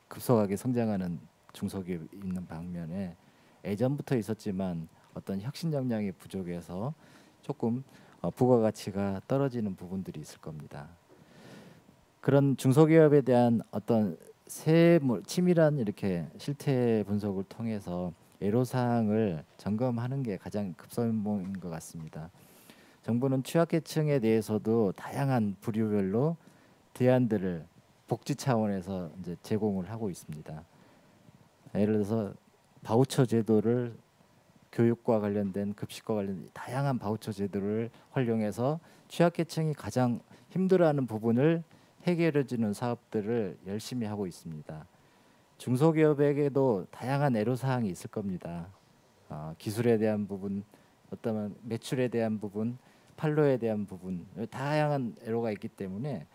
급속하게 성장하는 중소기업이 있는 반면에 예전부터 있었지만 어떤 혁신 역량이 부족해서 조금 부가가치가 떨어지는 부분들이 있을 겁니다. 그런 중소기업에 대한 어떤 치밀한 이렇게 실태 분석을 통해서 애로사항을 점검하는 게 가장 급선무인 것 같습니다. 정부는 취약계층에 대해서도 다양한 부류별로 대안들을 복지 차원에서 이제 제공을 하고 있습니다. 예를 들어서 바우처 제도를 교육과 관련된 급식과 관련된 다양한 바우처 제도를 활용해서 취약계층이 가장 힘들어하는 부분을 해결해주는 사업들을 열심히 하고 있습니다. 중소기업에게도 다양한 애로사항이 있을 겁니다. 기술에 대한 부분, 어떤 매출에 대한 부분, 판로에 대한 부분 다양한 애로가 있기 때문에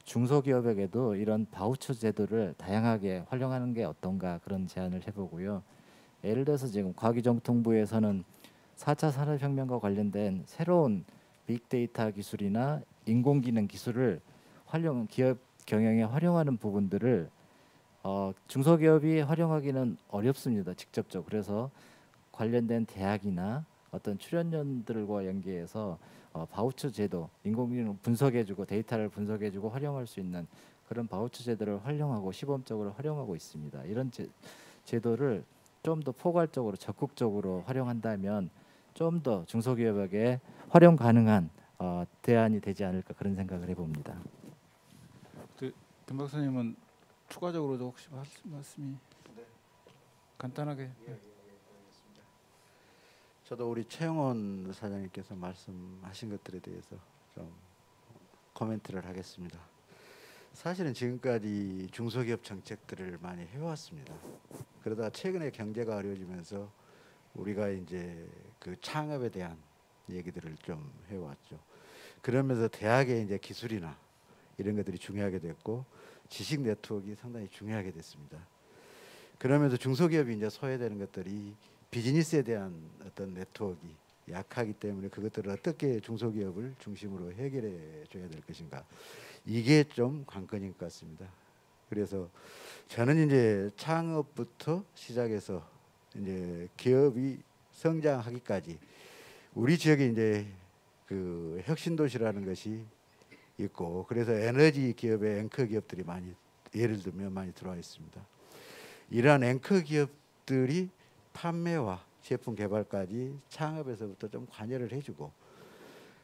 중소기업에게도 이런 바우처 제도를 다양하게 활용하는 게 어떤가 그런 제안을 해보고요. 예를 들어서 지금 과기정통부에서는 4차 산업혁명과 관련된 새로운 빅데이터 기술이나 인공지능 기술을 기업 경영에 활용하는 부분들을 중소기업이 활용하기는 어렵습니다. 직접적으로. 그래서 관련된 대학이나 어떤 출연연들과 연계해서 바우처 제도, 인공지능 분석해주고 데이터를 분석해주고 활용할 수 있는 그런 바우처 제도를 활용하고 시범적으로 활용하고 있습니다. 이런 제도를 좀 더 포괄적으로 적극적으로 활용한다면 좀 더 중소기업에게 활용 가능한 대안이 되지 않을까 그런 생각을 해봅니다. 김 박사님은 추가적으로도 혹시 말씀이 간단하게. 저도 우리 최영원 사장님께서 말씀하신 것들에 대해서 좀 코멘트를 하겠습니다. 사실은 지금까지 중소기업 정책들을 많이 해왔습니다. 그러다 최근에 경제가 어려워지면서 우리가 이제 그 창업에 대한 얘기들을 좀 해왔죠. 그러면서 대학의 이제 기술이나 이런 것들이 중요하게 됐고 지식 네트워크가 상당히 중요하게 됐습니다. 그러면서 중소기업이 이제 소외되는 것들이 비즈니스에 대한 어떤 네트워크가 약하기 때문에 그것들을 어떻게 중소기업을 중심으로 해결해 줘야 될 것인가, 이게 좀 관건인 것 같습니다. 그래서 저는 이제 창업부터 시작해서 이제 기업이 성장하기까지 우리 지역에 이제 그 혁신도시라는 것이 있고, 그래서 에너지 기업의 앵커 기업들이 많이, 예를 들면 많이 들어와 있습니다. 이러한 앵커 기업들이 판매와 제품 개발까지 창업에서부터 좀 관여를 해주고,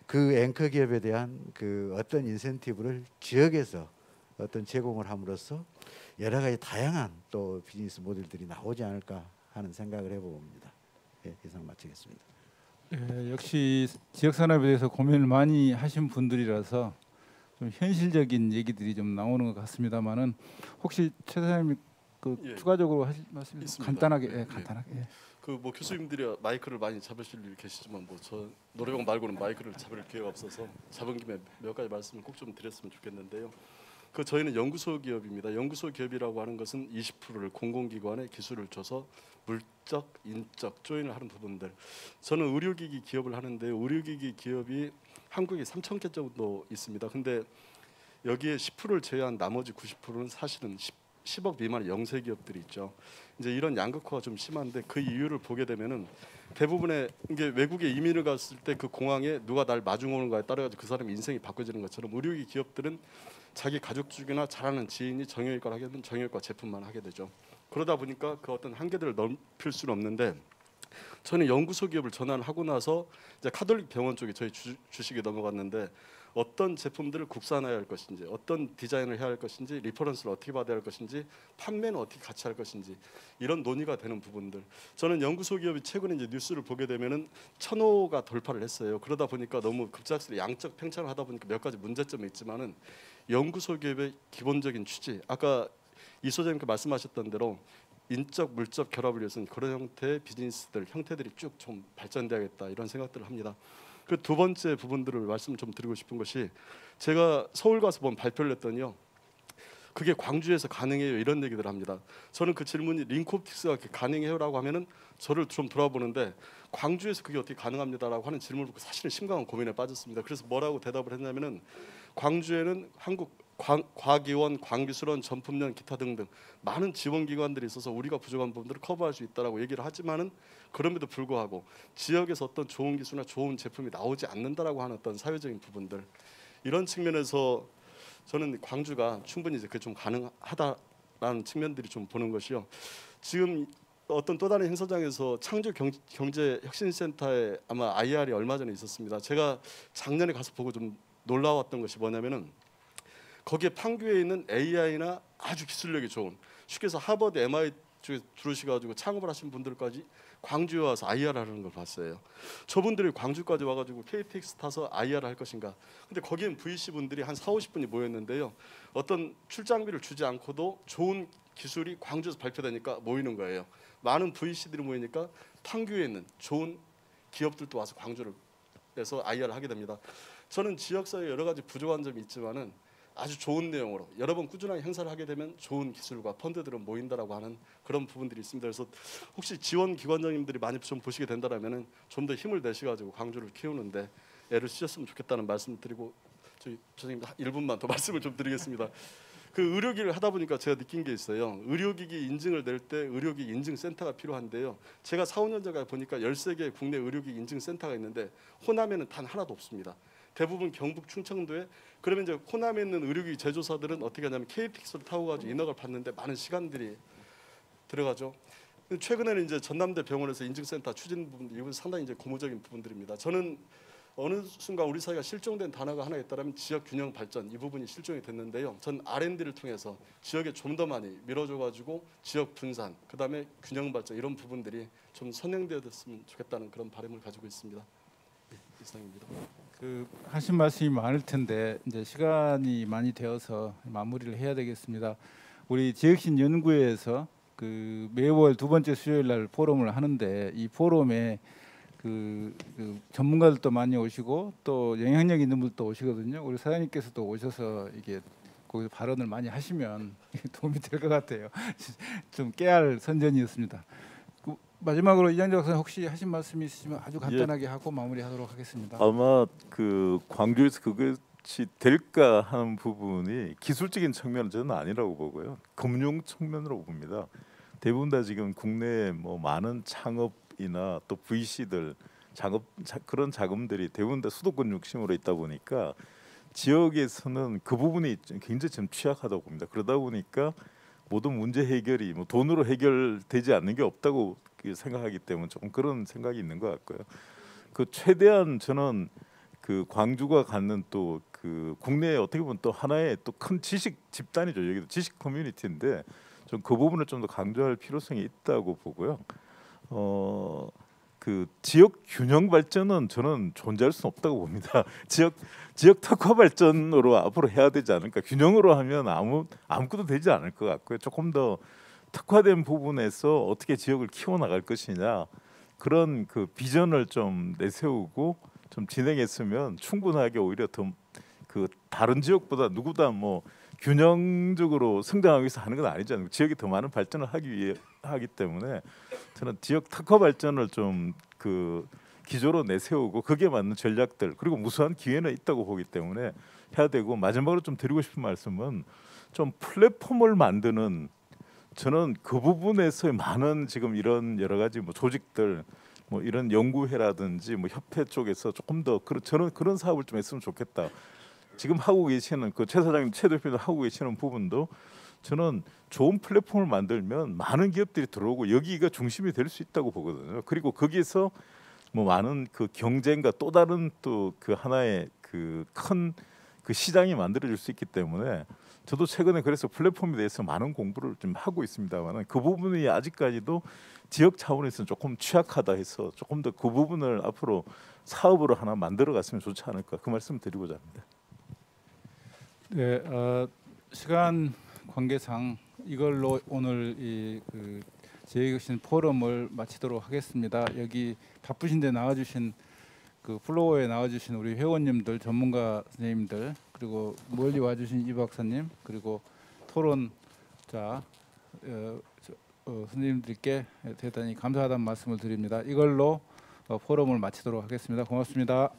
그 앵커 기업에 대한 그 어떤 인센티브를 지역에서 어떤 제공을 함으로써 여러 가지 다양한 또 비즈니스 모델들이 나오지 않을까 하는 생각을 해봅니다. 예, 이상 마치겠습니다. 예, 역시 지역 산업에 대해서 고민을 많이 하신 분들이라서 좀 현실적인 얘기들이 좀 나오는 것 같습니다만은, 혹시 최 사장님 그 예. 추가적으로 하실 말씀 있습니다. 간단하게, 예, 예. 간단하게. 예. 그 뭐 교수님들이 마이크를 많이 잡으실 일 계시지만 뭐 저 노래방 말고는 마이크를 잡을 기회가 없어서 잡은 김에 몇 가지 말씀을 꼭 좀 드렸으면 좋겠는데요. 그 저희는 연구소 기업입니다. 연구소 기업이라고 하는 것은 20%를 공공기관에 기술을 줘서 물적, 인적 조인을 하는 부분들. 저는 의료기기 기업을 하는데 의료기기 기업이 한국에 3,000개 정도 있습니다. 근데 여기에 10%를 제외한 나머지 90%는 사실은 10억 미만의 영세 기업들이 있죠. 이제 이런 양극화가 좀 심한데 그 이유를 보게 되면은 대부분의 이게 외국에 이민을 갔을 때 그 공항에 누가 날 마중 오는가에 따라 가지고 그 사람 인생이 바꿔지는 것처럼 의료기 기업들은 자기 가족 중이나 잘 아는 지인이 정형외과를 하게 되면 정형외과 제품만 하게 되죠. 그러다 보니까 그 어떤 한계들을 넓힐 수는 없는데, 저는 연구소 기업을 전환하고 나서 이제 카톨릭 병원 쪽에 저희 주식이 넘어갔는데 어떤 제품들을 국산화해야 할 것인지, 어떤 디자인을 해야 할 것인지, 리퍼런스를 어떻게 받아야 할 것인지, 판매는 어떻게 같이 할 것인지, 이런 논의가 되는 부분들. 저는 연구소 기업이 최근에 이제 뉴스를 보게 되면은 1,000호가 돌파를 했어요. 그러다 보니까 너무 급작스레 양적 팽창을 하다 보니까 몇 가지 문제점이 있지만은 연구소 기업의 기본적인 취지, 아까 이 소장님께 말씀하셨던 대로 인적 물적 결합을 위해서는 그런 형태의 비즈니스들 형태들이 쭉 좀 발전돼야겠다, 이런 생각들을 합니다. 그 두 번째 부분들을 말씀 좀 드리고 싶은 것이, 제가 서울 가서 본 발표를 했더니요, 그게 광주에서 가능해요, 이런 얘기들을 합니다. 저는 그 질문이 링코옵틱스가 가능해요라고 하면은 저를 좀 돌아보는데 광주에서 그게 어떻게 가능합니다라고 하는 질문을 듣고 사실은 심각한 고민에 빠졌습니다. 그래서 뭐라고 대답을 했냐면은 광주에는 한국 과기원, 광기술원, 전품련, 기타 등등 많은 지원기관들이 있어서 우리가 부족한 부분들을 커버할 수 있다라고 얘기를 하지만은, 그럼에도 불구하고 지역에서 어떤 좋은 기술이나 좋은 제품이 나오지 않는다라고 하는 어떤 사회적인 부분들, 이런 측면에서 저는 광주가 충분히 이제 그게 좀 가능하다라는 측면들이 좀 보는 것이요. 지금 어떤 또 다른 행사장에서 창조 경제 혁신센터에 아마 IR이 얼마 전에 있었습니다. 제가 작년에 가서 보고 좀 놀라웠던 것이 뭐냐면은, 거기에 판교에 있는 AI나 아주 기술력이 좋은, 쉽게 해서 하버드, MIT 쪽에 들어오셔가지고 창업을 하신 분들까지 광주에 와서 IR 하는 걸 봤어요. 저분들이 광주까지 와가지고 KTX 타서 IR 할 것인가? 근데 거기엔 VC 분들이 한 40-50분이 모였는데요. 어떤 출장비를 주지 않고도 좋은 기술이 광주에서 발표되니까 모이는 거예요. 많은 VC들이 모이니까 판교에 있는 좋은 기업들도 와서 광주를 해서 IR을 하게 됩니다. 저는 지역사회 여러 가지 부족한 점이 있지만은 아주 좋은 내용으로 여러 번 꾸준하게 행사를 하게 되면 좋은 기술과 펀드들은 모인다라고 하는 그런 부분들이 있습니다. 그래서 혹시 지원 기관장님들이 많이 좀 보시게 된다라면은 좀 더 힘을 내셔가지고 광주를 키우는데 애를 쓰셨으면 좋겠다는 말씀드리고 저희 선생님 1분만 더 말씀을 좀 드리겠습니다. 그 의료기를 하다 보니까 제가 느낀 게 있어요. 의료기기 인증을 낼 때 의료기기 인증센터가 필요한데요. 제가 4, 5년 전에 보니까 13개 국내 의료기기 인증센터가 있는데 호남에는 단 하나도 없습니다. 대부분 경북 충청도에. 그러면 이제 호남에 있는 의료기기 제조사들은 어떻게 하냐면 KTX를 타고 가지고 인허가를 받는데 많은 시간들이 들어가죠. 최근에는 이제 전남대 병원에서 인증센터 추진 부분 이건 상당히 이제 고무적인 부분들입니다. 저는 어느 순간 우리 사회가 실종된 단어가 하나 있다면 지역 균형 발전 이 부분이 실종이 됐는데요. 전 R&D를 통해서 지역에 좀 더 많이 밀어줘가지고 지역 분산, 그다음에 균형 발전 이런 부분들이 좀 선행되었으면 좋겠다는 그런 바람을 가지고 있습니다. 네, 이상입니다. 그 하신 말씀이 많을 텐데 이제 시간이 많이 되어서 마무리를 해야 되겠습니다. 우리 지역신 연구회에서 그 매월 두 번째 수요일 날 포럼을 하는데 이 포럼에 그 전문가들도 많이 오시고 또 영향력 있는 분들도 오시거든요. 우리 사장님께서도 오셔서 이게 거기서 발언을 많이 하시면 도움이 될 것 같아요. 좀 깨알 선전이었습니다. 그 마지막으로 이장재 박사님 혹시 하신 말씀이 있으시면 아주 간단하게 하고 마무리하도록 하겠습니다. 아마 그 광주에서 그것이 될까 하는 부분이 기술적인 측면은 저는 아니라고 보고요. 금융 측면으로 봅니다. 대부분 다 지금 국내에 뭐 많은 창업이나 또 VC들 그런 자금들이 대부분 다 수도권 중심으로 있다 보니까 지역에서는 그 부분이 굉장히 좀 취약하다고 봅니다. 그러다 보니까 모든 문제 해결이 뭐 돈으로 해결되지 않는 게 없다고 생각하기 때문에 조금 그런 생각이 있는 것 같고요. 그 최대한 저는 그 광주가 갖는 또 그 국내에 어떻게 보면 또 하나의 또 큰 지식 집단이죠. 여기도 지식 커뮤니티인데 좀 그 부분을 좀 더 강조할 필요성이 있다고 보고요. 그 지역 균형 발전은 저는 존재할 수는 없다고 봅니다. 지역 특화 발전으로 앞으로 해야 되지 않을까. 균형으로 하면 아무것도 되지 않을 것 같고요. 조금 더 특화된 부분에서 어떻게 지역을 키워나갈 것이냐 그런 그 비전을 좀 내세우고 좀 진행했으면 충분하게 오히려 더 그 다른 지역보다 누구다 뭐 균형적으로 성장하기 위해서 하는 건 아니잖아요. 지역이 더 많은 발전을 하기 때문에 저는 지역 특화 발전을 좀 그 기조로 내세우고 그게 맞는 전략들 그리고 무수한 기회는 있다고 보기 때문에 해야 되고 마지막으로 좀 드리고 싶은 말씀은 좀 플랫폼을 만드는 저는 그 부분에서 많은 지금 이런 여러 가지 뭐 조직들 뭐 이런 연구회라든지 뭐 협회 쪽에서 조금 더 저는 그런 사업을 좀 했으면 좋겠다. 지금 하고 계시는 그 최 사장님, 최 대표님 하고 계시는 부분도 저는 좋은 플랫폼을 만들면 많은 기업들이 들어오고 여기가 중심이 될 수 있다고 보거든요. 그리고 거기에서 뭐 많은 그 경쟁과 또 다른 또 그 하나의 그 큰 그 시장이 만들어질 수 있기 때문에 저도 최근에 그래서 플랫폼에 대해서 많은 공부를 좀 하고 있습니다만 그 부분이 아직까지도 지역 차원에서는 조금 취약하다 해서 조금 더 그 부분을 앞으로 사업으로 하나 만들어 갔으면 좋지 않을까 그 말씀 드리고자 합니다. 네, 시간 관계상 이걸로 오늘 그 지역신 포럼을 마치도록 하겠습니다. 여기 바쁘신데 나와주신 그 플로어에 나와주신 우리 회원님들, 전문가 선생님들, 그리고 멀리 와주신 이 박사님, 그리고 토론자 선생님들께 대단히 감사하다는 말씀을 드립니다. 이걸로 포럼을 마치도록 하겠습니다. 고맙습니다.